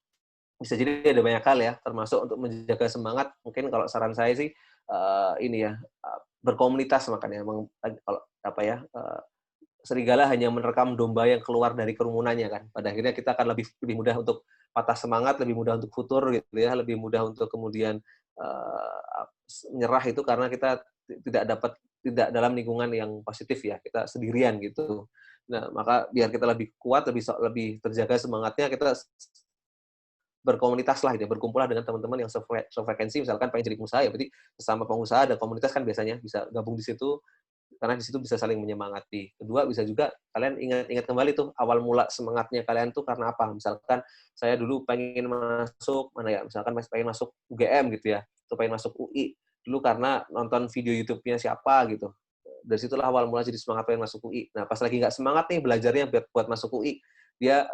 bisa jadi ada banyak hal ya, termasuk untuk menjaga semangat, mungkin kalau saran saya sih, ini ya, berkomunitas makanya, emang kalau apa ya, serigala hanya menerkam domba yang keluar dari kerumunannya kan. Pada akhirnya kita akan lebih mudah untuk patah semangat, lebih mudah untuk futur gitu ya, lebih mudah untuk kemudian menyerah itu karena kita tidak dalam lingkungan yang positif ya, kita sendirian gitu. Nah, maka biar kita lebih kuat, lebih terjaga semangatnya, kita berkomunitas lah gitu ya, berkumpul dengan teman-teman yang sefrekuensi, misalkan pengen jadi pengusaha ya berarti sesama pengusaha ada komunitas kan biasanya bisa gabung di situ, karena di situ bisa saling menyemangati. Kedua, bisa juga kalian ingat kembali tuh awal mula semangatnya kalian tuh karena apa. Misalkan saya dulu pengen masuk misalkan pengen masuk UGM gitu ya, atau pengen masuk UI dulu karena nonton video YouTube-nya siapa gitu. Dari situlah awal mula jadi semangat pengen masuk UI. Nah, pas lagi nggak semangat nih belajarnya buat masuk UI, dia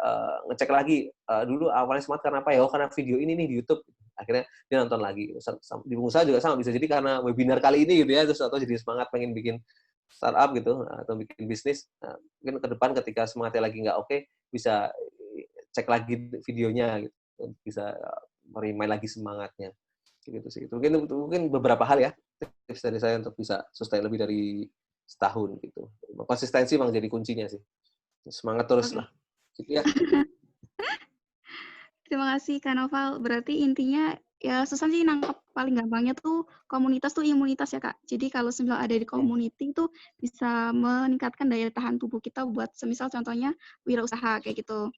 ngecek lagi, dulu awalnya semangat karena apa ya? Oh, karena video ini nih di YouTube. Akhirnya dia nonton lagi. Di pengusaha juga sama, bisa jadi karena webinar kali ini gitu ya, terus atau jadi semangat pengen bikin startup gitu, atau bikin bisnis. Nah, mungkin ke depan ketika semangatnya lagi nggak oke, bisa cek lagi videonya gitu, bisa merimain lagi semangatnya. Gitu sih. Mungkin beberapa hal ya, tips dari saya untuk bisa sustain lebih dari setahun gitu. Konsistensi memang jadi kuncinya sih. Semangat terus Oke. lah. Gitu ya. Terima kasih Kak Noval. Berarti intinya ya susah sih nangkep, paling gampangnya tuh komunitas tuh imunitas ya Kak. Jadi kalau semisal ada di community tuh bisa meningkatkan daya tahan tubuh kita buat semisal contohnya wirausaha kayak gitu.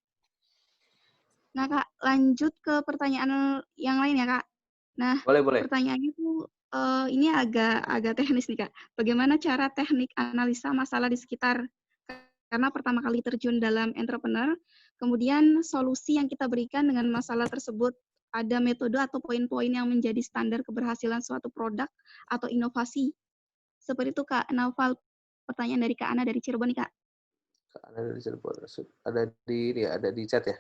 Nah Kak, lanjut ke pertanyaan yang lain ya Kak. Nah, Boleh, boleh. pertanyaannya tuh ini agak teknis nih Kak. Bagaimana cara teknik analisa masalah di sekitar? Karena pertama kali terjun dalam entrepreneur, kemudian solusi yang kita berikan dengan masalah tersebut, ada metode atau poin-poin yang menjadi standar keberhasilan suatu produk atau inovasi. Seperti itu Kak Naufal, pertanyaan dari Kak Ana dari Cirebon nih Kak. Ada di Cirebon. Ada di ini ya, ada di chat ya.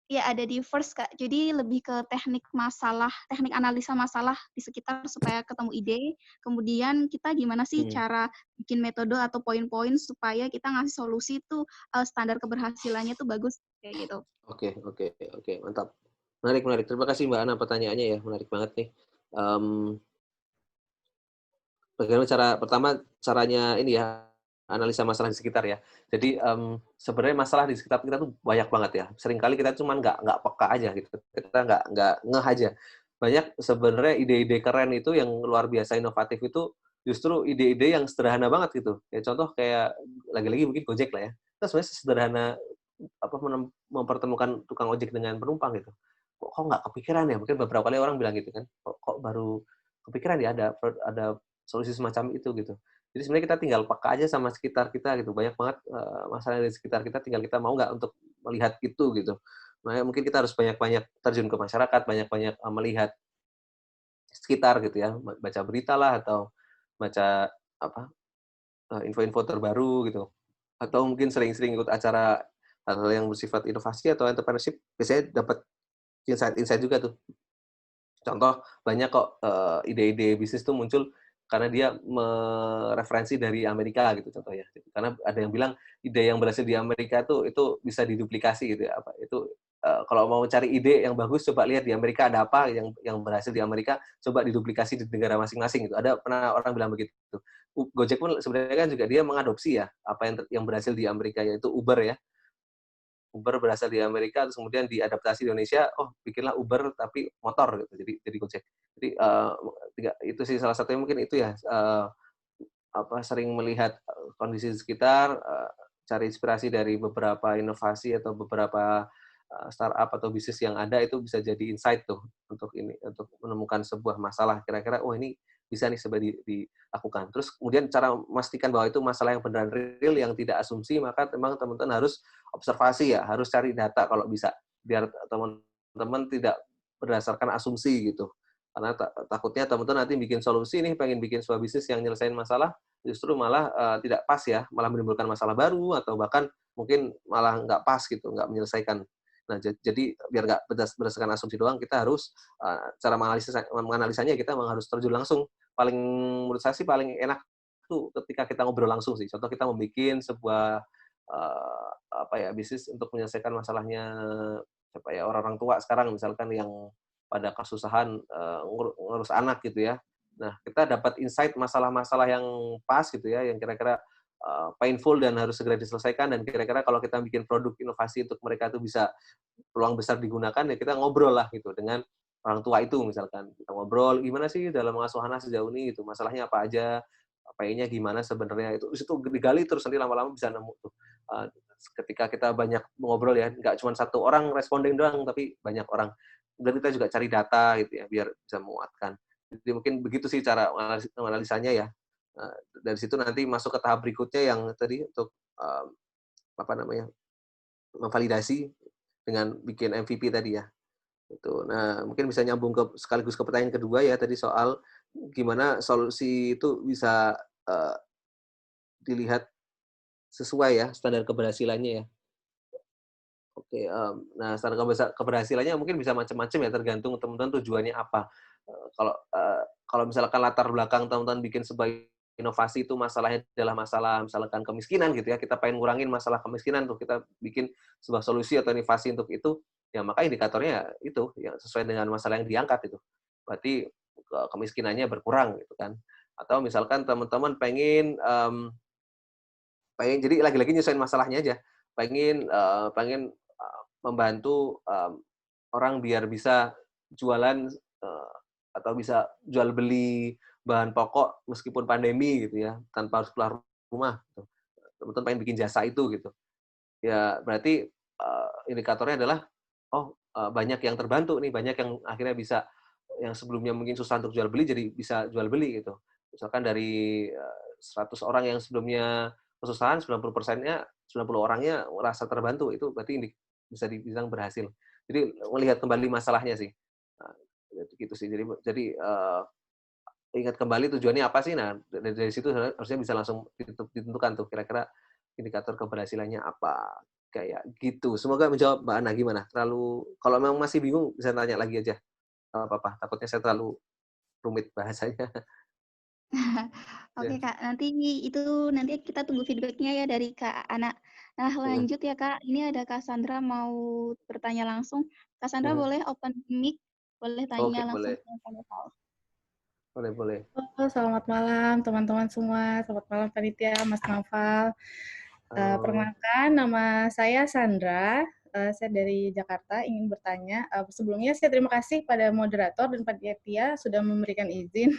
Iya, ada di first, Kak. Jadi lebih ke teknik analisa masalah di sekitar supaya ketemu ide. Kemudian kita gimana sih cara bikin metode atau poin-poin supaya kita ngasih solusi itu standar keberhasilannya tuh bagus kayak gitu. Oke, oke, oke, mantap. Menarik, menarik. Terima kasih Mbak Ana pertanyaannya ya, menarik banget nih. Bagaimana caranya ini ya, analisa masalah di sekitar ya. Jadi, sebenarnya masalah di sekitar kita tuh banyak banget ya. Seringkali kita cuman nggak peka aja gitu. Kita nggak ngeh aja. Banyak sebenarnya ide-ide keren itu yang luar biasa inovatif itu justru ide-ide yang sederhana banget gitu. Ya contoh kayak lagi-lagi mungkin Gojek lah ya. Itu sebenarnya sederhana apa mempertemukan tukang ojek dengan penumpang gitu. Kok nggak kepikiran ya? Mungkin beberapa kali orang bilang gitu kan. Kok baru kepikiran ya ada solusi semacam itu gitu. Jadi sebenarnya kita tinggal peka aja sama sekitar kita gitu. Banyak banget masalah di sekitar kita, tinggal kita mau nggak untuk melihat itu gitu. Makanya mungkin kita harus banyak-banyak terjun ke masyarakat, banyak-banyak melihat sekitar gitu ya, baca berita lah atau baca apa info-info terbaru gitu. Atau mungkin sering-sering ikut acara hal-hal yang bersifat inovasi atau entrepreneurship, biasanya dapat insight-insight juga tuh. Contoh, banyak kok, ide-ide bisnis tuh muncul karena dia mereferensi dari Amerika gitu contohnya. Karena ada yang bilang ide yang berhasil di Amerika tuh itu bisa diduplikasi gitu ya, apa, itu, kalau mau cari ide yang bagus coba lihat di Amerika ada apa yang berhasil di Amerika, coba diduplikasi di negara masing-masing gitu. Pernah orang bilang begitu. Gojek pun sebenarnya kan juga dia mengadopsi ya, apa yang berhasil di Amerika, yaitu Uber ya. Uber berasal di Amerika, terus kemudian diadaptasi di Indonesia, oh bikinlah Uber tapi motor gitu, jadi Gojek. Jadi itu sih salah satunya mungkin itu ya, sering melihat kondisi di sekitar, cari inspirasi dari beberapa inovasi atau beberapa startup atau bisnis yang ada itu bisa jadi insight tuh untuk menemukan sebuah masalah kira-kira ini bisa nih coba dilakukan. Terus kemudian cara memastikan bahwa itu masalah yang beneran real yang tidak asumsi, maka memang teman-teman harus observasi ya, harus cari data kalau bisa biar teman-teman tidak berdasarkan asumsi gitu. Karena takutnya teman-teman nanti bikin solusi nih, pengen bikin sebuah bisnis yang nyelesain masalah, justru malah tidak pas ya, malah menimbulkan masalah baru atau bahkan mungkin malah nggak pas gitu, nggak menyelesaikan. Nah, jadi biar nggak berdasarkan asumsi doang, kita harus cara menganalisanya kita memang harus terjun langsung. Menurut saya sih paling enak tuh ketika kita ngobrol langsung sih. Contoh kita membuat sebuah bisnis untuk menyelesaikan masalahnya orang-orang tua sekarang misalkan yang pada kesusahan ngurus anak gitu ya. Nah, kita dapat insight masalah-masalah yang pas gitu ya, yang kira-kira painful dan harus segera diselesaikan, dan kira-kira kalau kita bikin produk inovasi untuk mereka itu bisa peluang besar digunakan, ya kita ngobrol lah gitu dengan orang tua itu misalkan. Kita ngobrol, gimana sih dalam mengasuh anak sejauh ini gitu, masalahnya apa aja, PI-nya gimana sebenarnya, itu digali terus nanti lama-lama bisa nemu tuh. Ketika kita banyak ngobrol ya, nggak cuma satu orang responding doang, tapi banyak orang. Dan kita juga cari data gitu ya, biar bisa menguatkan. Jadi mungkin begitu sih cara analisanya ya. Dari situ nanti masuk ke tahap berikutnya yang tadi untuk memvalidasi dengan bikin MVP tadi ya. Itu. Nah, mungkin bisa nyambung sekaligus ke pertanyaan kedua ya tadi soal gimana solusi itu bisa dilihat sesuai ya standar keberhasilannya ya. Oke, nah standar keberhasilannya mungkin bisa macam-macam ya tergantung teman-teman tujuannya apa. Kalau misalkan latar belakang teman-teman bikin sebuah inovasi itu masalahnya adalah masalah misalkan kemiskinan gitu ya, kita pengen ngurangin masalah kemiskinan tuh, kita bikin sebuah solusi atau inovasi untuk itu, ya maka indikatornya itu yang sesuai dengan masalah yang diangkat itu. Berarti kemiskinannya berkurang gitu kan. Atau misalkan teman-teman pengen jadi lagi-lagi nyesuaiin masalahnya aja, pengen membantu orang biar bisa jualan atau bisa jual beli bahan pokok meskipun pandemi gitu ya, tanpa harus keluar rumah gitu. Teman-teman pengen bikin jasa itu gitu. Ya berarti indikatornya adalah, banyak yang terbantu nih, banyak yang akhirnya bisa yang sebelumnya mungkin susah untuk jual beli jadi bisa jual beli gitu. Misalkan dari 100 orang yang sebelumnya kesusahan, 90%-nya, 90 orangnya merasa terbantu, itu berarti bisa dibilang berhasil. Jadi melihat kembali masalahnya sih. Nah, gitu sih. Jadi ingat kembali tujuannya apa sih. Nah, dari situ harusnya bisa langsung ditentukan tuh kira-kira indikator keberhasilannya apa. Kayak gitu. Semoga menjawab Mbak Ana. Gimana? Kalau memang masih bingung bisa tanya lagi aja. Nggak apa-apa. Takutnya saya terlalu rumit bahasanya. Oke, Ya. Kak, nanti kita tunggu feedback-nya ya dari Kak Ana. Nah, Mhm, lanjut ya, Kak. Ini ada Kak Sandra mau bertanya langsung. Kak Sandra mhm. boleh open mic, boleh Oke, tanya langsung boleh. ke Kak Noval. Boleh, boleh. Halo, selamat malam teman-teman semua. Selamat malam panitia, Mas Naufal. Halo. Perkenalkan, nama saya Sandra. Saya dari Jakarta, ingin bertanya. Sebelumnya saya terima kasih pada moderator dan panitia sudah memberikan izin.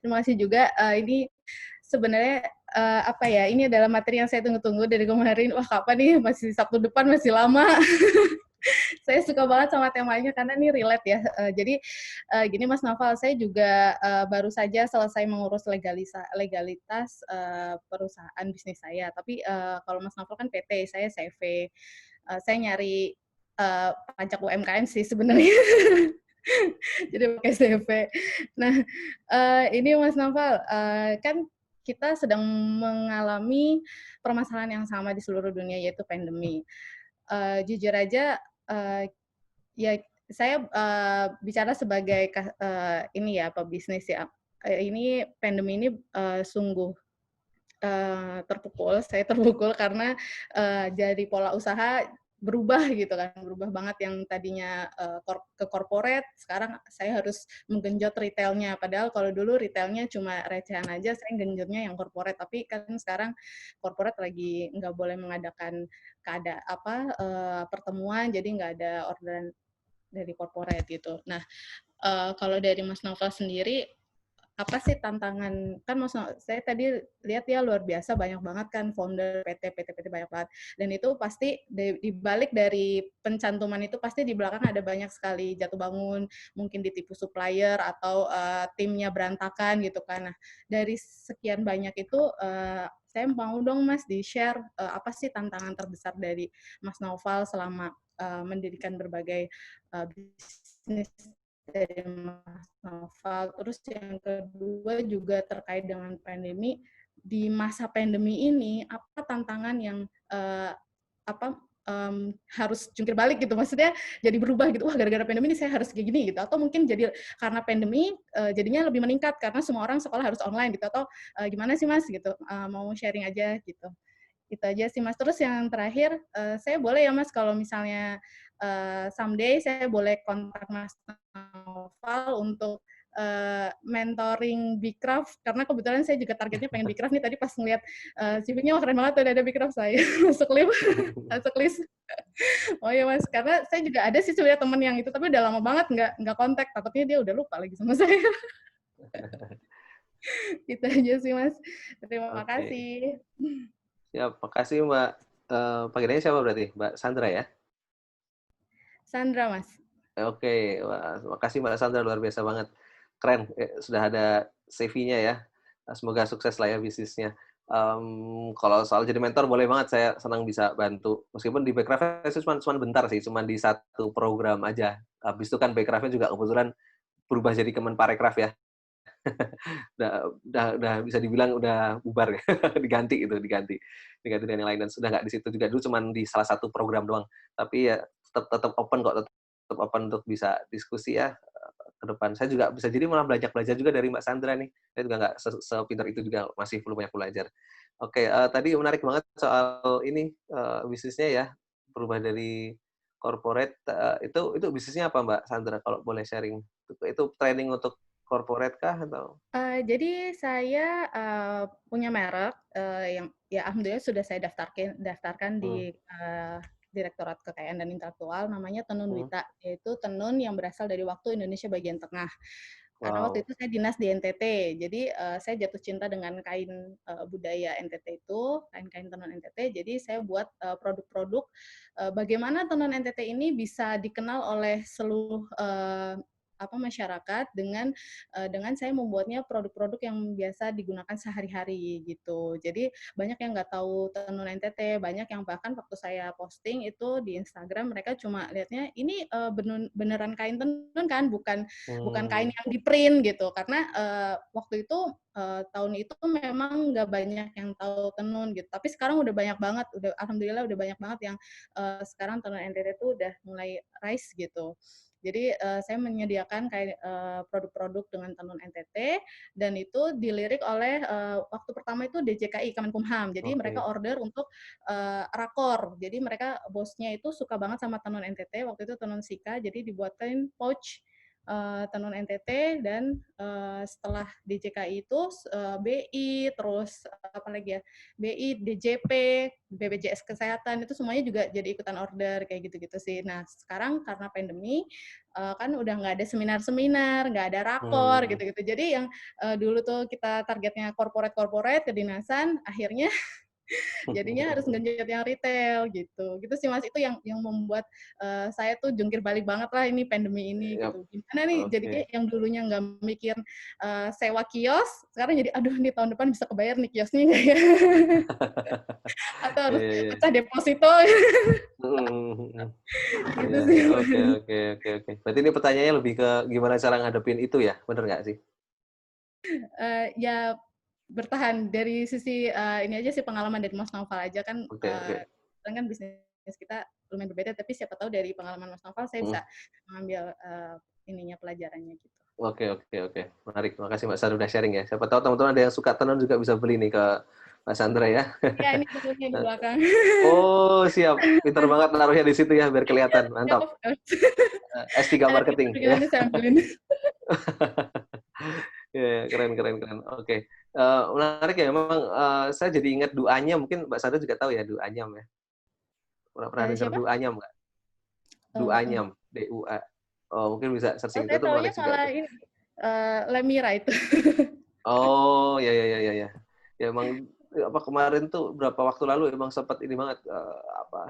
Terima kasih juga. Ini sebenarnya ini adalah materi yang saya tunggu-tunggu dari kemarin. Wah, kapan nih? Masih Sabtu depan, masih lama. Saya suka banget sama temanya karena ini relate ya. Jadi gini Mas Noval, saya juga baru saja selesai mengurus legalitas perusahaan bisnis saya. Tapi kalau Mas Noval kan PT, saya CV. Saya nyari pajak UMKM sih sebenarnya. Jadi pakai CV. Nah, ini Mas Noval, kan kita sedang mengalami permasalahan yang sama di seluruh dunia yaitu pandemi. Jujur aja, ya saya bicara sebagai ini ya pebisnis ya. Ini pandemi ini sungguh terpukul. Saya terpukul karena dari pola usaha berubah gitu kan, berubah banget yang tadinya ke corporate, sekarang saya harus menggenjot retailnya. Padahal kalau dulu retailnya cuma recehan aja, saya genjotnya yang corporate. Tapi kan sekarang corporate lagi nggak boleh mengadakan pertemuan, jadi nggak ada orderan dari corporate gitu. Nah, kalau dari Mas Novel sendiri, apa sih tantangan, kan saya tadi lihat ya luar biasa banyak banget kan founder PT banyak banget, dan itu pasti di balik dari pencantuman itu pasti di belakang ada banyak sekali jatuh bangun, mungkin ditipu supplier atau timnya berantakan gitu kan. Nah, dari sekian banyak itu saya mau dong Mas di-share apa sih tantangan terbesar dari Mas Naufal selama mendirikan berbagai bisnis dari Mas Naufal. Terus yang kedua juga terkait dengan pandemi. Di masa pandemi ini apa tantangan yang harus jungkir balik gitu, maksudnya jadi berubah gitu, wah gara-gara pandemi ini saya harus kayak gini gitu, atau mungkin jadi karena pandemi jadinya lebih meningkat karena semua orang sekolah harus online gitu, atau gimana sih Mas gitu, mau sharing aja gitu. Itu aja sih Mas. Terus yang terakhir, saya boleh ya Mas kalau misalnya someday saya boleh kontak Mas Naufal untuk mentoring Bcraft, karena kebetulan saya juga targetnya pengen Bcraft nih, tadi pas ngeliat CV-nya, wah keren banget tuh ada Bcraft saya, masuk list. Oh iya Mas, karena saya juga ada sih sebenarnya teman yang itu, tapi udah lama banget nggak kontak, takutnya dia udah lupa lagi sama saya. Itu aja sih Mas. Terima Oke. kasih. Siap, makasih Mbak. Panggilannya siapa berarti? Mbak Sandra ya? Sandra Mas. Oke, wah, makasih Mbak Sandra, luar biasa banget. Keren, sudah ada CV-nya ya. Semoga sukses lah ya bisnisnya. Kalau soal jadi mentor, boleh banget, saya senang bisa bantu. Meskipun di Backcraft itu cuma bentar sih, cuma di satu program aja. Habis itu kan Backcraft-nya juga kebetulan berubah jadi Kemenparekraf ya. udah bisa dibilang udah bubar ya. diganti diganti dengan yang lain, dan sudah nggak di situ juga. Dulu cuma di salah satu program doang, tapi ya tetap open kok, tetap open untuk bisa diskusi ya ke depan. Saya juga bisa jadi malah belajar juga dari Mbak Sandra nih. Saya juga nggak sepintar itu juga, masih perlu banyak belajar. Oke, tadi menarik banget soal ini bisnisnya ya, berubah dari corporate. Itu bisnisnya apa Mbak Sandra kalau boleh sharing? Itu training untuk corporate kah atau? Jadi saya punya merek yang ya alhamdulillah sudah saya daftarkan Hmm. di Direktorat Kekayaan dan Intelektual, namanya Tenun Hmm. Wita, yaitu tenun yang berasal dari waktu Indonesia bagian tengah. Karena waktu Wow. itu saya dinas di NTT, jadi saya jatuh cinta dengan kain budaya NTT itu, kain-kain tenun NTT. Jadi saya buat produk-produk bagaimana tenun NTT ini bisa dikenal oleh seluruh masyarakat dengan saya membuatnya produk-produk yang biasa digunakan sehari-hari gitu. Jadi banyak yang nggak tahu tenun NTT, banyak yang bahkan waktu saya posting itu di Instagram mereka cuma lihatnya ini beneran kain tenun kan, bukan kain yang di print gitu, karena waktu itu tahun itu memang nggak banyak yang tahu tenun gitu, tapi sekarang udah banyak banget, alhamdulillah udah banyak banget yang sekarang tenun NTT itu udah mulai rise gitu. Jadi saya menyediakan kayak produk-produk dengan tenun NTT, dan itu dilirik oleh waktu pertama itu DJKI Kemenkumham. Jadi mereka order untuk rakor. Jadi mereka bosnya itu suka banget sama tenun NTT. Waktu itu tenun Sika, jadi dibuatkan pouch tenun NTT, dan setelah DJKI itu BI, terus apa lagi ya, BI, DJP, BPJS Kesehatan, itu semuanya juga jadi ikutan order kayak gitu-gitu sih. Nah sekarang karena pandemi kan udah nggak ada seminar-seminar, nggak ada rakor gitu-gitu. Jadi yang dulu tuh kita targetnya corporate kedinasan, akhirnya jadinya harus ngejar yang retail gitu. Gitu sih Mas, itu yang membuat saya tuh jungkir balik banget lah ini pandemi ini Yap. gitu. Gimana nih jadinya yang dulunya nggak mikir sewa kios, sekarang jadi aduh nih tahun depan bisa kebayar nih kiosnya nggak ya? Atau harus pecah deposito. Gitu sih. Oke. Berarti ini pertanyaannya lebih ke gimana cara ngadepin itu ya, bener nggak sih? Ya bertahan dari sisi ini aja sih, pengalaman dari Mas Naufal aja kan. Kan bisnis kita lumayan berbeda, tapi siapa tahu dari pengalaman Mas Naufal saya bisa mengambil pelajarannya gitu. Oke. Menarik. Makasih Mbak Sandra udah sharing ya. Siapa tahu teman-teman ada yang suka tenun juga bisa beli nih ke Mbak Sandra ya. Ya, ini tentunya di belakang. Oh, siap. Pinter banget naruhnya di situ ya biar kelihatan. Mantap. S3 marketing. Ya. Ya, keren. Oke. Menarik ya, memang saya jadi ingat Duanyam, mungkin Mbak Sandra juga tahu ya Duanyam ya. Pernah dengar Duanyam nggak? Duanyam, DUA. Oh, mungkin bisa searching saya itu taunya menarik juga malah tuh. ini Lemira itu. Oh, ya. Ya emang apa kemarin tuh berapa waktu lalu emang sempat ini banget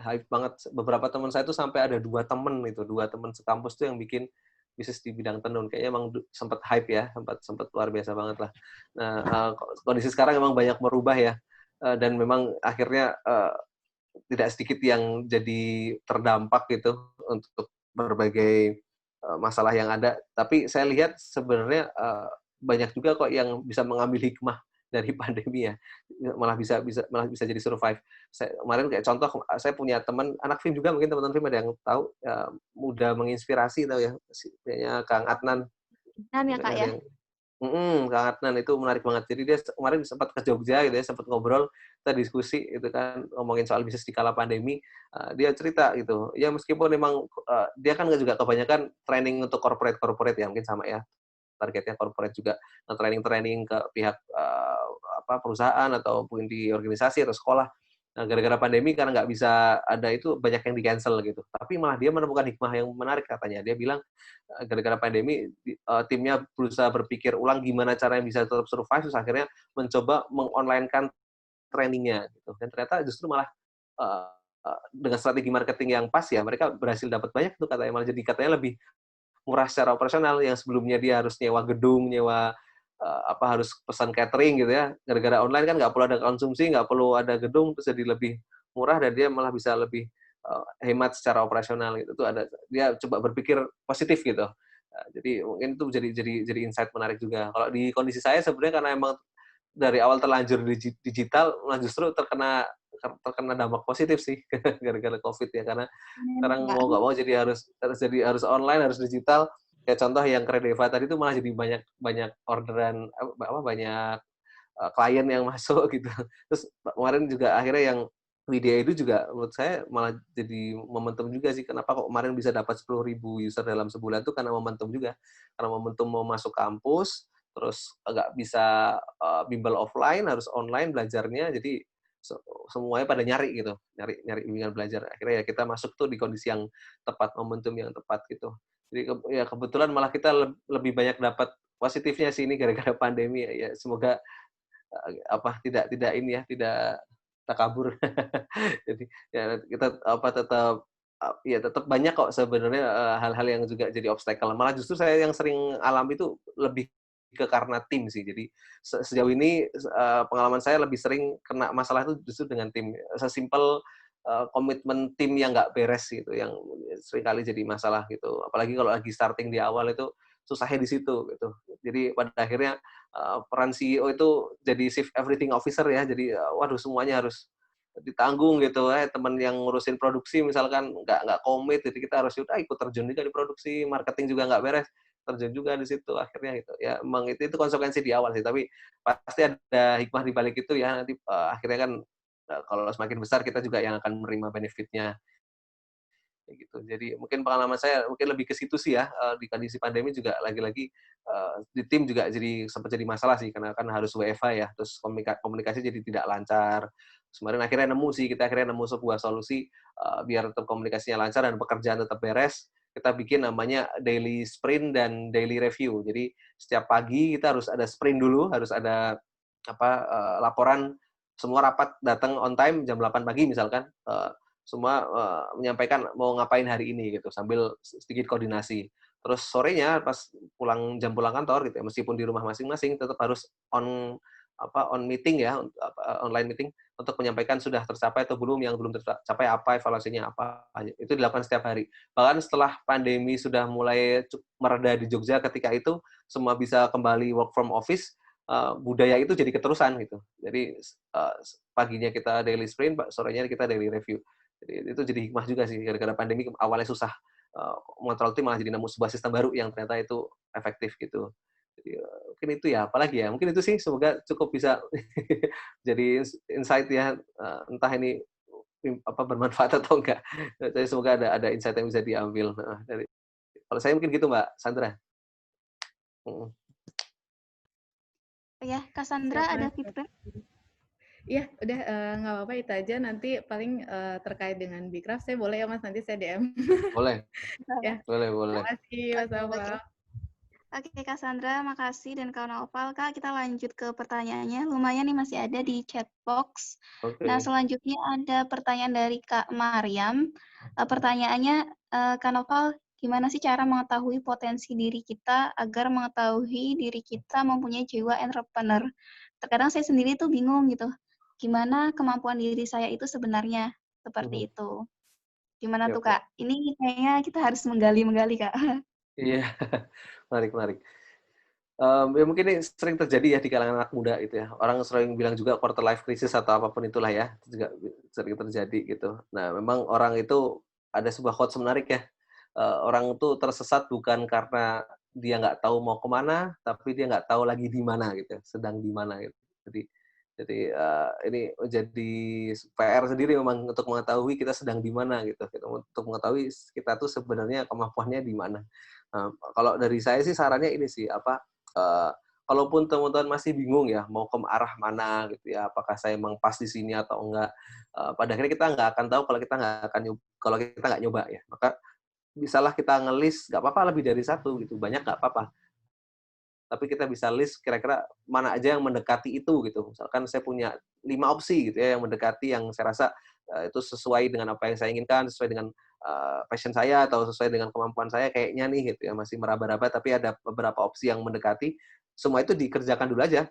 hype banget. Beberapa teman saya tuh sampai ada dua teman sekampus tuh yang bikin bisnis di bidang tenun. Kayaknya emang sempat hype ya, sempat luar biasa banget lah. Nah, kondisi sekarang emang banyak merubah ya. Dan memang akhirnya tidak sedikit yang jadi terdampak gitu untuk berbagai masalah yang ada. Tapi saya lihat sebenarnya banyak juga kok yang bisa mengambil hikmah dari pandemi ya, malah bisa jadi survive. Saya kemarin kayak contoh, saya punya teman anak film juga, mungkin teman-teman film ada yang tahu, mudah menginspirasi tahu ya, kayaknya Kang Adnan. Dan ya Kak Ada ya. yang Kang Adnan itu menarik banget. Jadi dia kemarin sempat ke Jogja gitu ya, sempat ngobrol, kita diskusi itu kan, ngomongin soal bisnis di kala pandemi. Dia cerita gitu, ya meskipun memang dia kan juga kebanyakan training untuk corporate ya, mungkin sama ya, targetnya corporate juga training ke pihak perusahaan atau mungkin di organisasi atau sekolah. Nah, gara-gara pandemi karena nggak bisa ada itu banyak yang di-cancel gitu. Tapi malah dia menemukan hikmah yang menarik katanya. Dia bilang gara-gara pandemi timnya berusaha berpikir ulang gimana caranya bisa tetap survive, terus akhirnya mencoba mengonlinekan trainingnya gitu. Dan ternyata justru malah uh, dengan strategi marketing yang pas ya mereka berhasil dapat banyak tuh katanya, malah jadi katanya lebih murah secara operasional. Yang sebelumnya dia harus nyewa gedung, harus pesan catering gitu ya. Gara-gara online kan nggak perlu ada konsumsi, nggak perlu ada gedung, terus jadi lebih murah dan dia malah bisa lebih hemat secara operasional gitu. Tuh ada dia coba berpikir positif gitu. Jadi mungkin itu jadi insight menarik juga. Kalau di kondisi saya sebenarnya karena emang dari awal terlanjur digital, malah justru terkena dampak positif sih gara-gara COVID ya, karena sekarang Enggak. mau nggak mau harus online, harus digital. Kayak contoh yang Kredeva tadi itu malah jadi banyak orderan banyak klien yang masuk gitu. Terus kemarin juga akhirnya yang Widya itu juga menurut saya malah jadi momentum juga sih. Kenapa kok kemarin bisa dapat 10.000 user dalam sebulan tuh karena momentum juga. Karena momentum mau masuk kampus, terus nggak bisa bimbel offline, harus online belajarnya. Jadi semuanya pada nyari gitu, nyari bimbingan belajar. Akhirnya ya kita masuk tuh di kondisi yang tepat, momentum yang tepat gitu. Jadi ya kebetulan malah kita lebih banyak dapat positifnya sih ini gara-gara pandemi ya. Ya semoga tidak ini ya, tidak takabur. Jadi ya kita tetap banyak kok sebenarnya hal-hal yang juga jadi obstacle. Malah justru saya yang sering alami itu lebih karena tim sih. Jadi sejauh ini pengalaman saya lebih sering kena masalah itu justru dengan tim. Sesimpel komitmen tim yang nggak beres gitu, yang seringkali jadi masalah gitu. Apalagi kalau lagi starting di awal itu susahnya di situ gitu. Jadi pada akhirnya peran CEO itu jadi chief everything officer ya. Jadi waduh semuanya harus ditanggung gitu. Teman yang ngurusin produksi misalkan nggak komit, jadi kita harus udah ikut terjun juga di produksi, marketing juga nggak beres, terjun juga di situ akhirnya gitu. Ya emang itu konsekuensi di awal sih, tapi pasti ada hikmah di balik itu ya. Nanti akhirnya kan kalau semakin besar kita juga yang akan menerima benefitnya gitu. Jadi mungkin pengalaman saya mungkin lebih ke situ sih ya, di kondisi pandemi juga lagi-lagi di tim juga sempat jadi masalah sih karena kan harus WFH ya, terus komunikasi jadi tidak lancar. Kemarin kita akhirnya nemu sebuah solusi biar tetap komunikasinya lancar dan pekerjaan tetap beres. Kita bikin namanya daily sprint dan daily review. Jadi setiap pagi kita harus ada sprint dulu, harus ada laporan, semua rapat datang on time jam 8 pagi misalkan. Semua menyampaikan mau ngapain hari ini gitu sambil sedikit koordinasi. Terus sorenya pas jam pulang kantor gitu ya, meskipun di rumah masing-masing tetap harus on meeting ya, online meeting untuk menyampaikan sudah tercapai atau belum, yang belum tercapai apa, evaluasinya apa. Itu dilakukan setiap hari. Bahkan setelah pandemi sudah mulai mereda di Jogja ketika itu semua bisa kembali work from office, budaya itu jadi keterusan gitu. Jadi paginya kita daily sprint, sorenya kita daily review. Jadi itu jadi hikmah juga sih, gara-gara pandemi awalnya susah mengontrol tim, malah jadi nemu sebuah sistem baru yang ternyata itu efektif gitu. Jadi mungkin itu ya, apalagi ya, mungkin itu sih, semoga cukup bisa jadi insight ya, entah ini bermanfaat atau enggak. Tapi semoga ada insight yang bisa diambil. Kalau saya mungkin gitu Mbak Sandra. Ya, Cassandra ada feedback? Iya, udah nggak apa-apa itu aja. Nanti paling terkait dengan Bcraft, saya boleh ya Mas, nanti saya DM. Boleh. Ya. Boleh. Terima kasih Mas Alfa. Oke, Kak Sandra, makasih. Dan Kak Naufal, Kak, kita lanjut ke pertanyaannya. Lumayan nih masih ada di chat box. Nah, Oke. selanjutnya ada pertanyaan dari Kak Mariam. Pertanyaannya, Kak Naufal, gimana sih cara mengetahui potensi diri kita agar mengetahui diri kita mempunyai jiwa entrepreneur? Terkadang saya sendiri tuh bingung gitu. Gimana kemampuan diri saya itu sebenarnya? Mhm. Seperti itu. Gimana tuh, Oke, oke. Kak? Ini kayaknya kita harus menggali-menggali, Kak. Iya, menarik, menarik. Ya mungkin ini sering terjadi ya di kalangan anak muda gitu ya. Orang sering bilang juga quarter life crisis atau apapun itulah ya, itu juga sering terjadi gitu. Nah, memang orang itu ada sebuah quotes menarik ya, orang itu tersesat bukan karena dia nggak tahu mau kemana, tapi dia nggak tahu lagi di mana gitu ya, sedang di mana gitu. Jadi, ini menjadi PR sendiri memang untuk mengetahui kita sedang di mana gitu, untuk mengetahui kita tuh sebenarnya kemampuannya di mana. Kalau dari saya sih sarannya ini sih, apa, kalaupun teman-teman masih bingung ya mau ke arah mana gitu ya, apakah saya emang pas di sini atau enggak, pada akhirnya kita nggak akan tahu kalau kita nggak nyoba ya. Maka bisalah kita nge-list, nggak apa-apa lebih dari satu gitu, banyak nggak apa-apa. Tapi kita bisa list kira-kira mana aja yang mendekati itu gitu. Misalkan saya punya 5 opsi gitu ya yang mendekati yang saya rasa, itu sesuai dengan apa yang saya inginkan, sesuai dengan, passion saya atau sesuai dengan kemampuan saya kayaknya nih gitu ya, masih meraba-raba tapi ada beberapa opsi yang mendekati, semua itu dikerjakan dulu aja,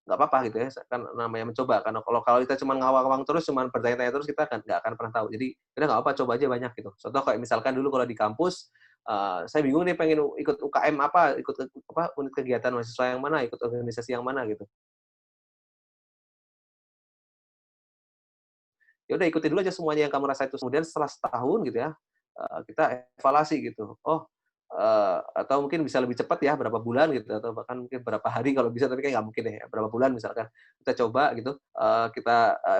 nggak apa-apa gitu ya, kan namanya mencoba, karena kalau kalau kita cuma ngawang-ngawang terus, cuma bertanya-tanya terus, kita nggak akan pernah tahu. Jadi, udah nggak apa, coba aja banyak gitu. Contoh kayak misalkan dulu kalau di kampus, saya bingung nih pengen ikut UKM apa, ikut apa, unit kegiatan mahasiswa yang mana, ikut organisasi yang mana gitu. Ya udah ikuti dulu aja semuanya yang kamu rasa itu. Kemudian setelah setahun gitu ya, kita evaluasi gitu. Oh, atau mungkin bisa lebih cepat ya, berapa bulan gitu, atau bahkan mungkin berapa hari kalau bisa, tapi kayak nggak mungkin deh ya, berapa bulan misalkan. Kita coba gitu, kita,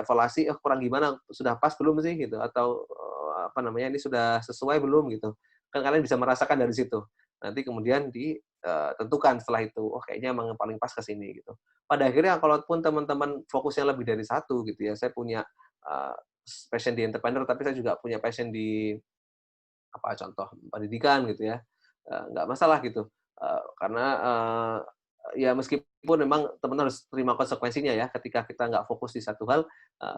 evaluasi, oh kurang gimana, sudah pas belum sih gitu, atau, apa namanya, ini sudah sesuai belum gitu. Kan kalian bisa merasakan dari situ. Nanti kemudian tentukan setelah itu, oh kayaknya emang yang paling pas ke sini gitu. Pada akhirnya kalaupun teman-teman fokusnya lebih dari satu gitu ya, saya punya, eee, passion di entrepreneur, tapi saya juga punya passion di apa, contoh pendidikan gitu ya, nggak masalah gitu. Karena, ya meskipun memang teman harus terima konsekuensinya ya, ketika kita nggak fokus di satu hal,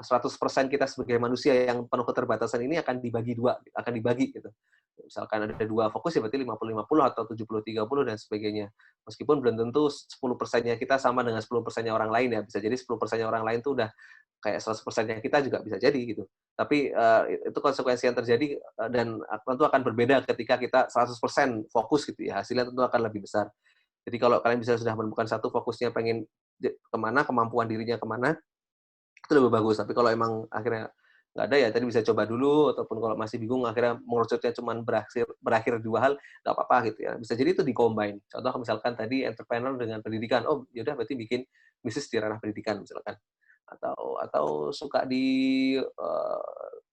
100% kita sebagai manusia yang penuh keterbatasan ini akan dibagi 2, akan dibagi gitu. Misalkan ada 2 fokus ya berarti 50-50 atau 70-30 dan sebagainya. Meskipun belum tentu 10%-nya kita sama dengan 10%-nya orang lain ya, bisa jadi 10%-nya orang lain tuh udah kayak 100%-nya kita juga bisa jadi gitu. Tapi, itu konsekuensi yang terjadi, dan tentu akan berbeda ketika kita 100% fokus gitu ya, hasilnya tentu akan lebih besar. Jadi kalau kalian bisa sudah menemukan satu fokusnya pengen kemana, kemampuan dirinya kemana, itu lebih bagus. Tapi kalau emang akhirnya nggak ada ya tadi bisa coba dulu, ataupun kalau masih bingung akhirnya mengerucutnya cuman berakhir berakhir 2 hal, nggak apa-apa gitu ya. Bisa jadi itu di-combine. Contoh misalkan tadi entrepreneur dengan pendidikan, oh ya udah berarti bikin bisnis di ranah pendidikan misalkan. Atau suka di,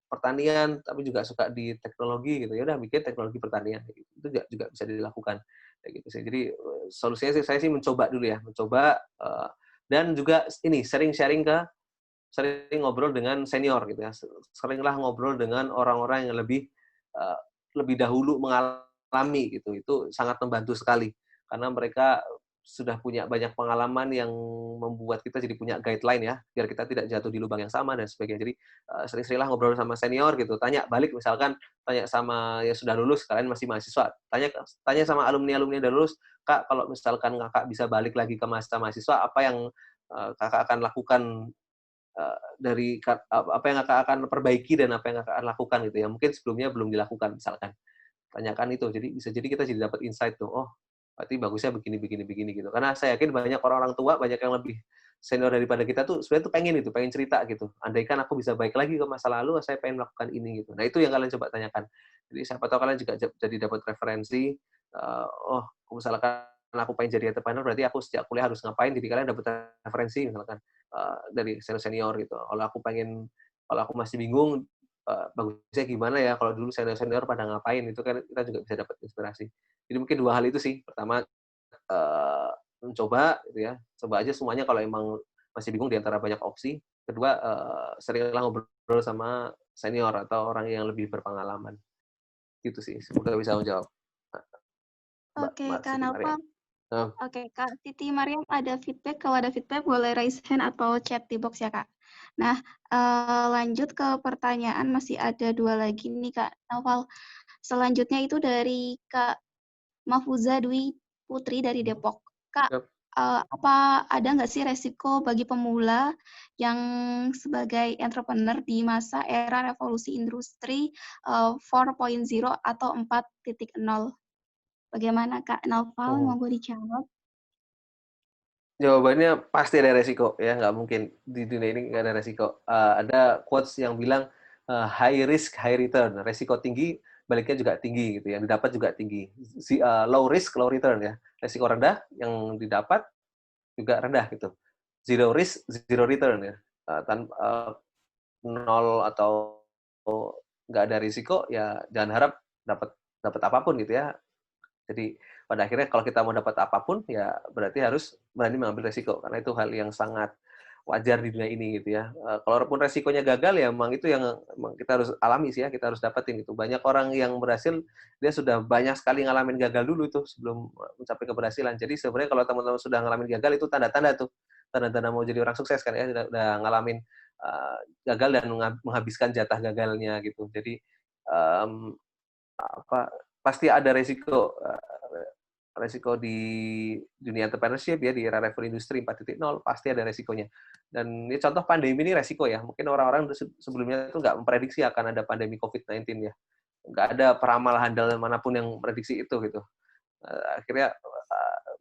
pertanian, tapi juga suka di teknologi gitu, ya udah bikin teknologi pertanian, kayak gitu. Itu juga bisa dilakukan, kayak gitu sih. Jadi, solusinya sih saya sih mencoba dulu ya, mencoba, dan juga ini sering ngobrol dengan senior gitu ya, seringlah ngobrol dengan orang-orang yang eee, lebih dahulu mengalami gitu, itu sangat membantu sekali. Karena mereka sudah punya banyak pengalaman yang membuat kita jadi punya guideline ya, biar kita tidak jatuh di lubang yang sama dan sebagainya. Jadi, sering-seringlah ngobrol sama senior gitu, tanya balik misalkan, tanya sama yang sudah lulus, kalian masih mahasiswa, tanya tanya sama alumni-alumni yang udah lulus, "Kak, kalau misalkan Kakak bisa balik lagi ke masa mahasiswa, apa yang, Kakak akan lakukan dari apa yang Kakak akan perbaiki dan apa yang Kakak akan lakukan gitu ya, mungkin sebelumnya belum dilakukan misalkan. Tanyakan itu, jadi bisa jadi kita jadi dapat insight tuh, oh berarti bagusnya begini begini begini gitu. Karena saya yakin banyak orang-orang tua, banyak yang lebih senior daripada kita tuh sebenarnya tuh pengen itu, pengen cerita gitu. Andaikan aku bisa balik lagi ke masa lalu, saya pengen melakukan ini gitu. Nah itu yang kalian coba tanyakan. Jadi siapa tahu kalian juga jadi dapat referensi, oh misalkan aku pengen jadi entrepreneur berarti aku sejak kuliah harus ngapain, jadi kalian dapat referensi misalkan, dari senior-senior gitu. Kalau aku masih bingung, bagusnya gimana ya kalau dulu senior-senior pada ngapain, itu kan kita juga bisa dapat inspirasi. Jadi mungkin 2 hal itu sih. Pertama, eee, mencoba gitu ya, coba aja semuanya kalau emang masih bingung di antara banyak opsi. Kedua, seringlah ngobrol sama senior atau orang yang lebih berpengalaman. Gitu sih, semoga bisa menjawab. Oke, Mbak Kak Siti Mariam. Naufal. Oh, Oke, Kak Siti Mariam ada feedback. Kalau ada feedback boleh raise hand atau chat di box ya, Kak. Nah, lanjut ke pertanyaan. Masih ada 2 lagi nih, Kak Naufal. Selanjutnya itu dari Kak Mahfuza Dwi Putri dari Depok. Kak, yep. apa ada nggak sih resiko bagi pemula yang sebagai entrepreneur di masa era revolusi industri 4.0 atau 4.0? Bagaimana Kak Naufal? Mhm. Monggo dijawab. Jawabannya pasti ada resiko ya, nggak mungkin di dunia ini nggak ada resiko. Ada quotes yang bilang high risk high return, resiko tinggi baliknya juga tinggi gitu, yang didapat juga tinggi. Low risk low return ya, resiko rendah yang didapat juga rendah gitu. Zero risk zero return ya, nol atau nggak ada risiko ya jangan harap dapat dapat apapun gitu ya. Jadi pada akhirnya kalau kita mau dapat apapun ya berarti harus berani mengambil resiko karena itu hal yang sangat wajar di dunia ini gitu ya. Kalaupun resikonya gagal ya memang itu yang memang kita harus alami sih ya, kita harus dapetin gitu. Banyak orang yang berhasil dia sudah banyak sekali ngalamin gagal dulu tuh sebelum mencapai keberhasilan. Jadi sebenarnya kalau teman-teman sudah ngalamin gagal itu tanda-tanda tuh, tanda-tanda mau jadi orang sukses kan ya, udah ngalamin gagal dan menghabiskan jatah gagalnya gitu. Jadi um, apa pasti ada resiko di dunia entrepreneurship ya di era revolusi industri 4.0 pasti ada resikonya. Dan ini contoh pandemi ini resiko ya. Mungkin orang-orang sebelumnya itu nggak memprediksi akan ada pandemi COVID-19 ya. Nggak ada peramal handal manapun yang memprediksi itu gitu. Akhirnya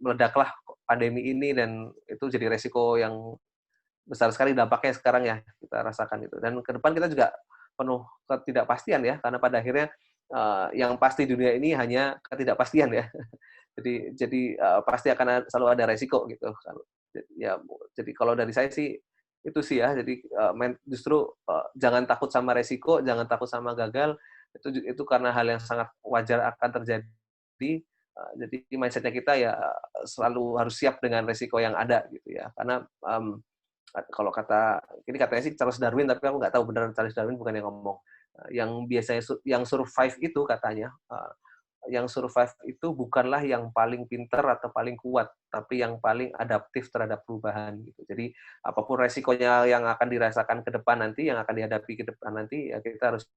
meledaklah pandemi ini dan itu jadi resiko yang besar sekali dampaknya sekarang ya kita rasakan itu. Dan ke depan kita juga penuh ketidakpastian ya karena pada akhirnya yang pasti di dunia ini hanya ketidakpastian ya. Jadi pasti akan selalu ada resiko gitu. Ya, jadi kalau dari saya sih itu sih ya. Jadi justru jangan takut sama resiko, jangan takut sama gagal. Itu karena hal yang sangat wajar akan terjadi. Jadi mindsetnya kita ya selalu harus siap dengan resiko yang ada gitu ya. Karena kalau ini katanya sih Charles Darwin, tapi aku nggak tahu benar Charles Darwin bukan yang ngomong. Yang biasanya yang survive itu katanya, yang survive itu bukanlah yang paling pinter atau paling kuat, tapi yang paling adaptif terhadap perubahan gitu. Jadi apapun resikonya yang akan dirasakan ke depan nanti, yang akan dihadapi ke depan nanti, ya kita harus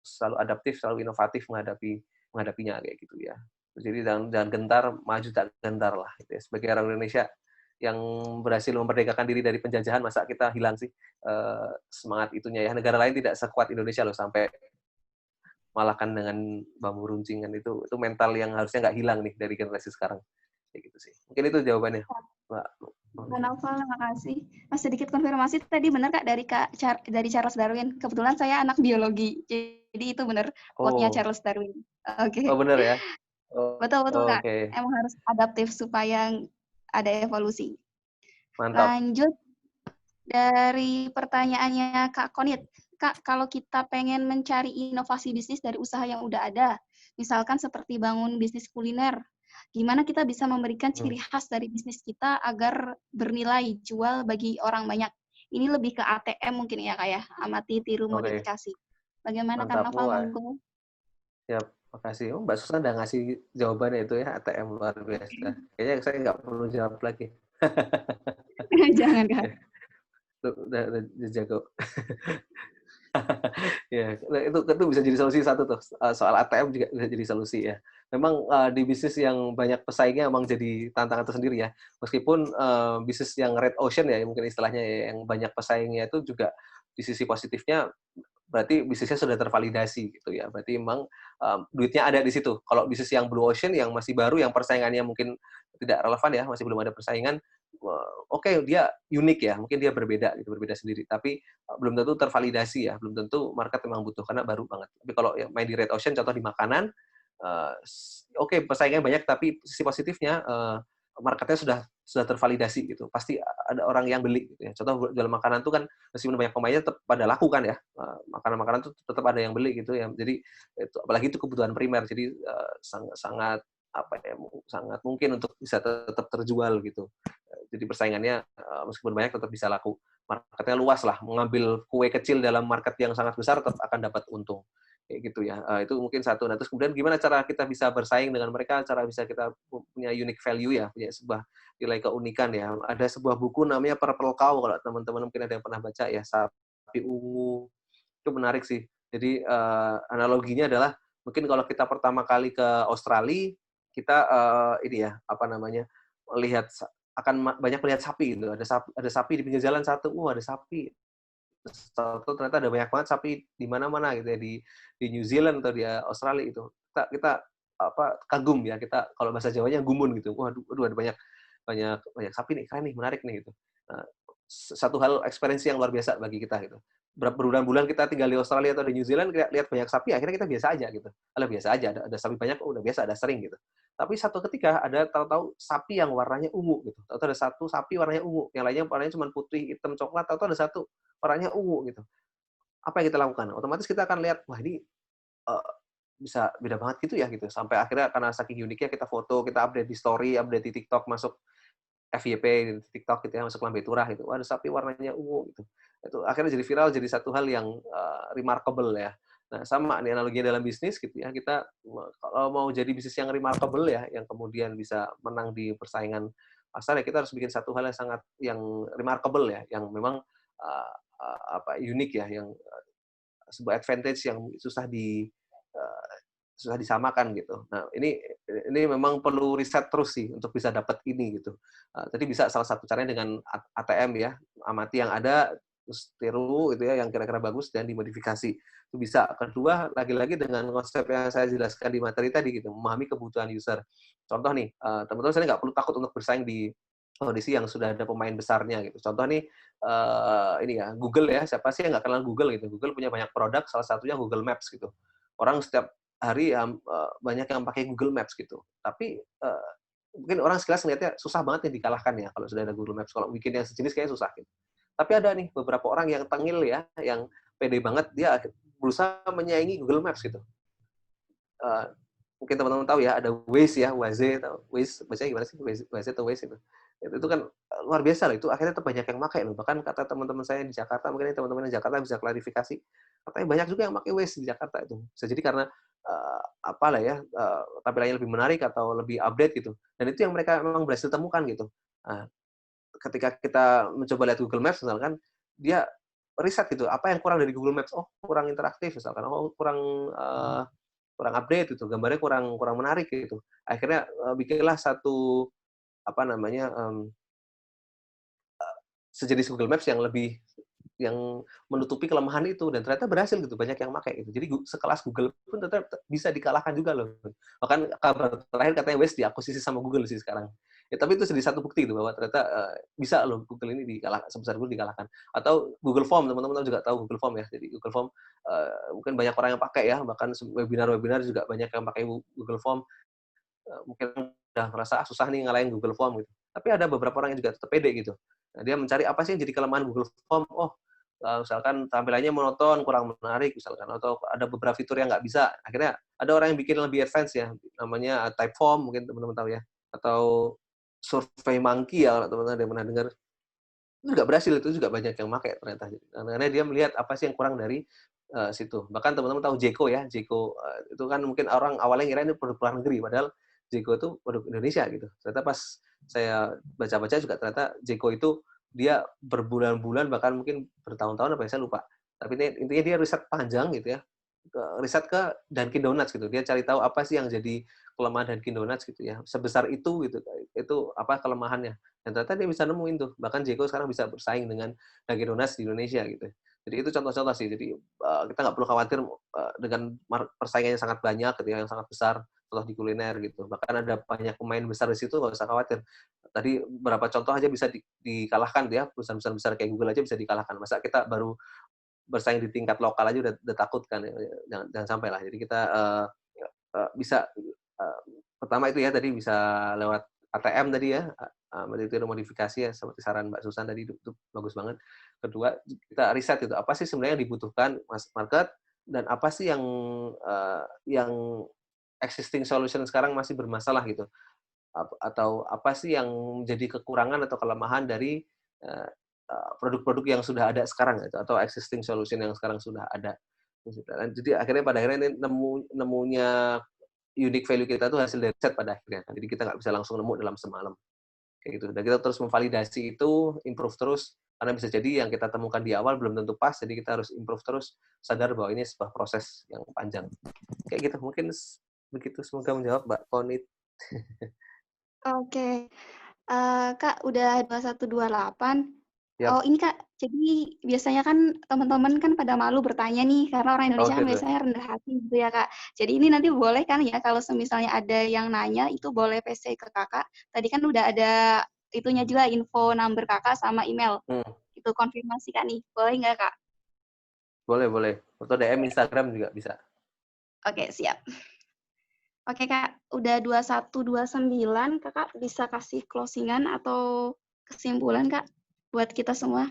selalu adaptif, selalu inovatif menghadapinya kayak gitu ya. Jadi jangan gentar, maju tak gentar lah. Gitu ya. Sebagai orang Indonesia yang berhasil memerdekakan diri dari penjajahan, masa kita hilang sih semangat itunya ya. Negara lain tidak sekuat Indonesia loh sampai malahkan dengan bambu runcing kan itu mental yang harusnya nggak hilang nih dari generasi sekarang kayak gitu sih. Mungkin itu jawabannya, Mbak. Kak Naufal, terima kasih. Mas sedikit konfirmasi tadi benar Kak dari Charles Darwin. Kebetulan saya anak biologi, jadi itu benar quote-nya Oh, Charles Darwin. Oke, oh benar ya. Oh, betul betul Kak. oke, Emang harus adaptif supaya ada evolusi. mantap. Lanjut dari pertanyaannya Kak Konit. Kak, kalau kita pengen mencari inovasi bisnis dari usaha yang udah ada, misalkan seperti bangun bisnis kuliner, gimana kita bisa memberikan ciri khas dari bisnis kita agar bernilai jual bagi orang banyak? Ini lebih ke ATM mungkin ya Kak ya, amati, tiru, Oke, modifikasi. Bagaimana Kak mantap. Noval, Wah, monggo? ya, makasih. Oh, Mbak Susan udah ngasih jawabannya itu ya, ATM luar biasa. Kayaknya saya nggak perlu jawab lagi. Jangan Kak. Udah jago. Ya, itu bisa jadi solusi satu tuh. Soal ATM juga bisa jadi solusi ya. Memang di bisnis yang banyak pesaingnya memang jadi tantangan tersendiri ya. Meskipun bisnis yang red ocean ya, mungkin istilahnya ya, yang banyak pesaingnya itu juga di sisi positifnya berarti bisnisnya sudah tervalidasi gitu ya. Berarti memang duitnya ada di situ. Kalau bisnis yang blue ocean yang masih baru, yang persaingannya mungkin tidak relevan ya, masih belum ada persaingan, oke, dia unik ya, mungkin dia berbeda gitu, berbeda sendiri. Tapi belum tentu tervalidasi ya, belum tentu market memang butuh karena baru banget. Tapi kalau yang main di red ocean, contoh di makanan, oke, persaingannya banyak, tapi sisi positifnya marketnya sudah tervalidasi gitu. Pasti ada orang yang beli gitu ya. Contoh jual makanan tuh kan meskipun banyak pemainnya tetap pada laku kan ya. Makanan-makanan tuh tetap ada yang beli gitu ya. Jadi itu apalagi itu kebutuhan primer. Jadi sangat apa ya sangat mungkin untuk bisa tetap terjual gitu. Jadi persaingannya meskipun banyak tetap bisa laku. Marketnya luas lah. Mengambil kue kecil dalam market yang sangat besar tetap akan dapat untung. kayak gitu ya. Itu mungkin satu. Nah, terus kemudian gimana cara kita bisa bersaing dengan mereka, cara bisa kita punya unique value ya, punya sebuah nilai keunikan ya. Ada sebuah buku namanya Purple Cow, kalau teman-teman mungkin ada yang pernah baca ya, sapi ungu. Itu menarik sih. Jadi analoginya adalah mungkin kalau kita pertama kali ke Australia, kita ini ya, apa namanya, melihat akan banyak melihat sapi gitu. Ada sapi di pinggir jalan satu, ada sapi. Tahu-tahu ternyata ada banyak banget sapi di mana-mana gitu ya, di New Zealand atau di Australia itu. Kita apa, kagum ya, kita kalau bahasa Jawanya gumun gitu. Waduh, ada banyak banyak banyak sapi nih, keren nih, menarik nih gitu. Nah, satu hal experience yang luar biasa bagi kita gitu. Berbulan-bulan kita tinggal di Australia atau di New Zealand, lihat banyak sapi, akhirnya kita biasa aja gitu. Alah, biasa aja, ada sapi banyak, udah biasa, ada sering gitu. Tapi satu ketika ada tahu-tahu sapi yang warnanya ungu gitu. Tahu-tahu ada satu sapi warnanya ungu, yang lainnya warnanya cuma putih, hitam, coklat, tahu-tahu ada satu warnanya ungu gitu. Apa yang kita lakukan? Otomatis kita akan lihat, wah ini bisa beda banget gitu ya gitu. Sampai akhirnya karena saking uniknya kita foto, kita update di story, update di TikTok, masuk FYP di TikTok gitu ya, masuk lambe turah gitu. Wah, ada sapi warnanya ungu gitu. Itu akhirnya jadi viral, jadi satu hal yang remarkable ya. Nah, sama nih analoginya dalam bisnis gitu ya. Kita kalau mau jadi bisnis yang remarkable ya, yang kemudian bisa menang di persaingan pasar ya, kita harus bikin satu hal yang sangat yang remarkable ya, yang memang unik ya, yang sebuah advantage yang susah disamakan gitu. Nah, ini memang perlu riset terus sih untuk bisa dapat ini gitu. Tadi bisa salah satu caranya dengan ATM ya, amati yang ada, terus tiru itu ya yang kira-kira bagus dan dimodifikasi. Itu bisa. Kedua, lagi-lagi dengan konsep yang saya jelaskan di materi tadi gitu, memahami kebutuhan user. Contoh nih, teman-teman saya nggak perlu takut untuk bersaing di kondisi yang sudah ada pemain besarnya gitu. Contoh nih, ini ya, Google ya, siapa sih yang nggak kenal Google gitu. Google punya banyak produk, salah satunya Google Maps gitu. Orang setiap hari banyak yang pakai Google Maps gitu. Tapi mungkin orang sekilas ngeliatnya susah banget nih dikalahkan ya kalau sudah ada Google Maps. Kalau bikin yang sejenis kayaknya susah gitu. Tapi ada nih beberapa orang yang tengil ya, yang pede banget, dia berusaha menyaingi Google Maps gitu. Mungkin teman-teman tahu ya, ada Waze ya, Waze, bacanya gimana sih? Waze atau Waze itu. Itu kan luar biasa lah, itu akhirnya banyak yang pakai loh. Bahkan kata teman-teman saya di Jakarta, mungkin teman-teman di Jakarta bisa klarifikasi, katanya banyak juga yang pakai Waze di Jakarta itu. Bisa jadi karena apalah ya, tampilannya lebih menarik atau lebih update gitu. Dan itu yang mereka memang berhasil temukan gitu. Nah, ketika kita mencoba lihat Google Maps misalkan, dia riset gitu, apa yang kurang dari Google Maps? Oh, kurang interaktif misalkan. Oh, kurang update gitu, gambarnya kurang menarik gitu. Akhirnya bikinlah satu apa namanya, sejenis Google Maps yang menutupi kelemahan itu, dan ternyata berhasil gitu, banyak yang pakai gitu. Jadi sekelas Google pun tetap bisa dikalahkan juga loh. Bahkan kabar terakhir katanya Waze diakuisisi sama Google sih sekarang. Ya, tapi itu jadi satu bukti gitu bahwa ternyata bisa loh Google ini sebesar Google dikalahkan. Atau Google Form, teman-teman juga tahu Google Form ya. Jadi Google Form mungkin banyak orang yang pakai ya, bahkan webinar juga banyak yang pakai Google Form. Mungkin udah ngerasa susah nih ngalahin Google Form gitu. Tapi ada beberapa orang yang juga tetap pede gitu. Nah, dia mencari apa sih yang jadi kelemahan Google Form. Oh, misalkan tampilannya monoton, kurang menarik misalkan, atau ada beberapa fitur yang nggak bisa. Akhirnya ada orang yang bikin lebih advance ya, namanya Typeform, mungkin teman-teman tahu ya, atau SurveyMonkey ya, kalau teman-teman ada yang pernah dengar. Itu juga berhasil, itu juga banyak yang pakai ternyata. Karena dia melihat apa sih yang kurang dari situ. Bahkan teman-teman tahu Jeko ya, Jeko itu kan mungkin orang awalnya ngira ini produk luar negeri, padahal Jeko itu produk Indonesia gitu. Ternyata pas saya baca-baca juga ternyata Jeko itu dia berbulan-bulan, bahkan mungkin bertahun-tahun apa ya, saya lupa. Tapi intinya dia riset panjang gitu ya, riset ke Dunkin Donuts gitu. Dia cari tahu apa sih yang jadi kelemahan Dunkin Donuts gitu ya. Sebesar itu gitu. Itu apa kelemahannya. Dan ternyata dia bisa nemuin tuh. Bahkan Jeko sekarang bisa bersaing dengan Dunkin Donuts di Indonesia gitu. Jadi itu contoh-contoh sih. Jadi kita nggak perlu khawatir dengan persaingannya sangat banyak gitu ya, yang sangat besar, contoh di kuliner gitu. Bahkan ada banyak pemain besar di situ, nggak usah khawatir. Tadi beberapa contoh aja bisa dikalahkan ya, perusahaan-perusahaan besar kayak Google aja bisa dikalahkan. Masa kita baru bersaing di tingkat lokal aja udah takut kan, jangan sampai lah. Jadi kita bisa pertama itu ya tadi bisa lewat ATM tadi ya, modifikasi ya seperti saran Mbak Susan tadi, itu bagus banget. Kedua, kita riset itu apa sih sebenarnya yang dibutuhkan market, dan apa sih yang existing solution sekarang masih bermasalah gitu, atau apa sih yang menjadi kekurangan atau kelemahan dari produk-produk yang sudah ada sekarang gitu, atau existing solution yang sekarang sudah ada. Jadi akhirnya pada akhirnya ini nemunya unique value kita tuh hasil dari riset pada akhirnya. Jadi kita nggak bisa langsung nemu dalam semalam. Kayak gitu. Dan kita terus memvalidasi itu, improve terus, karena bisa jadi yang kita temukan di awal belum tentu pas, jadi kita harus improve terus, sadar bahwa ini sebuah proses yang panjang. Kayak gitu, mungkin begitu. Semoga menjawab, Mbak Konit. Oke. Kak, udah 2128. Oh, Yap. ini Kak, jadi biasanya kan teman-teman kan pada malu bertanya nih, karena orang Oh, Indonesia kan gitu. biasanya rendah hati gitu ya Kak. Jadi ini nanti boleh kan ya, kalau misalnya ada yang nanya, itu boleh PC ke Kakak. Tadi kan udah ada itunya juga, info number Kakak sama email. Hmm, Itu konfirmasi Kak nih, boleh nggak Kak? boleh. Atau DM Instagram juga bisa. Oke, siap. Oke Kak, udah 2129, Kakak bisa kasih closingan atau kesimpulan Kak, buat kita semua?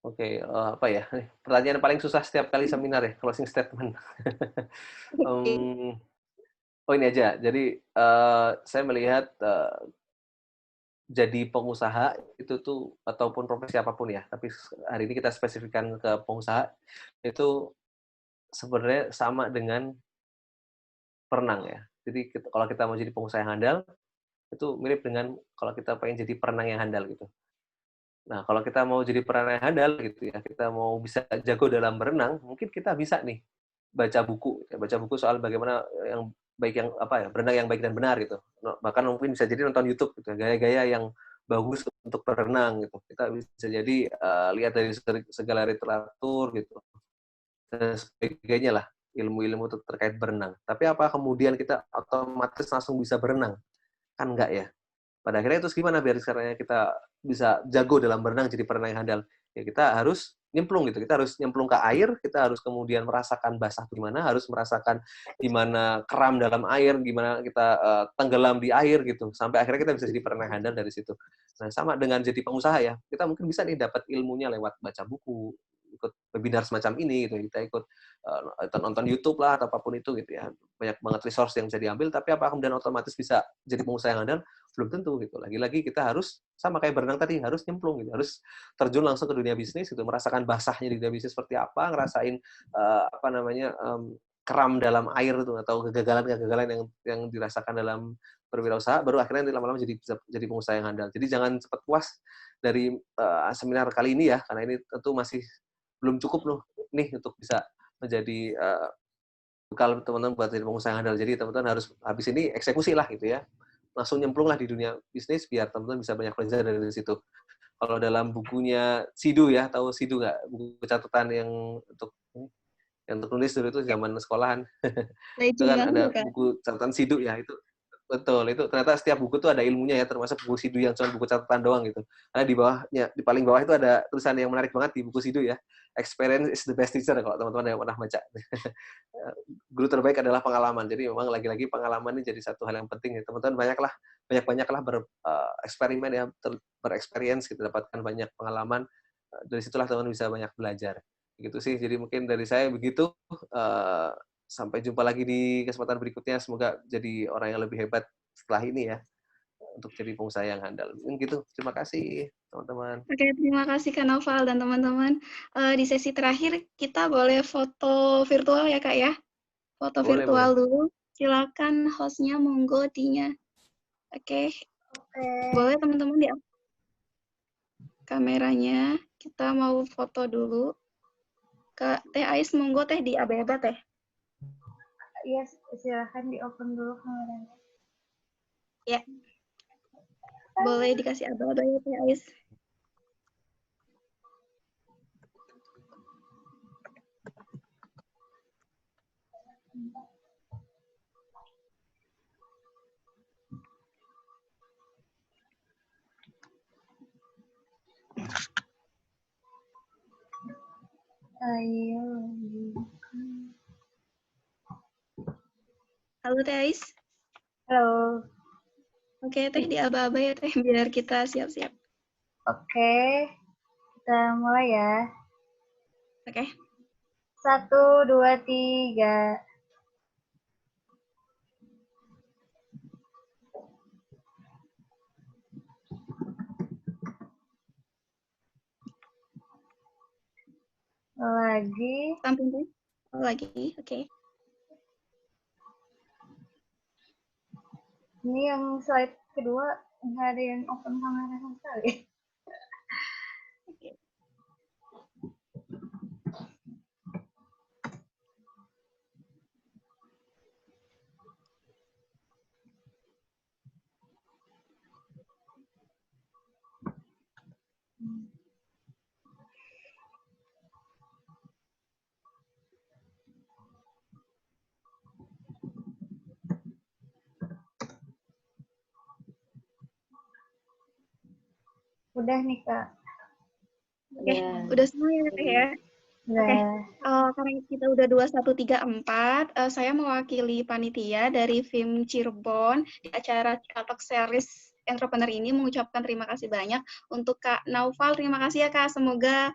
Oke, apa ya? Pertanyaan paling susah setiap kali seminar ya, closing statement. Oke. Oh ini aja. Jadi saya melihat jadi pengusaha itu tuh ataupun profesi apapun ya, tapi hari ini kita spesifikkan ke pengusaha itu sebenarnya sama dengan perenang ya. Jadi kalau kita mau jadi pengusaha yang handal itu mirip dengan kalau kita pengen jadi perenang yang handal gitu. Nah, kalau kita mau jadi perenang yang handal gitu ya, kita mau bisa jago dalam berenang, mungkin kita bisa nih baca buku soal bagaimana yang baik yang apa ya, berenang yang baik dan benar gitu. Bahkan mungkin bisa jadi nonton YouTube gitu, gaya-gaya yang bagus untuk berenang gitu. Kita bisa jadi lihat dari segala literatur gitu dan sebagainya lah, ilmu-ilmu terkait berenang. Tapi apa kemudian kita otomatis langsung bisa berenang? Kan enggak ya. Pada akhirnya terus gimana biar caranya kita bisa jago dalam berenang jadi perenang yang handal? Ya kita harus nyemplung gitu. Kita harus nyemplung ke air, kita harus kemudian merasakan basah gimana, harus merasakan gimana kram dalam air, gimana kita tenggelam di air gitu. Sampai akhirnya kita bisa jadi perenang yang handal dari situ. Nah, sama dengan jadi pengusaha ya. Kita mungkin bisa nih dapat ilmunya lewat baca buku, ikut webinar semacam ini gitu. Kita ikut nonton YouTube lah atau apapun itu gitu ya. Banyak banget resource yang bisa diambil, tapi apa kemudian otomatis bisa jadi pengusaha yang handal? Belum tentu gitu. Lagi-lagi kita harus sama kayak berenang tadi, harus nyemplung gitu, harus terjun langsung ke dunia bisnis gitu, merasakan basahnya di dunia bisnis seperti apa, ngerasain apa namanya kram dalam air itu atau kegagalan-kegagalan yang dirasakan dalam berwirausaha, baru akhirnya nanti lama-lama bisa jadi pengusaha yang handal. Jadi jangan cepat puas dari seminar kali ini ya, karena ini tentu masih belum cukup loh nih untuk bisa menjadi bekal teman-teman buat jadi pengusaha yang handal. Jadi teman-teman harus habis ini eksekusi lah gitu ya, langsung nyemplung lah di dunia bisnis biar teman-teman bisa banyak belajar dari situ. Kalau dalam bukunya Sidu ya, tahu Sidu nggak? Buku catatan yang untuk nulis dulu itu zaman sekolahan. Itu Legend kan banget loh, ada Kak. buku catatan Sidu ya, itu betul, itu ternyata setiap buku tuh ada ilmunya ya, termasuk buku Sidu yang cuma buku catatan doang gitu. Karena di bawahnya, di paling bawah itu ada tulisan yang menarik banget di buku Sidu ya. Experience is the best teacher kalau teman-teman yang pernah baca. Guru terbaik adalah pengalaman. Jadi memang lagi-lagi pengalaman ini jadi satu hal yang penting ya. Teman-teman banyak-banyaklah bereksperimen ya, berexperience gitu, dapatkan banyak pengalaman. Dari situlah teman bisa banyak belajar. Gitu sih. Jadi mungkin dari saya begitu. Sampai jumpa lagi di kesempatan berikutnya. Semoga jadi orang yang lebih hebat setelah ini ya, untuk jadi pengusaha yang handal. Mungkin gitu. Terima kasih, teman-teman. Oke, terima kasih Kak Noval dan teman-teman. Di sesi terakhir kita boleh foto virtual ya Kak ya? Foto Boleh. virtual dulu. Silakan hostnya monggo T-nya. Oke, boleh teman-teman di kameranya. Kita mau foto dulu. Kak Teh Ais monggo Teh di aba-aba Teh. Iya, silahkan di-open dulu kameranya. Ya, boleh dikasih aba-aba ya Teh Ais. Ayo. Halo Teh Ais. Halo. Oke Teh di aba-aba ya Teh, biar kita siap-siap. Oke, kita mulai ya. Oke. 1, 2, 3. Lagi. Samping lagi, oke. Ini yang slide kedua nggak ada yang open kamera sama sekali. Udah nih Kak. Oke, udah semua ya Teh ya. Oke, Udah. karena kita udah 2134, saya mewakili panitia dari FIM Cirebon di acara Cikatalk Series Entrepreneur ini mengucapkan terima kasih banyak untuk Kak Naufal. Terima kasih ya Kak, semoga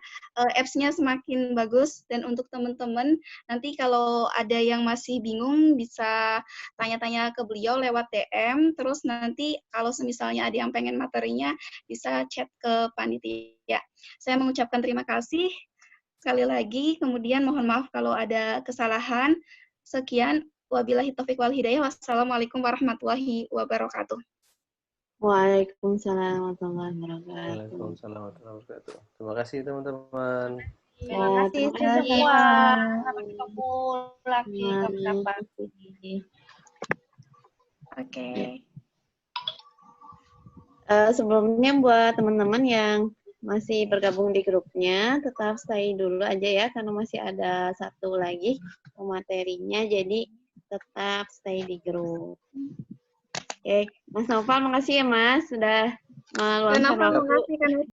apps-nya semakin bagus. Dan untuk teman-teman, nanti kalau ada yang masih bingung bisa tanya-tanya ke beliau lewat DM. Terus nanti kalau misalnya ada yang pengen materinya, bisa chat ke panitia. Saya mengucapkan terima kasih sekali lagi, kemudian mohon maaf kalau ada kesalahan. Sekian, wabillahi taufiq wal hidayah. Wassalamualaikum warahmatullahi wabarakatuh. Waalaikumsalam warahmatullahi wabarakatuh. Waalaikumsalam warahmatullahi wabarakatuh. Terima kasih teman-teman. Terima kasih terima semua. Sampai ketemu lagi kapan-kapan. Oke. Sebelumnya buat teman-teman yang masih bergabung di grupnya, tetap stay dulu aja ya, karena masih ada satu lagi materinya, jadi tetap stay di grup. Oke, Mas Noval, makasih ya Mas, sudah meluangkan Terima waktu. kasih.